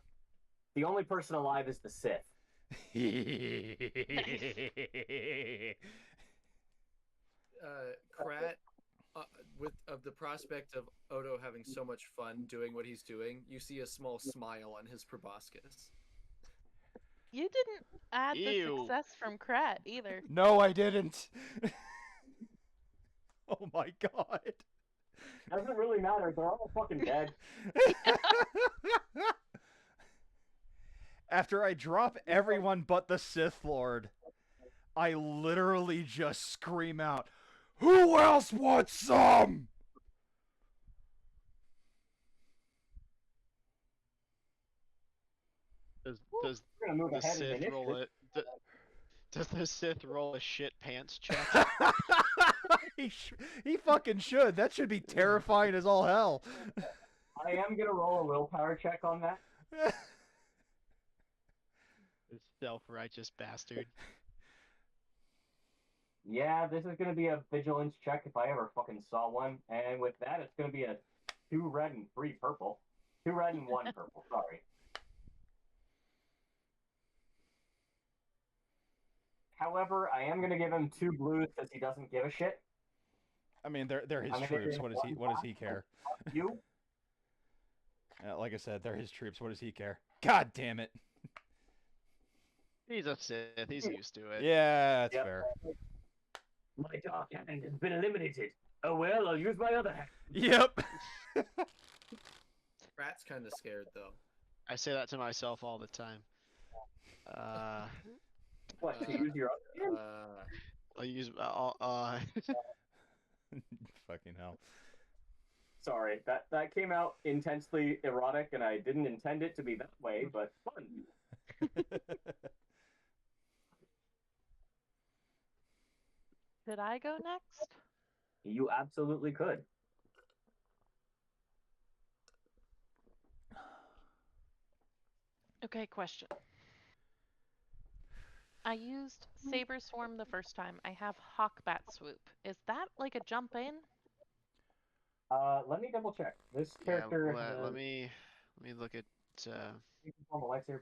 The only person alive is the Sith. Krat, with of the prospect of Odo having so much fun doing what he's doing, you see a small smile on his proboscis. You didn't add the Ew. success from Krat either. No, I didn't. Oh my god. Doesn't really matter. They're all fucking dead. After I drop everyone but the Sith Lord, I literally just scream out, "Who else wants some?" Does We're gonna move the ahead in Sith roll initiative. it? Does the Sith roll a shit pants check? He fucking should. That should be terrifying as all hell. I am gonna roll a willpower check on that. This self-righteous bastard. Yeah, this is gonna be a vigilance check if I ever fucking saw one. And with that, it's gonna be a 2 red and 3 purple. 2 red and 1 purple. Sorry. However, I am gonna give him 2 blues because he doesn't give a shit. I mean, they're his I'm gonna troops. give What does he care? You? Like I said, they're his troops. What does he care? God damn it. He's a Sith. He's used to it. Yeah, that's Yep. fair. My dark hand has been eliminated. Oh well, I'll use my other hand. Yep. Krat's kind of scared though. I say that to myself all the time. What? To use your other hand? I'll use. Fucking hell. Sorry, that came out intensely erotic, and I didn't intend it to be that way, but fun. Did I go next? You absolutely could. Okay, question. I used Saber Swarm the first time. I have Hawkbat Swoop. Is that like a jump in? Let me double check. This Yeah, character let me look at. on the lightsaber.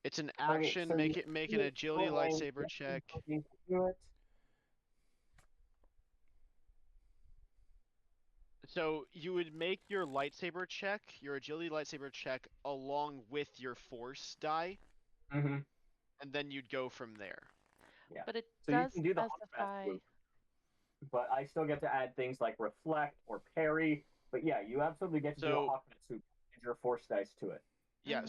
It's an Okay, action. so Make you- it make an agility roll a- lightsaber check. Do it. So you would make your lightsaber check, your agility lightsaber check, along with your force die, Mm-hmm. and then you'd go from there. Yeah. But it So you does can do the Hawkbat specify. swoop, but I still get to add things like reflect or parry. But yeah, you absolutely get to do a So- Hawkbat swoop. Add your force dice to it. Yeah. Mhm.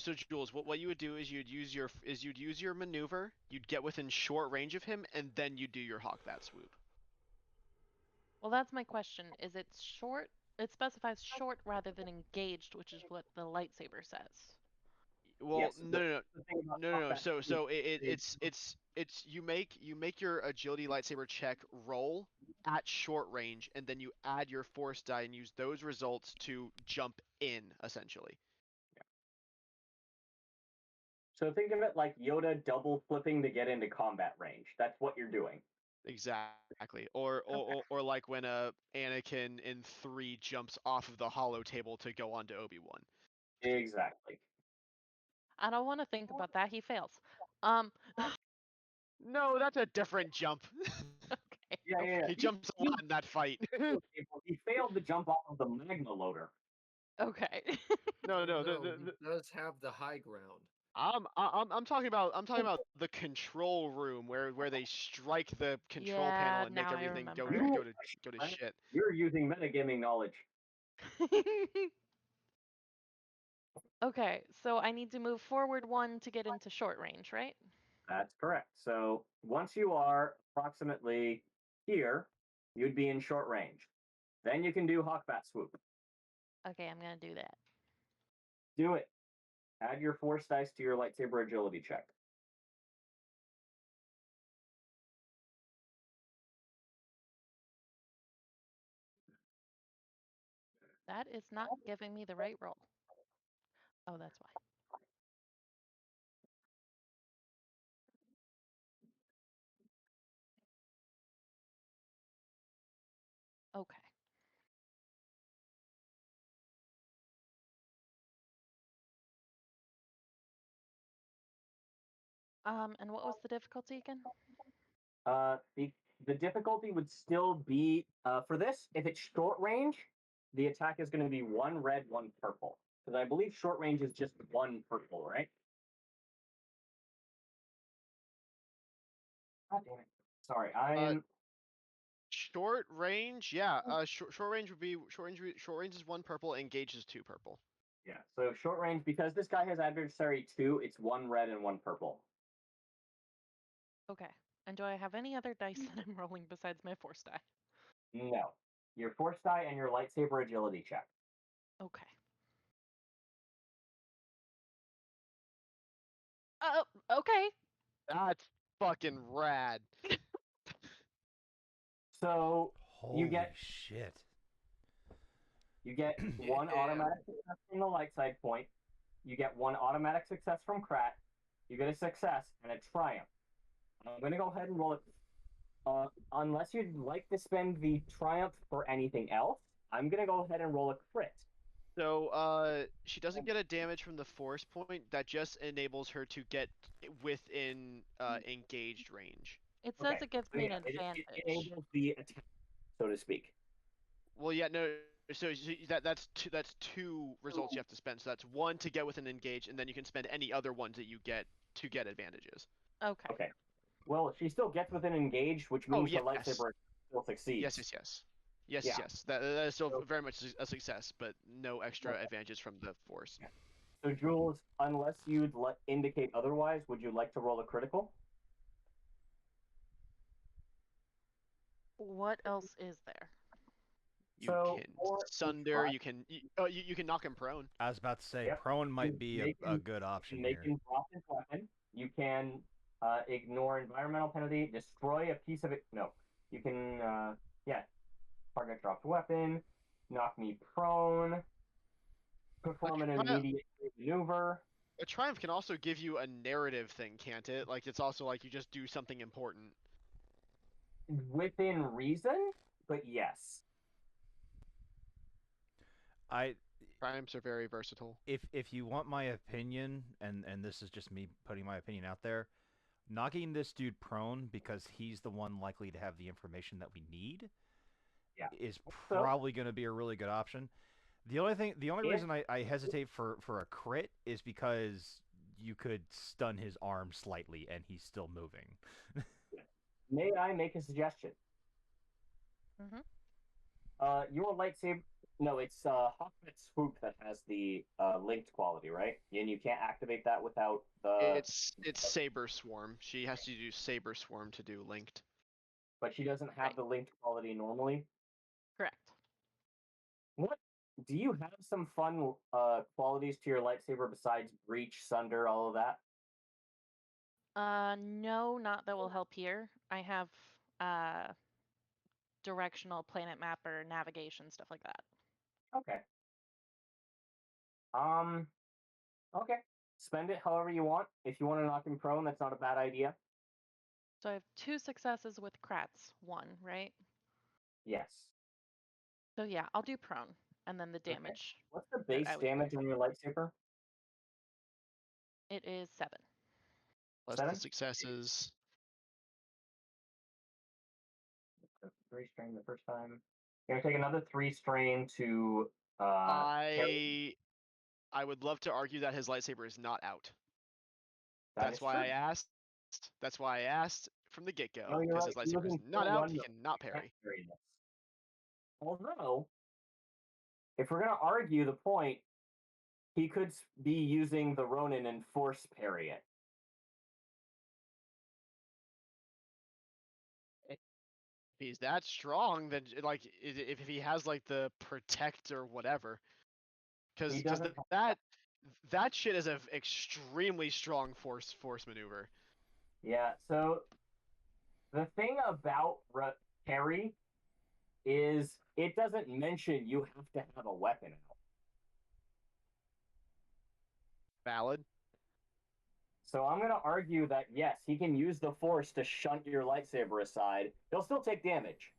So Jules, what you would do is you'd use your maneuver. You'd get within short range of him, and then you do your Hawkbat swoop. Well, that's my question. Is it short? It specifies short rather than engaged, which is what the lightsaber says. Well, Yes, no. The thing about No. Hawkbat So swoop it's you make your agility lightsaber check roll at short range, and then you add your force die and use those results to jump in essentially. So think of it like Yoda double flipping to get into combat range. That's what you're doing. Exactly. Or like when Anakin in 3 jumps off of the hollow table to go on to Obi-Wan. Exactly. I don't want to think about that. He fails. No, that's a different jump. Okay. Yeah. He jumps a lot in that fight. He failed to jump off of the magma loader. Okay. No. No, he does have the high ground. I'm talking about the control room where they strike the control Yeah, panel and make now I everything go remember. to shit. You're using metagaming knowledge. Okay, so I need to move forward 1 to get into short range, right? That's correct. So once you are approximately here, you'd be in short range. Then you can do Hawkbat Swoop. Okay, I'm gonna do that. Do it. Add your force dice to your lightsaber agility check. That is not giving me the right roll. Oh, that's why. Okay. And what was the difficulty again? The difficulty would still be for this. If it's short range, the attack is going to be 1 red, 1 purple. Because I believe short range is just 1 purple, right? God damn it! Sorry, I am. Short range, yeah. Short range would be short range is 1 purple, engage is 2 purple. Yeah. So short range, because this guy has adversary 2, it's 1 red and 1 purple. Okay. And do I have any other dice that I'm rolling besides my force die? No, your force die and your lightsaber agility check. Okay. Oh, okay. That's fucking rad. So Holy you get shit. one Yeah. automatic success from the light side point. You get 1 automatic success from Krat. You get a success and a triumph. I'm going to go ahead and roll it. Unless you'd like to spend the triumph for anything else, I'm going to go ahead and roll a crit. So, she doesn't get a damage from the force point. That just enables her to get within engaged range. It says Okay, it gives so me yeah, an it advantage. enables the attack, so to speak. Well, yeah, no. So that's two results you have to spend. So that's 1 to get within engage, and then you can spend any other ones that you get to get advantages. Okay. Okay. Well, she still gets within engaged, which Oh, means her yes. lightsaber still succeeds. Yes. Yeah. Yes. That is still So- very much a success, but no extra Okay. advantages from the force. So, Jules, unless you'd indicate otherwise, would you like to roll a critical? What else is there? You So, can for a sunder. try- You can you can knock him prone. I was about to say, Yep. prone might You be make a him- good You option can make here. him drop his weapon. You can ignore environmental penalty, destroy a piece of it. No, you can. Target dropped weapon, knock me prone, perform an immediate maneuver. A triumph can also give you a narrative thing, can't it? Like it's also like you just do something important. Within reason, but yes. Triumphs are very versatile. If you want my opinion, and this is just me putting my opinion out there, knocking this dude prone because he's the one likely to have the information that we need is So- probably going to be a really good option. The only If- reason I hesitate for a crit is because you could stun his arm slightly and he's still moving. May I make a suggestion? Mhm. Your lightsaber. No, it's Hawkbat Swoop that has the linked quality, right? And you can't activate that without the. It's Saber Swarm. She has to do Saber Swarm to do linked. But she doesn't have Right. the linked quality normally. Correct. What? Do you have some fun qualities to your lightsaber besides reach, sunder, all of that? No, not that will help here. I have directional planet mapper, navigation, stuff like that. Okay. Okay. Spend it however you want. If you want to knock him prone, that's not a bad idea. So I have 2 successes with Kratz, 1, right? Yes. So yeah, I'll do prone, and then the Okay. damage. What's the that base I would damage do. on your lightsaber? It is 7. Plus 7? the successes. 3 strain the first time. You're gonna take another 3 strain to carry. I would love to argue that his lightsaber is not out. That That's is why true. I asked. That's why I asked from the get-go, No, you're because right. his He lightsaber was is in not full out. run He mode. cannot Can't parry. carry this. Although, if we're gonna argue the point, he could be using the Ronin and force parry it. If he's that strong, then like if he has like the protect or whatever, because He doesn't have that shit is an extremely strong force maneuver. Yeah, so the thing about parry is it doesn't mention you have to have a weapon out. Valid. So I'm going to argue that yes, he can use the force to shunt your lightsaber aside. He'll still take damage.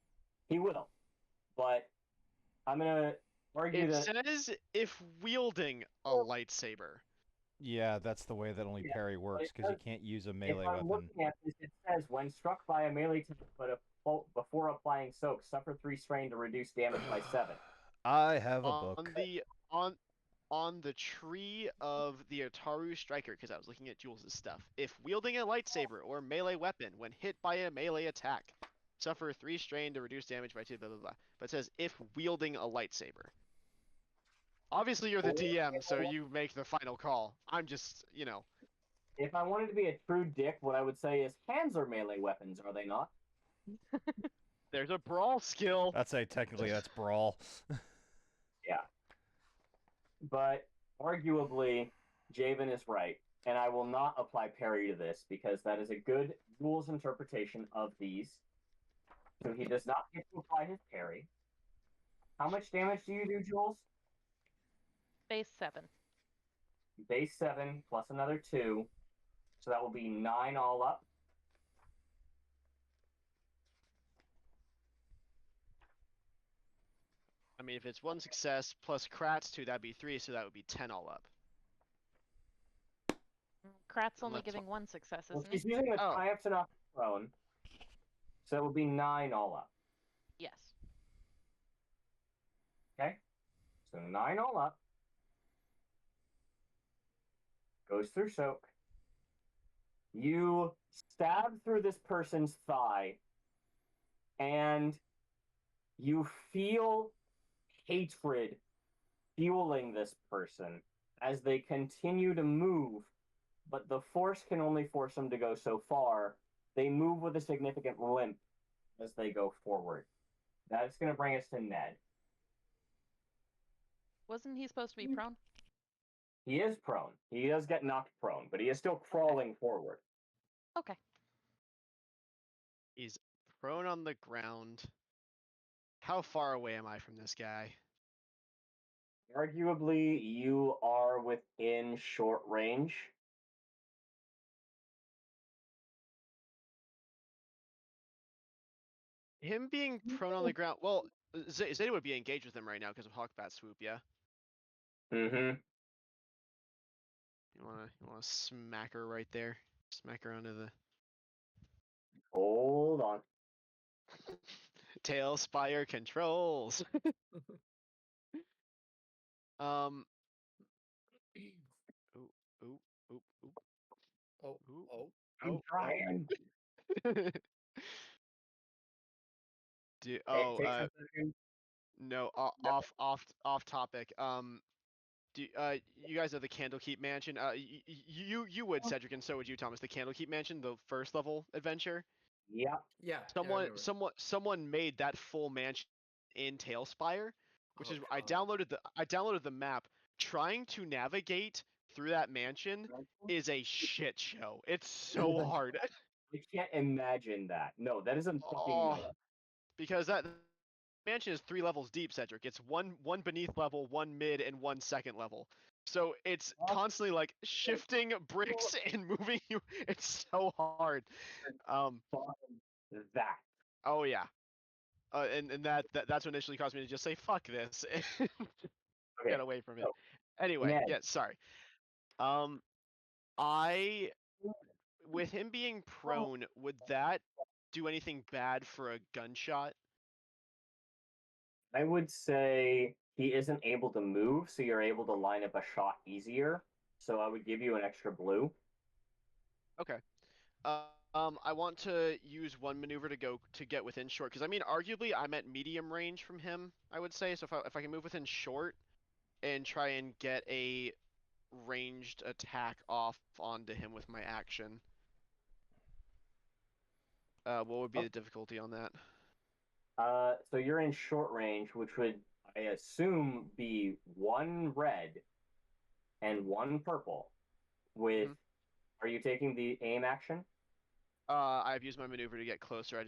He will. But I'm going to argue It that says if wielding a lightsaber. Yeah, that's the way that only Yeah, parry works, because you can't use a melee if I'm weapon. looking at this, it says when struck by a melee attack, but before applying soak, suffer 3 strain to reduce damage by 7. I have a on book. the on the tree of the Ataru Striker, because I was looking at Jules' stuff. If wielding a lightsaber or melee weapon when hit by a melee attack, suffer 3 strain to reduce damage by 2, blah blah blah. But it says if wielding a lightsaber. Obviously you're the DM, so you make the final call. I'm just, If I wanted to be a true dick, what I would say is hands are melee weapons, are they not? there's a brawl skill. I'd say technically that's brawl. Yeah. But arguably, Javen is right, and I will not apply parry to this because that is a good rules interpretation of these. So he does not get to apply his parry. How much damage do you do, Jules? Base 7. Base 7 plus another 2. So that will be 9 all up. I mean, if it's 1 success plus Kratz 2, that'd be 3, so that would be 10 all up. Krat's only Let's- giving 1 success, Well, isn't he's he? using the Oh. triumph to knock him prone. So that would be 9 all up. Yes. Okay? So 9 all up. Goes through soak. You stab through this person's thigh, and you feel hatred fueling this person as they continue to move, but the force can only force them to go so far. They move with a significant limp as they go forward. That's going to bring us to Ned. Wasn't he supposed to be prone? He is prone. He does get knocked prone, but he is still crawling forward. Okay. He's prone on the ground. How far away am I from this guy? Arguably, you are within short range. Him being prone on the ground. Well, Zeta would be engaged with him right now because of Hawkbat swoop, yeah. Mm-hmm. You wanna smack her right there? Smack her onto the Hold on. tail spire controls. Ooh, ooh, ooh, ooh, Oh, ooh. oh. I'm trying. Oh, Take some seconds. no, Yep. off topic. You guys know the Candlekeep Mansion? You would, Cedric, and so would you, Thomas. The Candlekeep Mansion, the first level adventure. Yep. Yeah. I remember. Someone made that full mansion in Tailspire, which Oh, is God. I downloaded the map. Trying to navigate through that mansion is a shit show. It's so hard. I can't imagine that. No, that isn't fucking Oh, no. because that mansion is 3 levels deep, Cedric. It's one beneath level, 1 mid, and 1 second level. So it's constantly like shifting bricks and moving you. It's so hard. That. Oh yeah. And that's what initially caused me to just say fuck this and Okay. get away from it. So, Anyway, Ned. yeah, sorry. I with him being prone, would that do anything bad for a gunshot? I would say he isn't able to move, so you're able to line up a shot easier. So I would give you an extra blue. Okay. I want to use 1 maneuver to get within short, because I mean, arguably, I'm at medium range from him. I would say, so if I can move within short and try and get a ranged attack off onto him with my action, what would be the difficulty on that? So you're in short range, which would, I assume, be one red and one purple. With, Mhm. are you taking the aim action? I've used my maneuver to get closer. I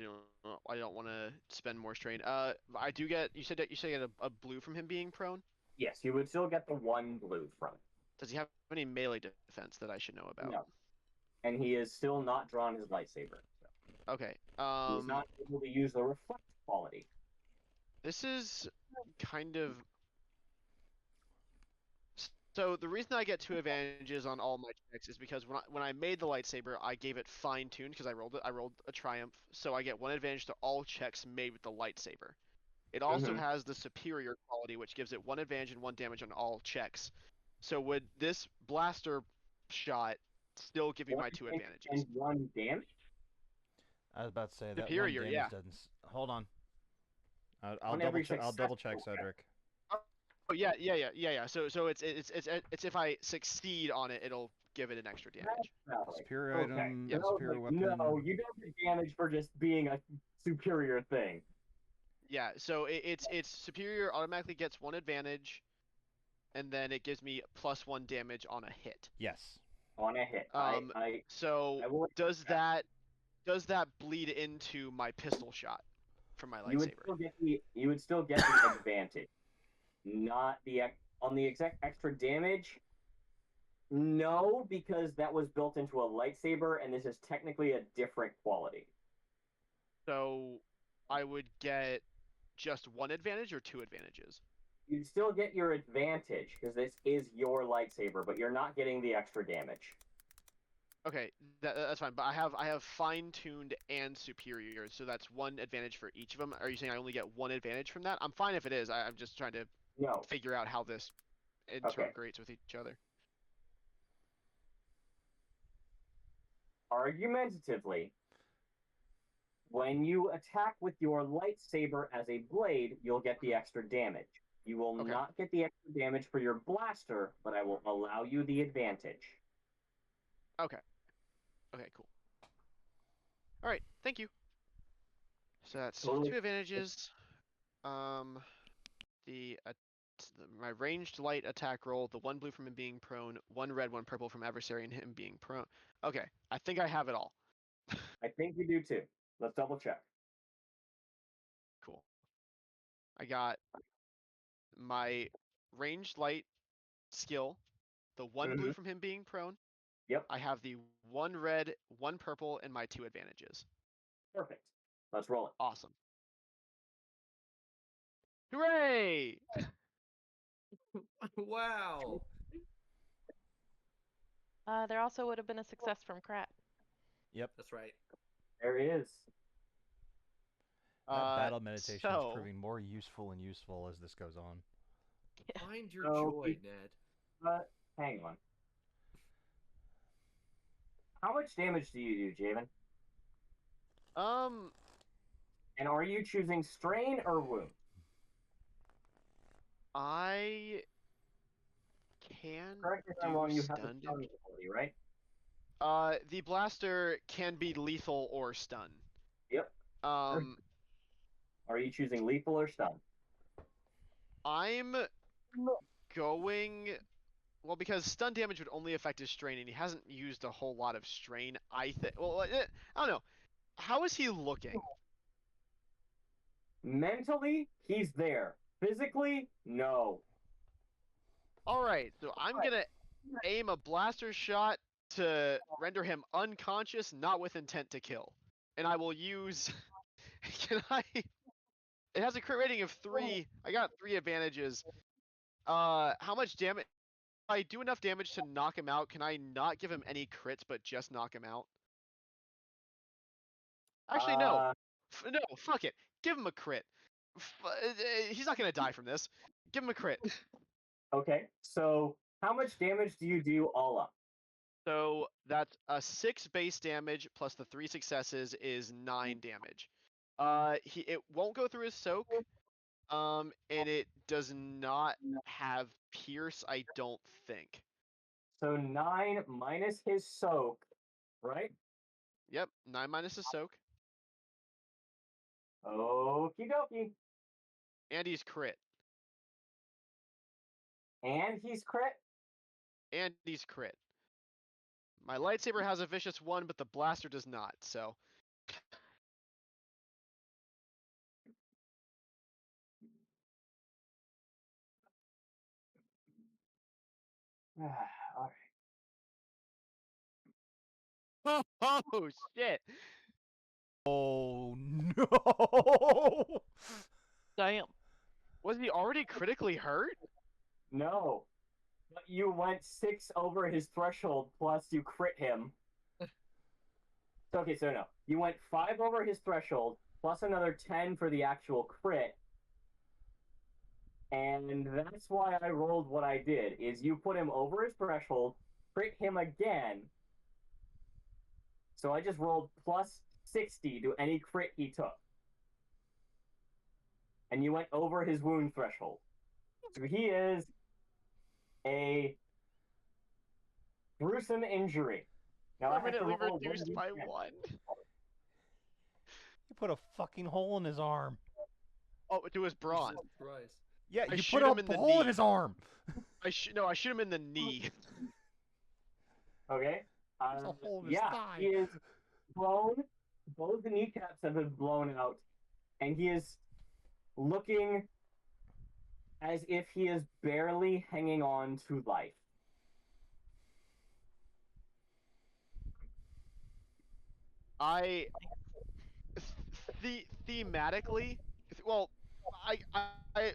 don't want to spend more strain. I do get. You said that you said you get a blue from him being prone. Yes, you would still get the one blue from it. Does he have any melee defense that I should know about? No. And he is still not drawn his lightsaber. So Okay. he's not able to use the reflect quality. This is kind of. So the reason I get 2 advantages on all my checks is because when I made the lightsaber, I gave it fine tuned because I rolled it. I rolled a triumph, so I get 1 advantage to all checks made with the lightsaber. It also Mhm. has the superior quality, which gives it 1 advantage and 1 damage on all checks. So would this blaster shot still give me One my 2 hit advantages? and one damage. I was about to say that one Superior, damage yeah. doesn't. Hold on. I'll On double every check. I'll double check, successful check. Cedric. Oh yeah. So it's if I succeed on it, it'll give it an extra damage. Valid. Superior Okay. item, And I was superior like, weapon. no, you don't get damage for just being a superior thing. Yeah, so it's superior automatically gets 1 advantage, and then it gives me +1 damage on a hit. Yes. On a hit. So I will does that bleed into my pistol shot from my you would lightsaber? still get the advantage. Not the on the exact extra damage. No, because that was built into a lightsaber, and this is technically a different quality. So I would get just 1 advantage or 2 advantages? You'd still get your advantage because this is your lightsaber, but you're not getting the extra damage. Okay, that's fine. But I have fine-tuned and superior, so that's 1 advantage for each of them. Are you saying I only get 1 advantage from that? I'm fine if it is. I'm just trying to No. figure out how this integrates with each other. Argumentatively, when you attack with your lightsaber as a blade, you'll get the extra damage. You will Okay. not get the extra damage for your blaster, but I will allow you the advantage. Okay. Okay, cool. All right, thank you. So that's Totally. 2 advantages. My ranged light attack roll, the 1 blue from him being prone, 1 red, 1 purple from adversary, and him being prone. Okay, I think I have it all. I think you do too. Let's double check. Cool. I got my ranged light skill, the 1 blue from him being prone. Yep. I have the 1 red, 1 purple, and my 2 advantages. Perfect. Let's roll it. Awesome. Hooray! Wow. There also would have been a success from Krat. Yep. That's right. There it is. That battle meditation is so- proving more useful and useful as this goes on. Find your So, joy, Ned. But hang on. How much damage do you do, Javen? And are you choosing strain or wound? I can Correct me if I'm do wrong, you have a stun stun damage. ability, right? The blaster can be lethal or stun. Yep. Are you choosing lethal or stun? I'm going. Well, because stun damage would only affect his strain, and he hasn't used a whole lot of strain. I think. Well, I don't know. How is he looking? Mentally, he's there. Physically, no. All right, so I'm gonna aim a blaster shot to render him unconscious, not with intent to kill, and I will use. Can I? It has a crit rating of 3. I got 3 advantages. How much damage? If I do enough damage to knock him out, can I not give him any crits, but just knock him out? Actually, no. No, fuck it. Give him a crit. He's not gonna die from this. Give him a crit. Okay, so how much damage do you do all up? So that's a 6 base damage plus the 3 successes is 9 damage. It won't go through his soak. And it does not have pierce, I don't think. So 9 minus his soak, right? Yep, 9 minus the soak. Okie dokie. And he's crit. And he's crit. And he's crit. My lightsaber has a vicious 1, but the blaster does not, so. All Oh, shit! Oh no! Damn. Was he already critically hurt? No. But you went 6 over his threshold, plus you crit him. Okay, so no. You went 5 over his threshold, plus another 10 for the actual crit. And that's why I rolled what I did, is you put him over his threshold, crit him again. So I just rolled plus 60 to any crit he took. And you went over his wound threshold. So he is a gruesome injury. Now Permanently I have to roll reduced by 1d10. 1. You put a fucking hole in his arm. Oh, to his brawn. Jesus Christ. Yeah, I you shoot put him a in the hole in knee. his arm. I shoot him in the knee. Okay. There's a hole in his Yeah, thigh. he is blown. Both the kneecaps have been blown out, and he is looking as if he is barely hanging on to life. Thematically, well,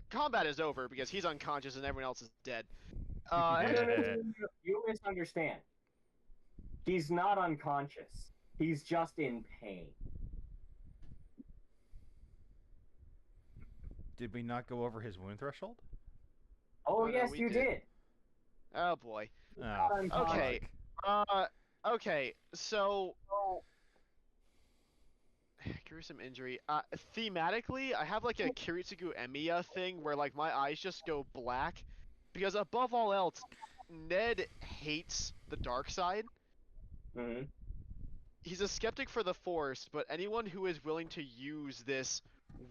combat is over because he's unconscious and everyone else is dead. No, And no. You misunderstand. He's not unconscious. He's just in pain. Did we not go over his wound threshold? Oh, no, yes, we you did. did. Oh boy. Oh, Okay. fuck. Okay. So gruesome injury. Thematically, I have like a Kiritsugu Emiya thing where like my eyes just go black because above all else, Ned hates the dark side. Mm-hmm. He's a skeptic for the Force, but anyone who is willing to use this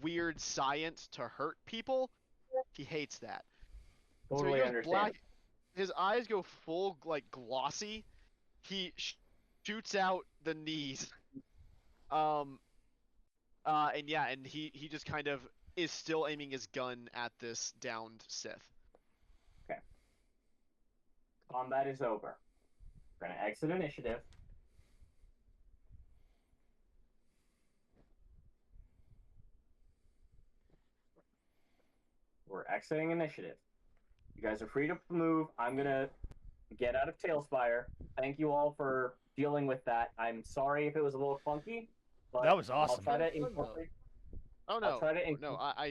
weird science to hurt people, he hates that. So Totally he goes understand. black. His eyes go full like glossy. He shoots out the knees. And yeah, and he just kind of is still aiming his gun at this downed Sith. Okay. Combat is over. We're going to exit initiative. We're exiting initiative. You guys are free to move. I'm going to get out of Tailspire. Thank you all for dealing with that. I'm sorry if it was a little clunky, but That was I'll awesome. try to Fun, though. incorporate. Oh I'll try to no, I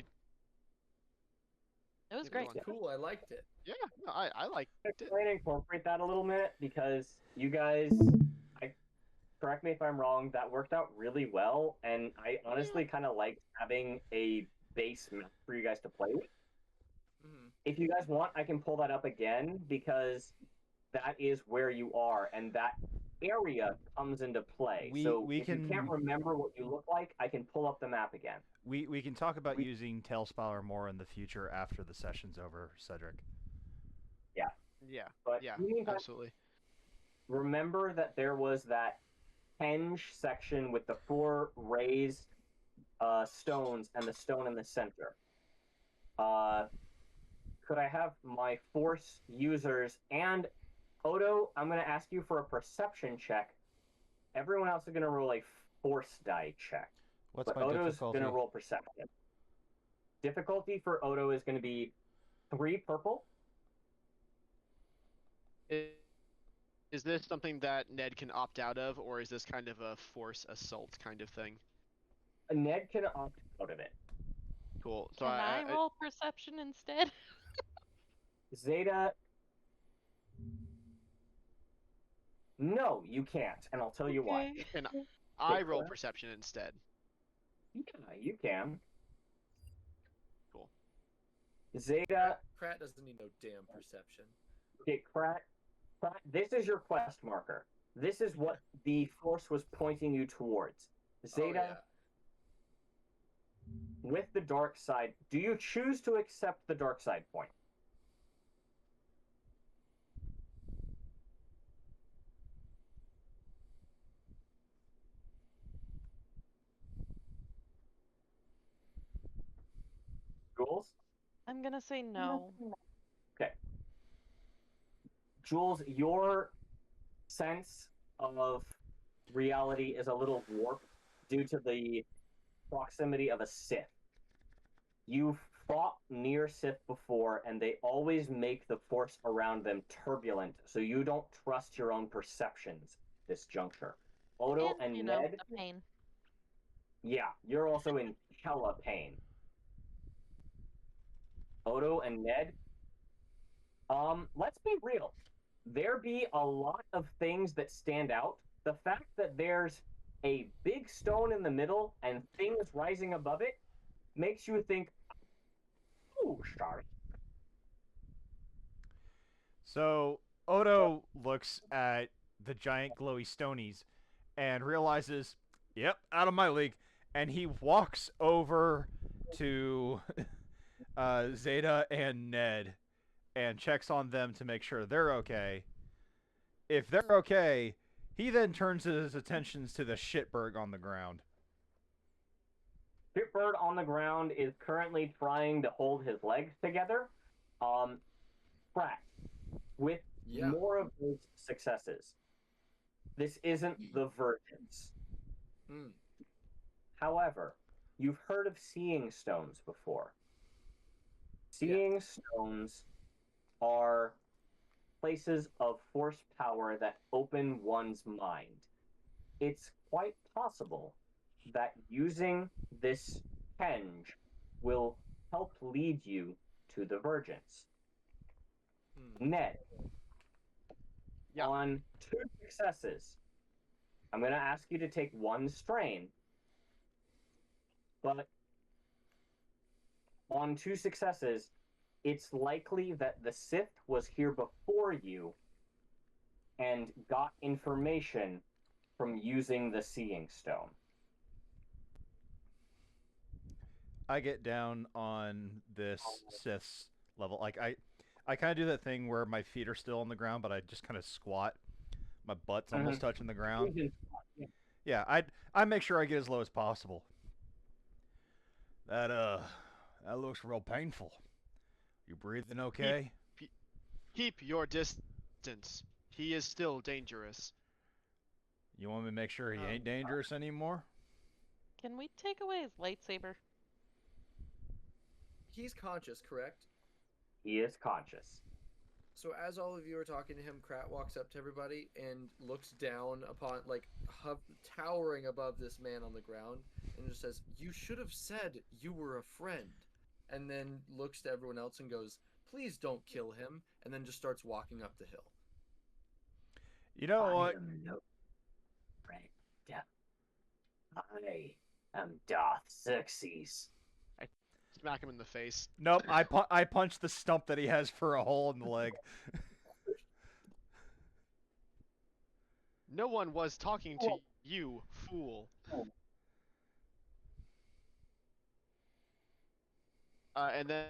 It was It great. was Cool, I liked it. yeah, no, I like it. try to incorporate that a little bit because you guys, correct me if I'm wrong, that worked out really well, and I honestly kind of liked having a base map for you guys to play with. Mm-hmm. If you guys want, I can pull that up again because that is where you are, and that area comes into play. We if you can't can- remember what you look like, I can pull up the map again. We can talk about using Tailspire more in the future after the session's over, Cedric. Yeah, But yeah, in the meantime, absolutely. remember that there was that henge section with the 4 raised stones and the stone in the center. Could I have my force users and Odo? I'm going to ask you for a perception check. Everyone else is going to roll a force die check. What's But my Odo's difficulty? going to roll perception. Difficulty for Odo is going to be 3 purple. Is this something that Ned can opt out of, or is this kind of a force assault kind of thing? Ned can opt out of it. Cool. So Can I roll perception instead? Zeta. No, you can't, and I'll tell you why. Okay. Can I roll Clara? perception instead? Yeah, you can. Cool. Zeta. Krat doesn't need no damn perception. Okay, Krat, this is your quest marker. This is what the force was pointing you towards. Zeta, with the dark side, do you choose to accept the dark side point? Jules? I'm gonna say no. Okay. Jules, your sense of reality is a little warped due to the proximity of a Sith. You've fought near Sith before, and they always make the force around them turbulent, so you don't trust your own perceptions this juncture. Odo and you know, Ned, the pain. yeah, you're also in hella pain. Odo and Ned, let's be real. There be a lot of things that stand out. The fact that there's a big stone in the middle and things rising above it makes you think, ooh, sorry. So Odo looks at the giant glowy stonies and realizes, yep, out of my league. And he walks over to Zeta and Ned and checks on them to make sure they're okay. If they're okay, he then turns his attentions to the shitberg on the ground. Shitbird on the ground is currently trying to hold his legs together. Pratt, with more of those successes, this isn't the Vergance. However, you've heard of seeing stones before. Seeing stones are places of force power that open one's mind. It's quite possible that using this henge will help lead you to the Vergance. Ned, on 2 successes, I'm going to ask you to take 1 strain, but on 2 successes, it's likely that the Sith was here before you and got information from using the Seeing Stone. I get down on this Sith's level. Like I kind of do that thing where my feet are still on the ground, but I just kind of squat. My butt's almost touching the ground. Yeah, I make sure I get as low as possible. That looks real painful. You breathing okay? Keep your distance. He is still dangerous. You want me to make sure he ain't dangerous anymore? Can we take away his lightsaber? He's conscious, correct? He is conscious. So as all of you are talking to him, Krat walks up to everybody and looks down upon, like, towering above this man on the ground, and just says, "You should have said you were a friend." And then looks to everyone else and goes, "Please don't kill him," and then just starts walking up the hill. You know what? I am no friend. I am Darth Xerxes. I smack him in the face. Nope, I punch the stump that he has for a hole in the leg. No one was talking to you, fool. And then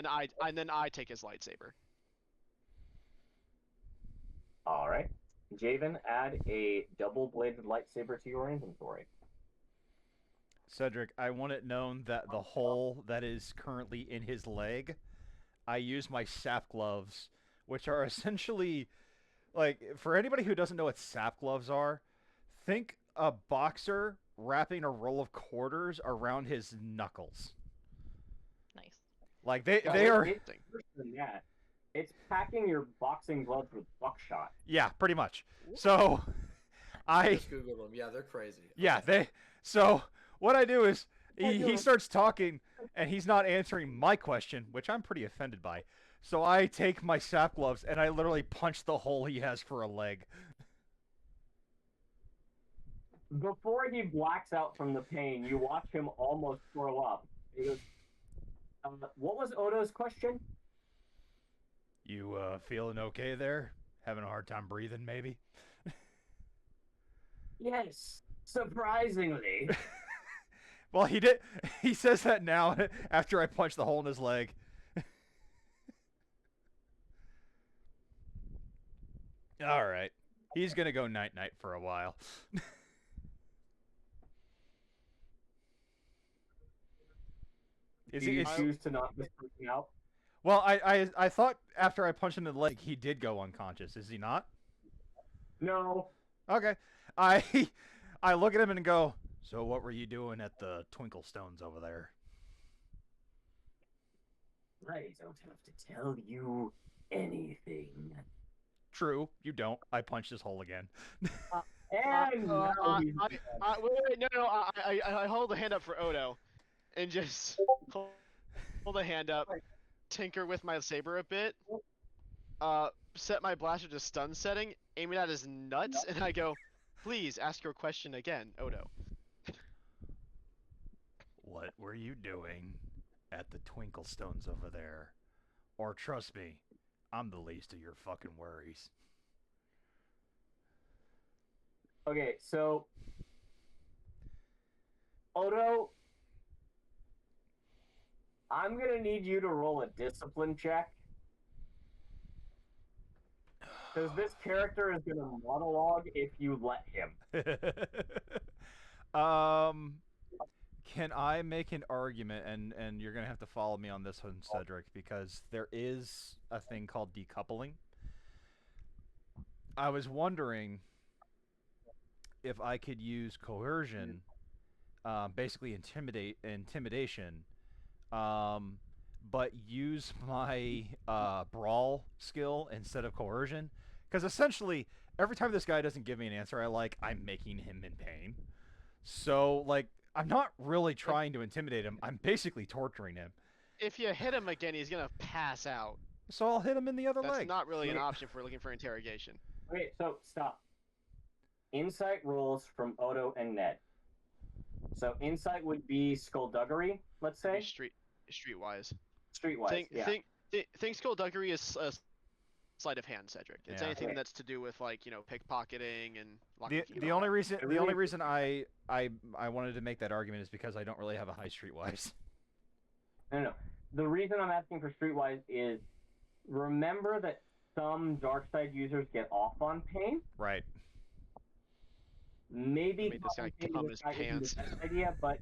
I take his lightsaber. All right. Javen, add a double-bladed lightsaber to your inventory. Cedric, I want it known that the hole that is currently in his leg, I use my sap gloves, which are essentially, like, for anybody who doesn't know what sap gloves are, think a boxer wrapping a roll of quarters around his knuckles. Nice. Like, they are... It's worse than that. It's packing your boxing gloves with buckshot. Yeah, pretty much. So, I just googled them. Yeah, they're crazy. Yeah, so what I do is he starts talking and he's not answering my question, which I'm pretty offended by. So I take my sap gloves and I literally punch the hole he has for a leg. Before he blacks out from the pain, you watch him almost throw up. He goes, what was Odo's question? You feeling okay there? Having a hard time breathing, maybe? Yes, surprisingly. Well, he did. He says that now after I punch the hole in his leg. All right. He's gonna go night night for a while. Is Do he? you Is, choose to knock this person out? well, I thought after I punched him in the leg, he did go unconscious. Is he not? No. Okay. I I look at him and go. So what were you doing at the Twinkle Stones over there? I don't have to tell you anything. True, you don't. I punched his hole again. And now he's wait, no, I hold a hand up for Odo, and just hold a hand up, tinker with my saber a bit, set my blaster to stun setting, aim it at his nuts, and I go, please ask your question again, Odo. What were you doing at the Twinkle Stones over there? Or trust me, I'm the least of your fucking worries. okay. So, Odo, I'm gonna need you to roll a discipline check because this character is gonna monologue if you let him. Can I make an argument, and you're gonna have to follow me on this one, Cedric, because there is a thing called decoupling. I was wondering if I could use coercion, basically intimidation, but use my brawl skill instead of coercion, because essentially every time this guy doesn't give me an answer I like, I'm making him in pain. So like, I'm not really trying to intimidate him. I'm basically torturing him. If you hit him again, he's gonna pass out. So I'll hit him in the other That's leg. not really an option if we're looking for interrogation. Okay, so stop. Insight rolls from Odo and Ned. So insight would be skullduggery, let's say. Streetwise. Streetwise, yeah. Think skullduggery is sleight of hand, Cedric. It's Yeah. anything Okay. that's to do with like pickpocketing and locking The people only up. reason really the only reason I wanted to make that argument is because I don't really have a high streetwise. No. The reason I'm asking for streetwise is remember that some dark side users get off on pain. Right. Maybe Made this guy compensating cum this his guy isn't pants. the best idea, but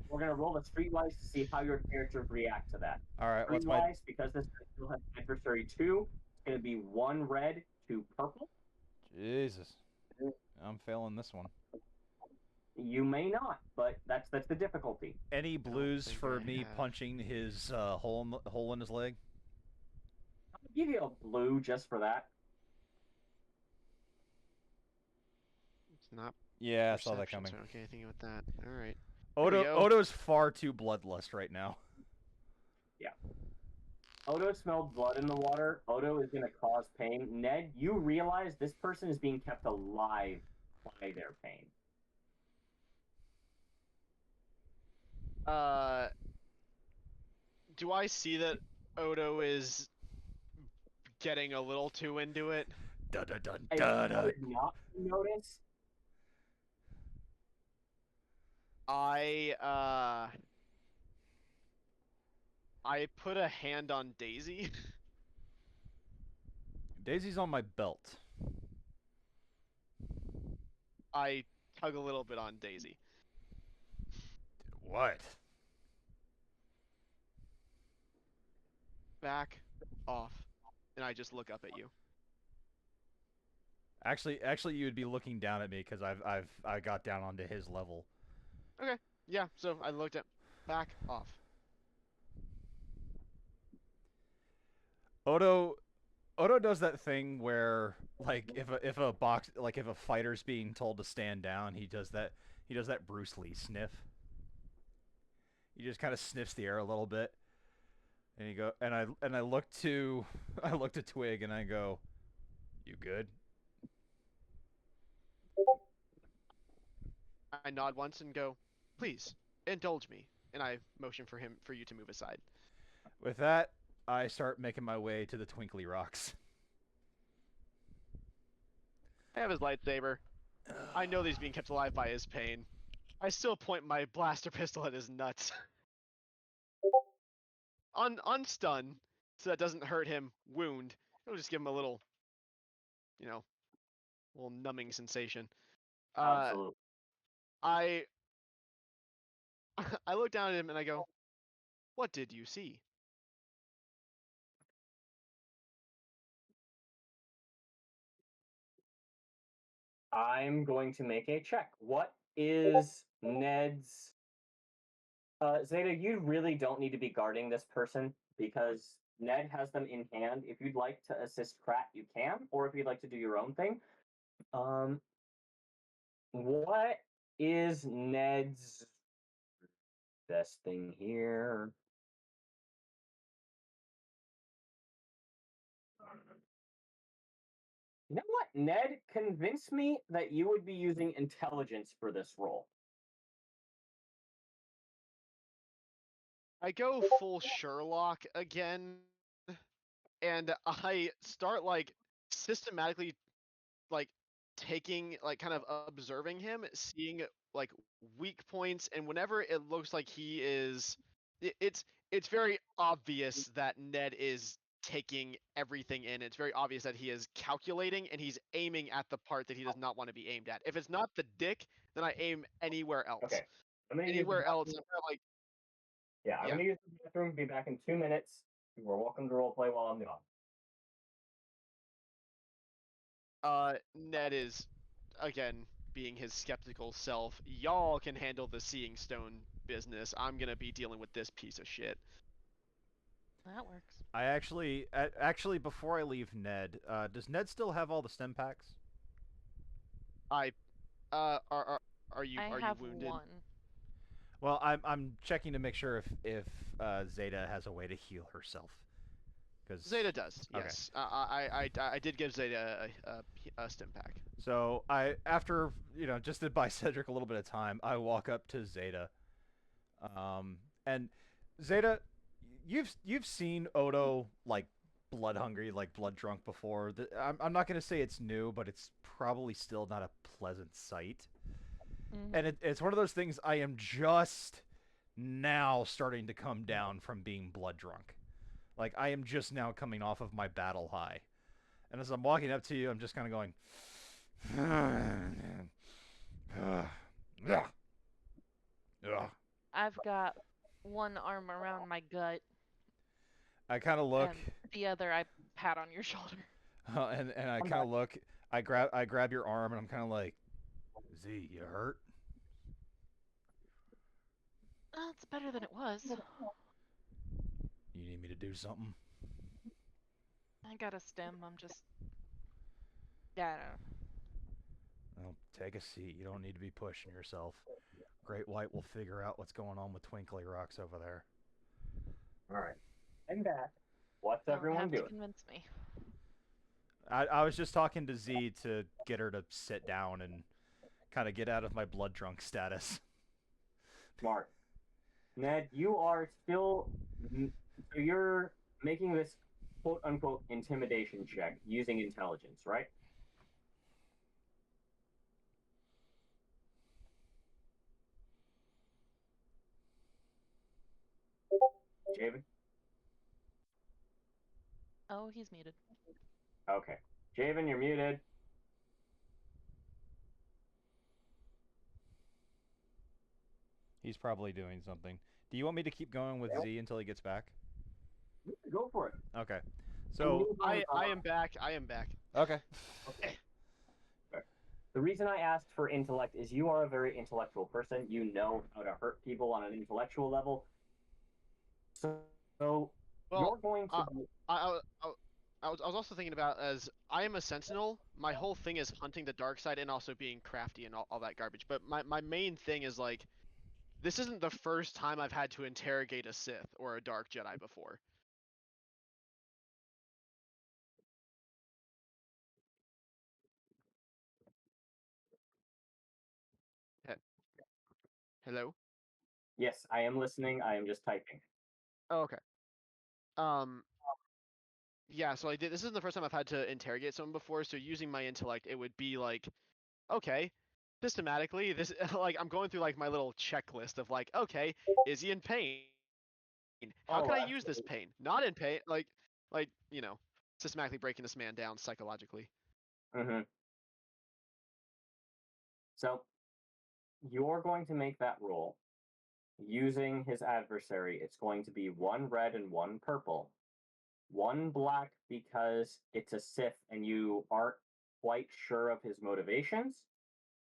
we're gonna roll the streetwise to see how your characters react to that. All right. What's my? Streetwise, because this guy still has adversary 2, it's gonna be 1 red, 2 purple. Jesus. I'm failing this one. You may not, but that's the difficulty. Any blues think for I me have. punching his hole in his leg? I'll give you a blue just for that. It's not. Yeah, I saw that perception, coming. So I don't get anything with that. All right. Odo go. Odo's far too bloodlust right now. Odo smelled blood in the water. Odo is going to cause pain. Ned, you realize this person is being kept alive by their pain. Do I see that Odo is getting a little too into it? Dun dun dun I dun dun. did not notice. I put a hand on Daisy. Daisy's on my belt. I tug a little bit on Daisy. What? Back off. And I just look up at you. Actually, you would be looking down at me because I got down onto his level. Yeah, so I looked at back off. Odo does that thing where like if a fighter's being told to stand down, he does that Bruce Lee sniff. He just kind of sniffs the air a little bit. And I look to Twig and I go, "You good?" I nod once and go, please, indulge me. And I motion for you to move aside. With that, I start making my way to the Twinkly Rocks. I have his lightsaber. I know that he's being kept alive by his pain. I still point my blaster pistol at his nuts. On stun, so that doesn't hurt him. Wound. It'll just give him a little, you know, little numbing sensation. Absolutely. I I look down at him and I go, "What did you see?" I'm going to make a check. What is Ned's? Zeta, you really don't need to be guarding this person because Ned has them in hand. If you'd like to assist Krat, you can, or if you'd like to do your own thing. What is Ned's best thing here? You know what, Ned? Convince me that you would be using intelligence for this role. I go full Sherlock again, and I start like systematically like taking like kind of observing him, seeing like weak points, and whenever it looks like he is, it's very obvious that Ned is taking everything in. It's very obvious that he is calculating and he's aiming at the part that he does not want to be aimed at. If it's not the dick, then I aim anywhere else. Okay. I'm gonna use the Anywhere else, bathroom. I'm like, Yeah, I'm yeah. gonna use the bathroom. Be back in 2 minutes. You are welcome to roleplay while I'm gone. Ned is again being his skeptical self. Y'all can handle the seeing stone business. I'm gonna be dealing with this piece of shit. That works. I actually before I leave Ned, does Ned still have all the stem packs? I are you I are you have wounded? one. Well, I'm checking to make sure if Zeta has a way to heal herself. Because Zeta does. Okay. Yes. I did give Zeta a stim pack. So after just to buy Cedric a little bit of time, I walk up to Zeta, and Zeta, you've seen Odo like blood hungry, like blood drunk before. I'm not gonna say it's new, but it's probably still not a pleasant sight. Mhm. And it's one of those things I am just now starting to come down from being blood drunk. Like I am just now coming off of my battle high. And as I'm walking up to you, I'm just kind of going, I've got one arm around my gut, I kind of look, and the other I pat on your shoulder. and I kind of look. I grab your arm, and I'm kind of like, Z, you hurt? It's better than it was. You need me to do something? I got a stem. I'm just. Yeah, I don't know. Well, take a seat. You don't need to be pushing yourself. Great White will figure out what's going on with Twinkly Rocks over there. All right. I'm back. What's You don't everyone have doing? to convince me. I was just talking to Z to get her to sit down and kind of get out of my blood drunk status. Smart. Ned, you are still. So you're making this quote unquote intimidation check using intelligence, right? Javen? Oh, he's muted. Okay. Javen, you're muted. He's probably doing something. Do you want me to keep going with Z until he gets back? Go for it. Okay. So I am back. I am back. okay. Okay. The reason I asked for intellect is you are a very intellectual person. You know how to hurt people on an intellectual level. So Well, you're going to. I was also thinking about as I am a sentinel. My whole thing is hunting the dark side and also being crafty and all that garbage. But my main thing is like, this isn't the first time I've had to interrogate a Sith or a Dark Jedi before. Hello? Yes, I am listening. I am just typing. Oh, okay. Um, yeah, so this isn't the first time I've had to interrogate someone before, so using my intellect, it would be like, okay, systematically, this like I'm going through like my little checklist of like, okay, is he in pain? How can Oh, I use this absolutely. pain? Not in pain, like systematically breaking this man down psychologically. Hmm. So you're going to make that roll using his adversary. It's going to be one red and one purple. One black because it's a Sith and you aren't quite sure of his motivations.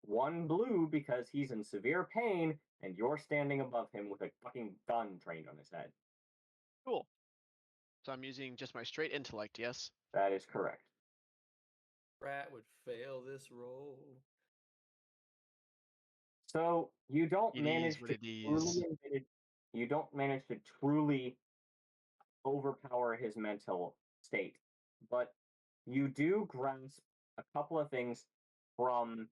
One blue because he's in severe pain and you're standing above him with a fucking gun trained on his head. Cool. So I'm using just my straight intellect, yes? That is correct. Krat would fail this roll. So you don't It is manage what to it is. you don't manage to truly overpower his mental state, but you do grasp a couple of things from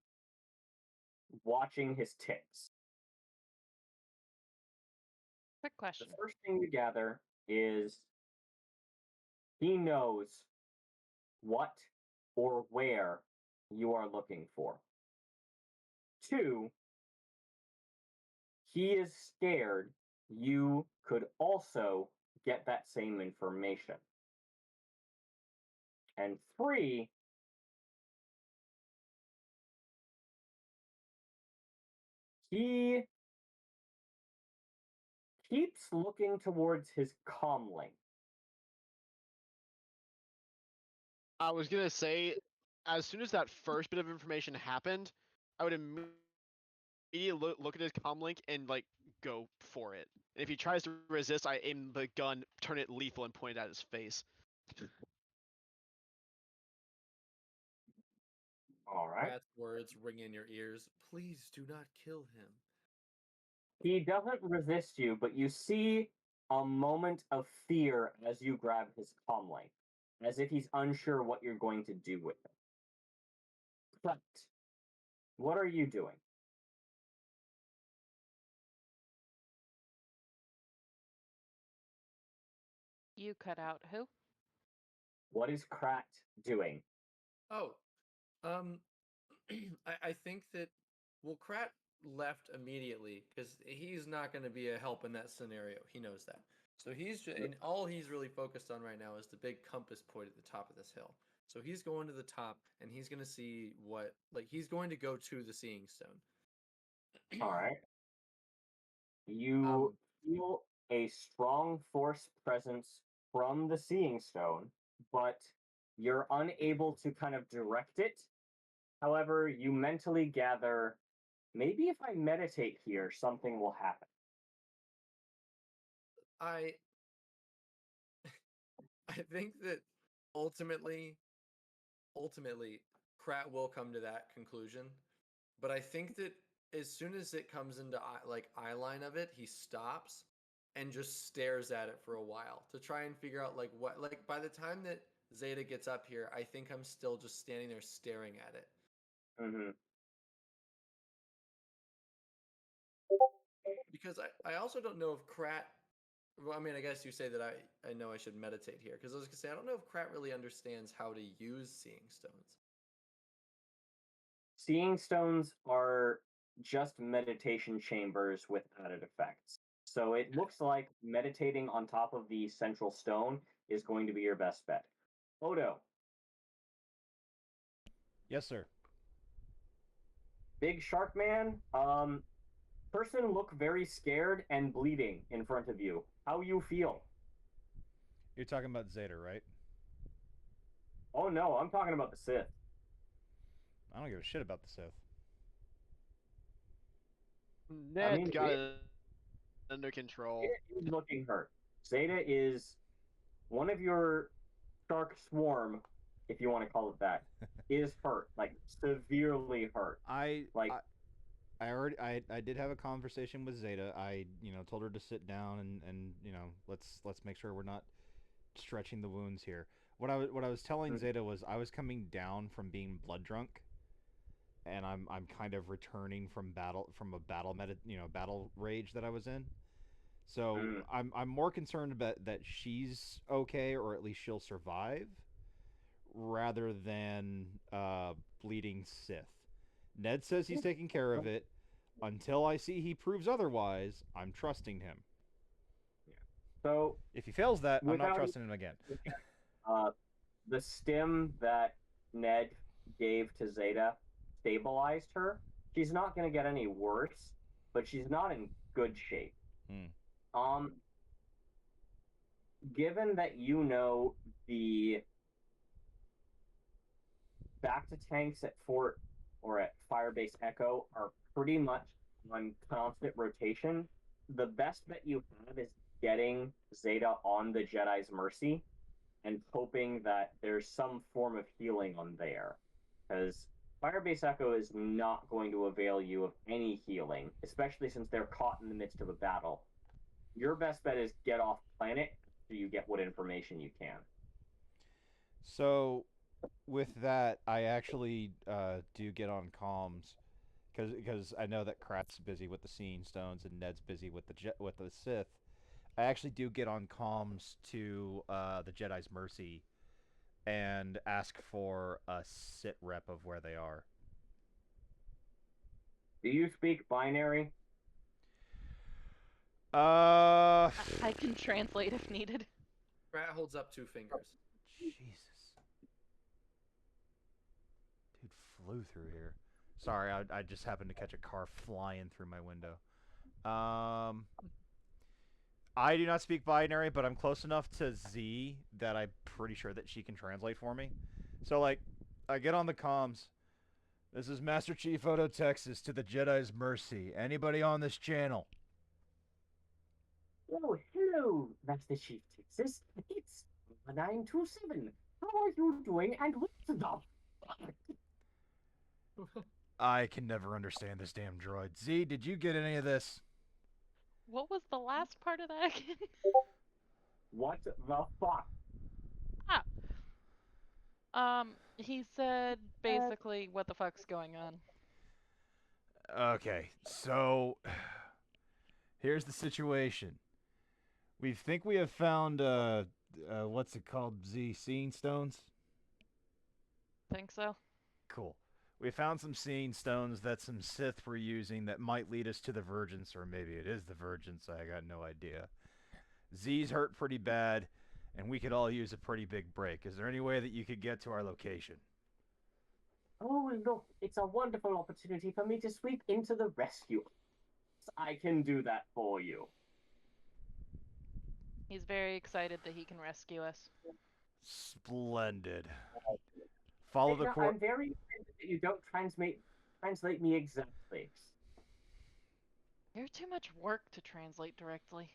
watching his ticks. Quick The question. first thing you gather is he knows what or where you are looking for. Two, he is scared you could also get that same information. And three, he keeps looking towards his comlink. I was gonna say, as soon as that first bit of information happened, I would immediately look at his comlink and like go for it. And if he tries to resist, I aim the gun, turn it lethal, and point it at his face. All right. Krat's words ring in your ears. Please do not kill him. He doesn't resist you, but you see a moment of fear as you grab his comlink, as if he's unsure what you're going to do with it. But what are you doing? You cut out who? What is Krat doing? Oh, um, I think that Krat left immediately because he's not going to be a help in that scenario. He knows that. So and all he's really focused on right now is the big compass point at the top of this hill. So he's going to the top and he's going to see he's going to go to the Seeing Stone. All right. You Um, feel a strong force presence from the Seeing Stone, but you're unable to kind of direct it. However, you mentally gather maybe if I meditate here, something will happen. I I think that ultimately, ultimately, Krat will come to that conclusion. But I think that as soon as it comes into eye line of it, he stops and just stares at it for a while to try and figure out by the time that Zeta gets up here, I think I'm still just standing there staring at it. Mm-hmm. Because I also don't know if Krat. Well, I mean, I guess you say that I know I should meditate here because I was gonna say I don't know if Krat really understands how to use Seeing Stones. Seeing stones are just meditation chambers with added effects. So it looks like meditating on top of the central stone is going to be your best bet. Odo, Yes, sir. big shark man, person look very scared and bleeding in front of you. How you feel? You're talking about Zeta, right? Oh no, I'm talking about the Sith. I don't give a shit about the Sith. I Ned's mean, got it under control. Zeta is looking hurt. Zeta is one of your shark swarm, if you want to call it that, is hurt, like severely hurt. I, Like, I I already I did have a conversation with Zeta. I told her to sit down and let's make sure we're not stretching the wounds here. What I was telling mm, Zeta was I was coming down from being blood drunk, and I'm kind of returning from a battle rage that I was in. So mm, I'm more concerned about that she's okay or at least she'll survive, rather than bleeding Sith. Ned says he's taking care of it. Until I see he proves otherwise, I'm trusting him. So If he fails that, I'm not Without- trusting him again. the stim that Ned gave to Zeta stabilized her. She's not going to get any worse, but she's not in good shape. Given that you know the back to tanks at Fort or at Firebase Echo are pretty much on constant rotation, the best bet you have is getting Zeta on the Jedi's Mercy and hoping that there's some form of healing on there. Because Firebase Echo is not going to avail you of any healing, especially since they're caught in the midst of a battle. Your best bet is get off planet so you get what information you can. So, with that, I actually do get on comms because I know that Krat's busy with the Seeing Stones and Ned's busy with the Sith. I actually do get on comms to the Jedi's Mercy and ask for a sit rep of where they are. Do you speak binary? Uh, I can translate if needed. Krat holds up 2 fingers. Jesus. Dude flew through here. Sorry, I just happened to catch a car flying through my window. I do not speak binary, but I'm close enough to Z that I'm pretty sure that she can translate for me. So, like, I get on the comms. This is Master Chief Odo Texas to the Jedi's Mercy. Anybody on this channel? Oh, hello, Master Chief Texas. It's 927. How are you doing? And what's the I can never understand this damn droid. Z, did you get any of this? What was the last part of that again? What the fuck? He said basically, what the fuck's going on? Okay, so here's the situation. We think we have found what's it called? Z Seeing Stones. Think so? Cool. We found some Seeing Stones that some Sith were using that might lead us to the Vergance, or maybe it is the Vergance. I got no idea. Z's hurt pretty bad, and we could all use a pretty big break. Is there any way that you could get to our location? Oh, look, it's a wonderful opportunity for me to sweep into the rescue. I can do that for you. He's very excited that he can rescue us. Splendid. Follow the Zeta, course. I'm very offended that you don't translate me exactly. You're too much work to translate directly.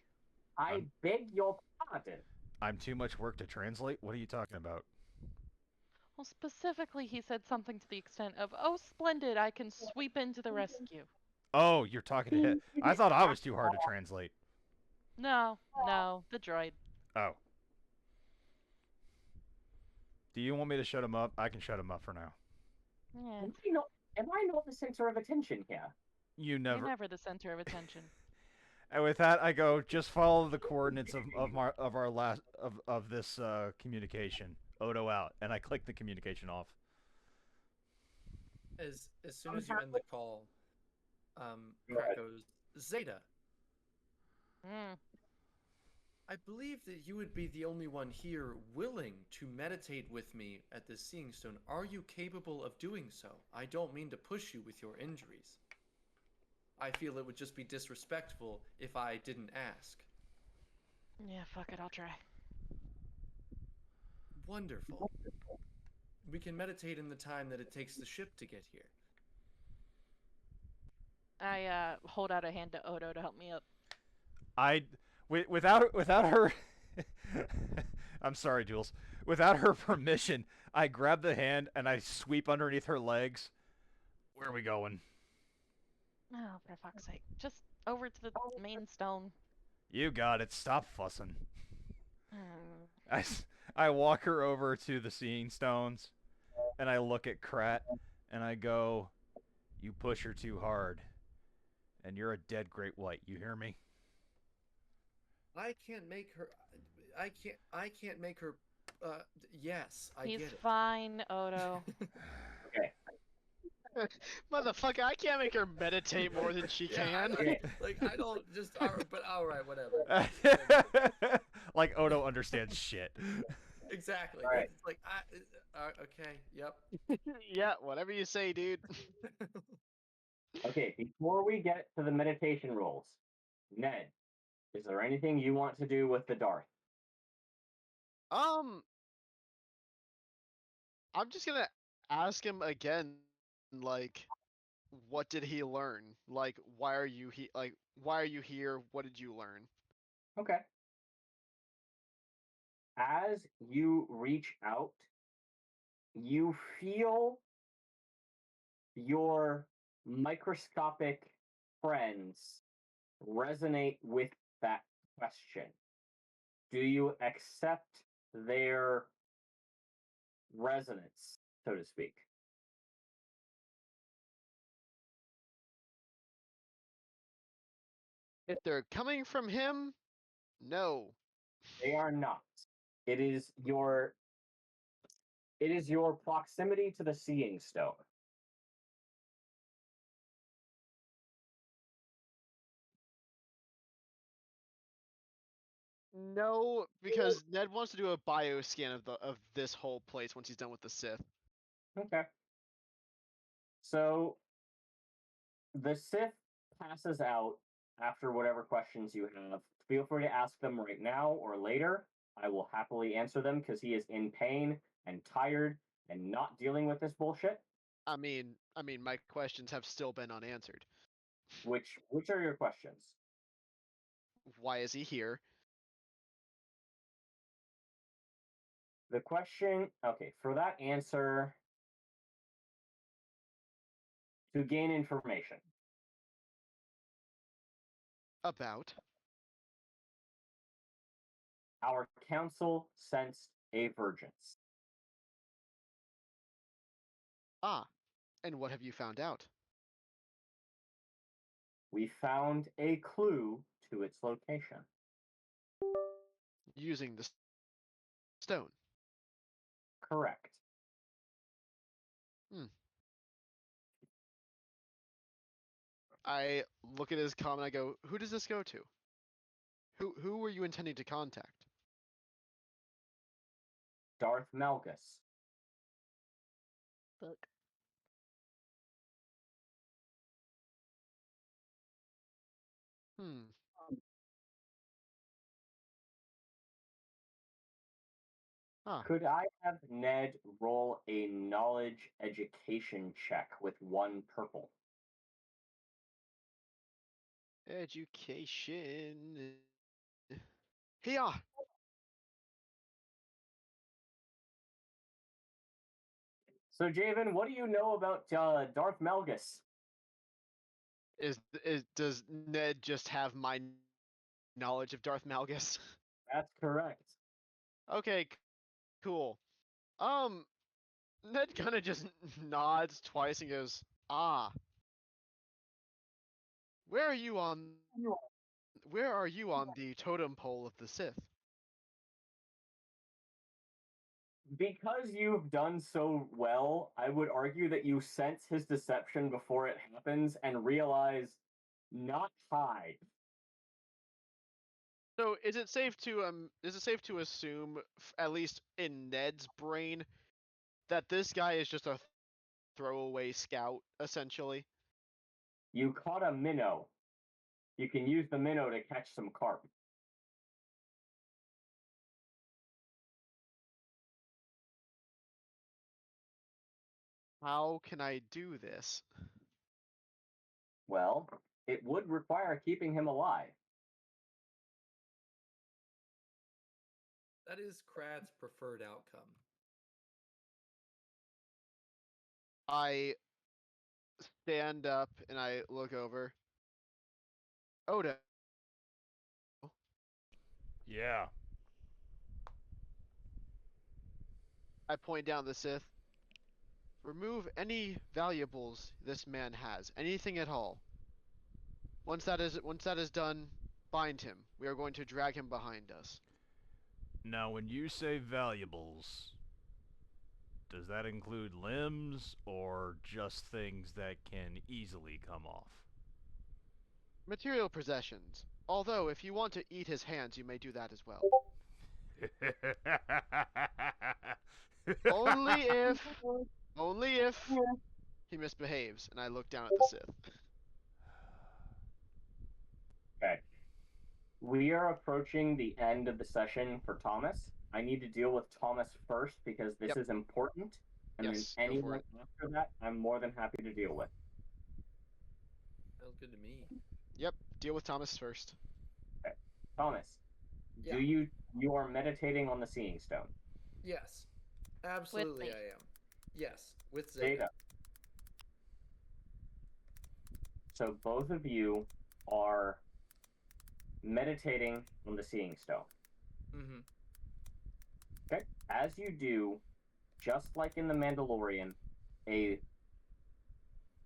I beg your pardon. I'm too much work to translate? What are you talking about? Well, specifically, he said something to the extent of, "Oh, splendid, I can sweep into the rescue." Oh, you're talking to him. I thought I was too hard to translate. No, the droid. Oh. Do you want me to shut him up? I can shut him up for now. Yeah, Am I not the center of attention here? You you're never. never the center of attention. And with that, I go. Just follow the coordinates of this communication. Odo out, and I click the communication off. As soon as you end the call, Krat goes, Zeta, Mm. I believe that you would be the only one here willing to meditate with me at the Seeing Stone. Are you capable of doing so? I don't mean to push you with your injuries. I feel it would just be disrespectful if I didn't ask. Yeah, fuck it, I'll try. Wonderful. We can meditate in the time that it takes the ship to get here. I hold out a hand to Odo to help me up. Without her, I'm sorry, Jules. Without her permission, I grab the hand and I sweep underneath her legs. Where are we going? Oh, for fuck's sake. Just over to the main stone. You got it. Stop fussing. Hmm. I walk her over to the Seeing Stones, and I look at Krat, and I go, "You push her too hard, and you're a dead great white. You hear me?" I can't make her. I can't make her. Yes, I He's get it. fine, Odo. Okay. Motherfucker, I can't make her meditate more than she Yeah, I can. don't, like I don't just. But all right, whatever. Like Odo understands shit. Exactly. All right. It's like okay. Yep. Yeah, whatever you say, dude. Okay, before we get to the meditation rolls, Ned, is there anything you want to do with the Darth? Um, I'm just gonna ask him again, like, what did he learn? Like, why are you why are you here? What did you learn? Okay. As you reach out, you feel your microscopic friends resonate with that question. Do you accept their resonance, so to speak? If they're coming from him, no. They are not. It is your proximity to the seeing stone. No, because Ned wants to do a bio scan of this whole place once he's done with the Sith. Okay. So the Sith passes out after whatever questions you have. Feel free to ask them right now or later. I will happily answer them because he is in pain and tired and not dealing with this bullshit. I mean, my questions have still been unanswered. Which are your questions? Why is he here? The question, okay, for that answer, to gain information. About. Our council sensed a vergence. Ah, and what have you found out? We found a clue to its location. Using the stone. Correct. I look at his comment. I go, "Who does this go to? Who were you intending to contact?" Darth Malgus. Fuck. Hmm. Ah, Could I have Ned roll a knowledge education check with one purple? education. Yeah. So, Javen, what do you know about Darth Malgus? Is does Ned just have my knowledge of Darth Malgus? That's correct. Okay, cool. Ned kind of just nods twice and goes, "Ah, where are you on? Where are you on the totem pole of the Sith?" Because you've done so well, I would argue that you sense his deception before it happens and realize not high. So is it safe to assume, at least in Ned's brain, that this guy is just a throwaway scout, essentially? You caught a minnow. You can use the minnow to catch some carp. How can I do this? Well, it would require keeping him alive. That is Krat's preferred outcome. I stand up and I look over. Odo, Yeah. I point down the Sith. Remove any valuables this man has, anything at all. Once that is done, bind him. We are going to drag him behind us. Now, when you say valuables, does that include limbs or just things that can easily come off? Material possessions. Although, if you want to eat his hands, you may do that as well. Only if he misbehaves, and I look down at the Sith. Okay. We are approaching the end of the session for Thomas. I need to deal with Thomas first because this Yep. is important. And Yes, then go for anyone it. after that, I'm more than happy to deal with. Sounds good to me. Yep, deal with Thomas first. Okay. Thomas, Yeah. you are meditating on the Seeing Stone. Yes. Absolutely me. I am. Yes, with Zeta. Zeta. So both of you are meditating on the Seeing Stone. Mm-hmm. Okay. As you do, just like in The Mandalorian, a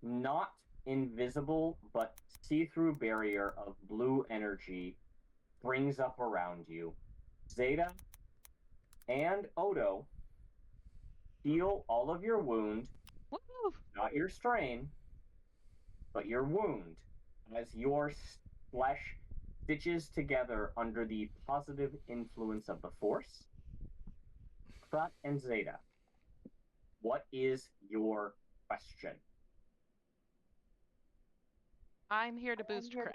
not invisible but see-through barrier of blue energy springs up around you. Zeta and Odo heal all of your wound, Woo! not your strain, but your wound, as your flesh stitches together under the positive influence of the Force. Krat and Zeta, what is your question? I'm here to boost Krat.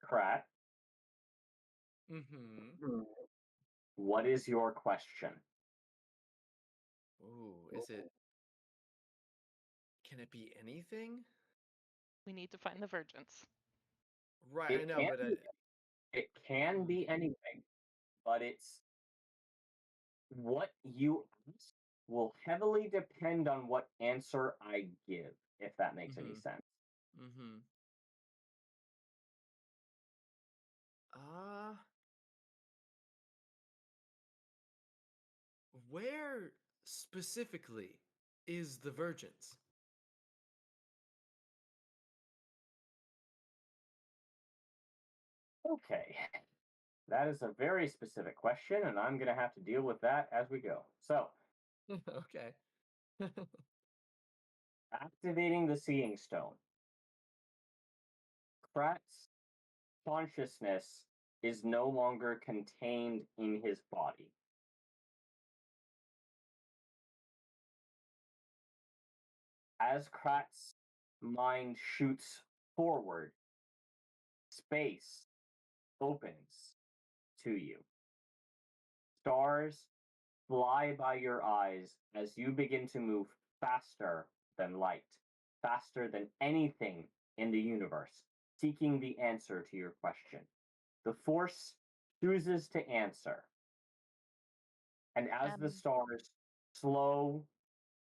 Krat, Mm-hmm. what is your question? Ooh, is it... Can it be anything? We need to find the Vergance. Right, I know, but... It can be anything, but it's what you ask will heavily depend on what answer I give, if that makes any sense. Mm-hmm. Where specifically is the Vergance? Okay. That is a very specific question, and I'm going to have to deal with that as we go. So, Okay. activating the Seeing Stone. Krat's consciousness is no longer contained in his body. As Krat's mind shoots forward, space opens to you. Stars fly by your eyes as you begin to move faster than light, faster than anything in the universe, seeking the answer to your question. The Force chooses to answer. And as the stars slow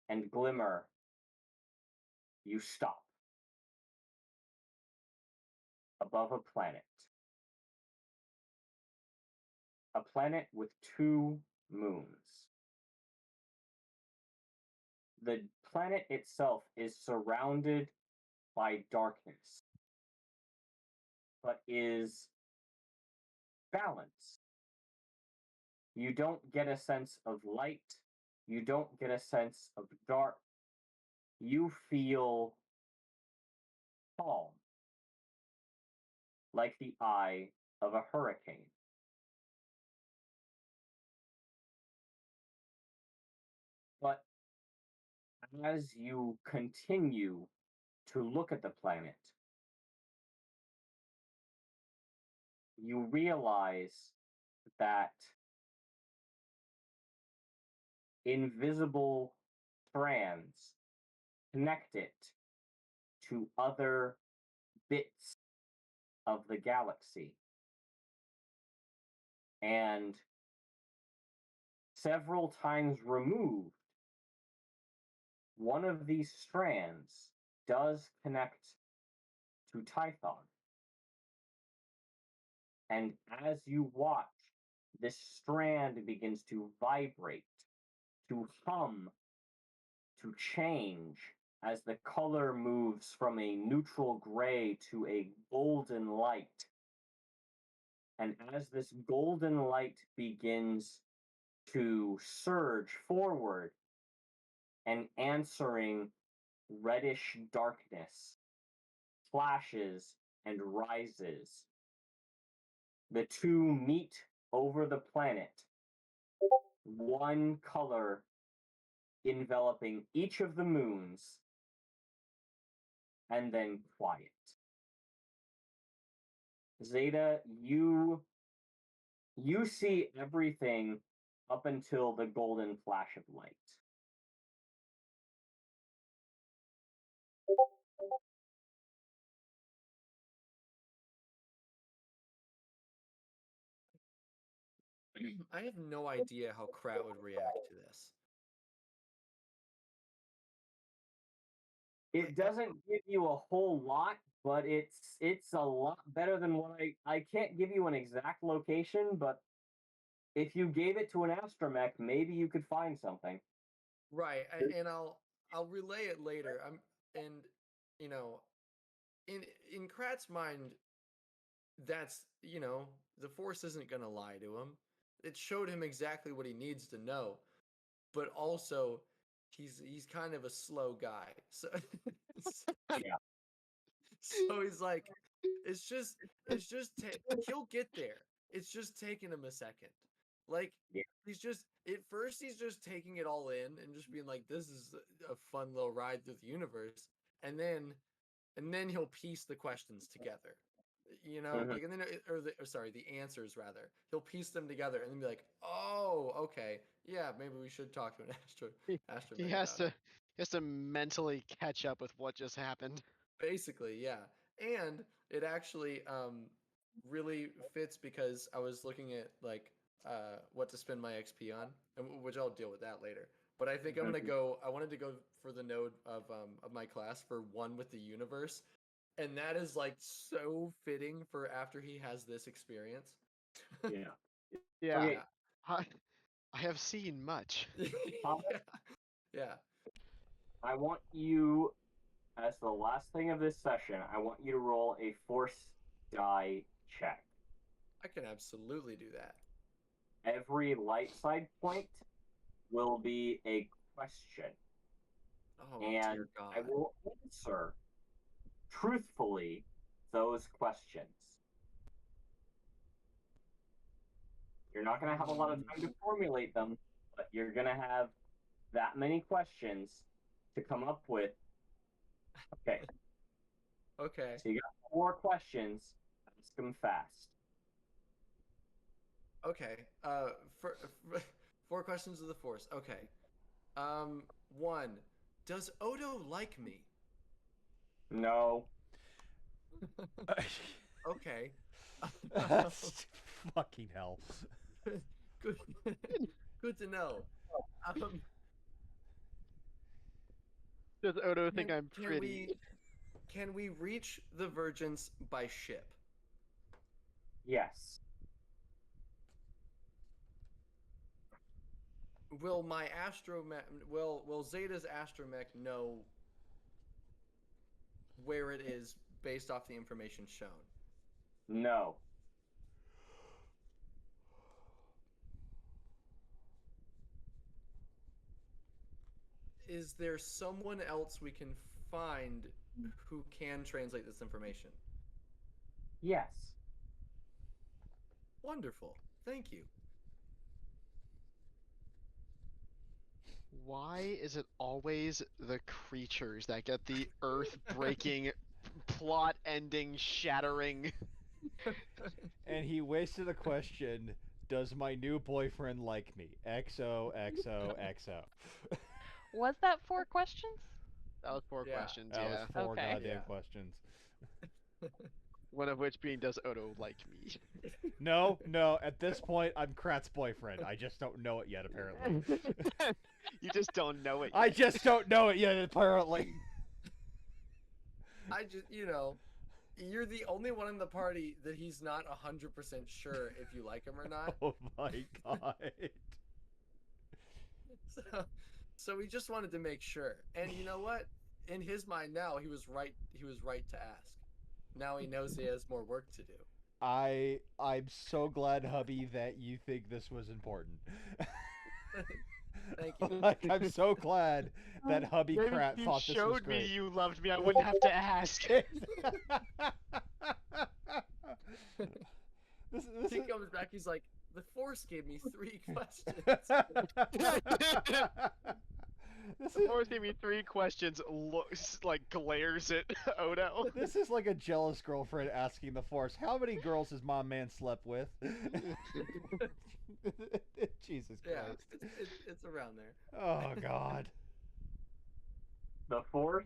and glimmer, you stop above a planet. A planet with 2 moons. The planet itself is surrounded by darkness, but is balanced. You don't get a sense of light. You don't get a sense of dark. You feel calm, like the eye of a hurricane. But as you continue to look at the planet, you realize that invisible strands connect it to other bits of the galaxy. And several times removed, one of these strands does connect to Tython. And as you watch, this strand begins to vibrate, to hum, to change as the color moves from a neutral gray to a golden light. And as this golden light begins to surge forward and answering reddish darkness, flashes and rises, the two meet over the planet, one color enveloping each of the moons, and then quiet. Zeta, you see everything up until the golden flash of light. I have no idea how Krat would react to this. It doesn't give you a whole lot, but it's a lot better than what I can't give you an exact location, but if you gave it to an astromech, maybe you could find something. Right, and I'll relay it later. And you know, in Krat's mind, that's the Force isn't gonna lie to him. It showed him exactly what he needs to know, but also he's kind of a slow guy. So Yeah. so he's like, it's just he'll get there. It's just taking him a second. Like Yeah. he's just at first he's just taking it all in and just being like, this is a fun little ride through the universe, and then he'll piece the questions together. Mhm. Like, and then sorry, the answers rather. He'll piece them together and then be like, oh, okay, yeah, maybe we should talk to an He, he astromech has about to it. he has to mentally catch up with what just happened. Basically, yeah. And it actually really fits because I was looking at like what to spend my XP on, and which I'll deal with that later. But I think I'm gonna go. I wanted to go for the node of my class for one with the universe, and that is like so fitting for after he has this experience. Yeah. Yeah, Okay. I, I have seen much. Huh? yeah. Yeah. I want you, as the last thing of this session, I want you to roll a force die check. I can absolutely do that. Every light side point will be a question, Oh and dear God. I will answer truthfully those questions. You're not going to have a lot of time to formulate them, but you're going to have that many questions to come up with. Okay, Okay. so you got 4 questions. Ask them fast. Okay. For 4 questions of the Force. Okay. 1. Does Odo like me? No. Okay. That's fucking hell. Good. Good to know. Um, Does Odo think I'm can pretty? can we reach the Vergance by ship? Yes. Will my astromech will Zeta's astromech know where it is based off the information shown? No. Is there someone else we can find who can translate this information? Yes. Wonderful. Thank you. Why is it always the creatures that get the earth-breaking, plot-ending, shattering? And he wasted a question. Does my new boyfriend like me? XOXOXO. Was that 4 questions? That was 4 Yeah. questions, That was yeah. 4 Okay. goddamn Yeah. questions. One of which being, does Odo like me? No, at this point, I'm Krat's boyfriend. I just don't know it yet, apparently. You just don't know it I yet. just don't know it yet, apparently. I just, you're the only one in the party that he's not 100% sure if you like him or not. Oh my god. So, so we just wanted to make sure. And you know what? in his mind now, he was right. He was right to ask. Now he knows he has more work to do. I'm so glad, hubby, that you think this was important. Thank you. Like, I'm so glad that hubby Maybe Krat you thought this was showed me great. you loved me. I wouldn't have to ask. This He is... comes back. He's like, the Force gave me 3 questions. This The is... Force gave me 3 questions. Looks like glares at Odo. This is like a jealous girlfriend asking the Force, how many girls has Mom Man slept with? Jesus Yeah, Christ. it's around there. Oh, God. The Force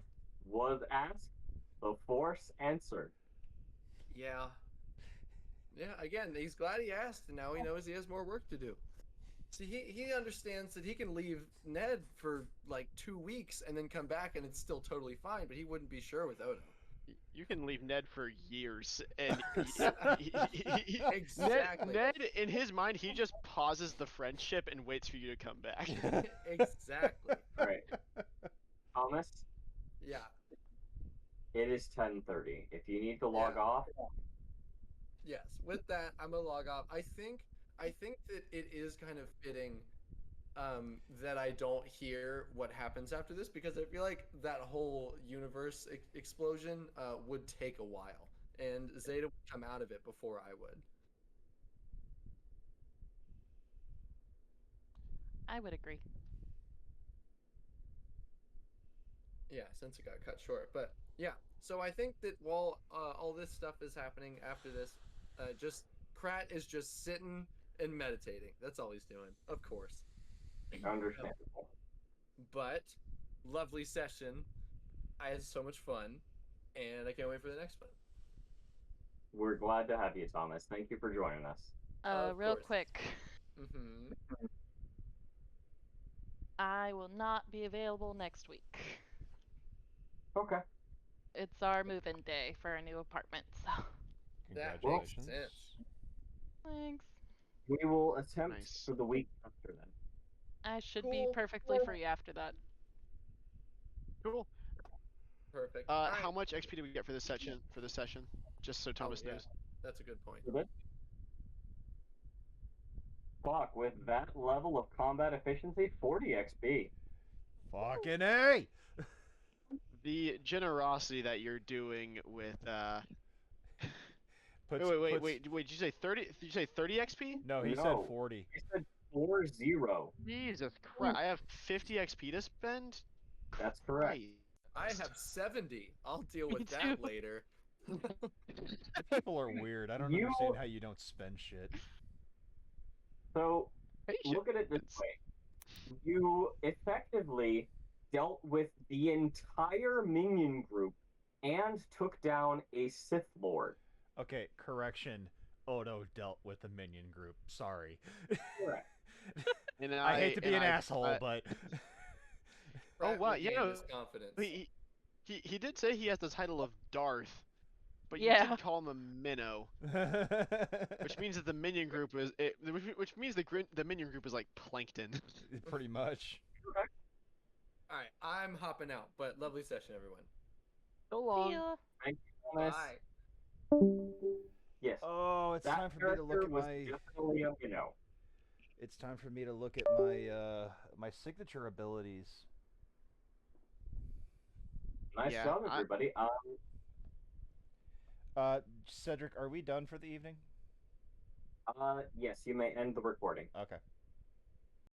was asked. The Force answered. Yeah. Yeah, again, he's glad he asked, and now he knows he has more work to do. See, he understands that he can leave Ned for like 2 weeks and then come back and it's still totally fine, but he wouldn't be sure with Odo. You can leave Ned for years, and Exactly. Ned, in his mind, he just pauses the friendship and waits for you to come back. Exactly. All right, Thomas. Yeah. It is 10:30. If you need to log Yeah. off, Yes. With that, I'm gonna log off. I think that it is kind of fitting that I don't hear what happens after this, because I feel like that whole universe explosion would take a while, and Zeta would come out of it before I would. I would agree. Yeah, since it got cut short. But yeah, so I think that while all this stuff is happening after this, just Krat is just sitting and meditating. That's all he's doing, of course. understandable. But lovely session. I had so much fun, and I can't wait for the next one. We're glad to have you, Thomas. Thank you for joining us. Of Real course. quick. Mm-hmm. I will not be available next week. Okay. It's our move-in day for our new apartment, so That makes Congratulations. sense. thanks. We will attempt Nice. for the week after then. I should be Cool. perfectly free after that. Cool. Perfect. How much XP did we get for this session? Just so Thomas yeah. knows. That's a good point. Good. Fuck, with that level of combat efficiency, 40 XP. Fucking A! The generosity that you're doing with Puts, wait. Did you say 30? Did you say 30 XP? No, he said No. 40. I said 40. Jesus Christ! I have 50 XP to spend. That's correct. I have 70. I'll deal Me with that too. later. People are weird. I don't You- understand how you don't spend shit. So, Patience. look at it this way. You effectively dealt with the entire minion group and took down a Sith Lord. Okay, correction. Odo dealt with the minion group. Sorry. Correct. And I hate to be an asshole, I- but Oh, Krat wow, regained yeah. his confidence. He did say he has the title of Darth, but you Yeah. did call him a minnow, which means that the minion group is which means the minion group is like plankton. pretty much. All right, I'm hopping out, but lovely session, everyone. So See long. ya. Thomas, Bye. yes, Oh, it's that time for me to look character at was my. definitely a minnow. It's time for me to look at my my signature abilities. Nice Yeah, job, everybody. Cedric, are we done for the evening? Yes, you may end the recording. Okay.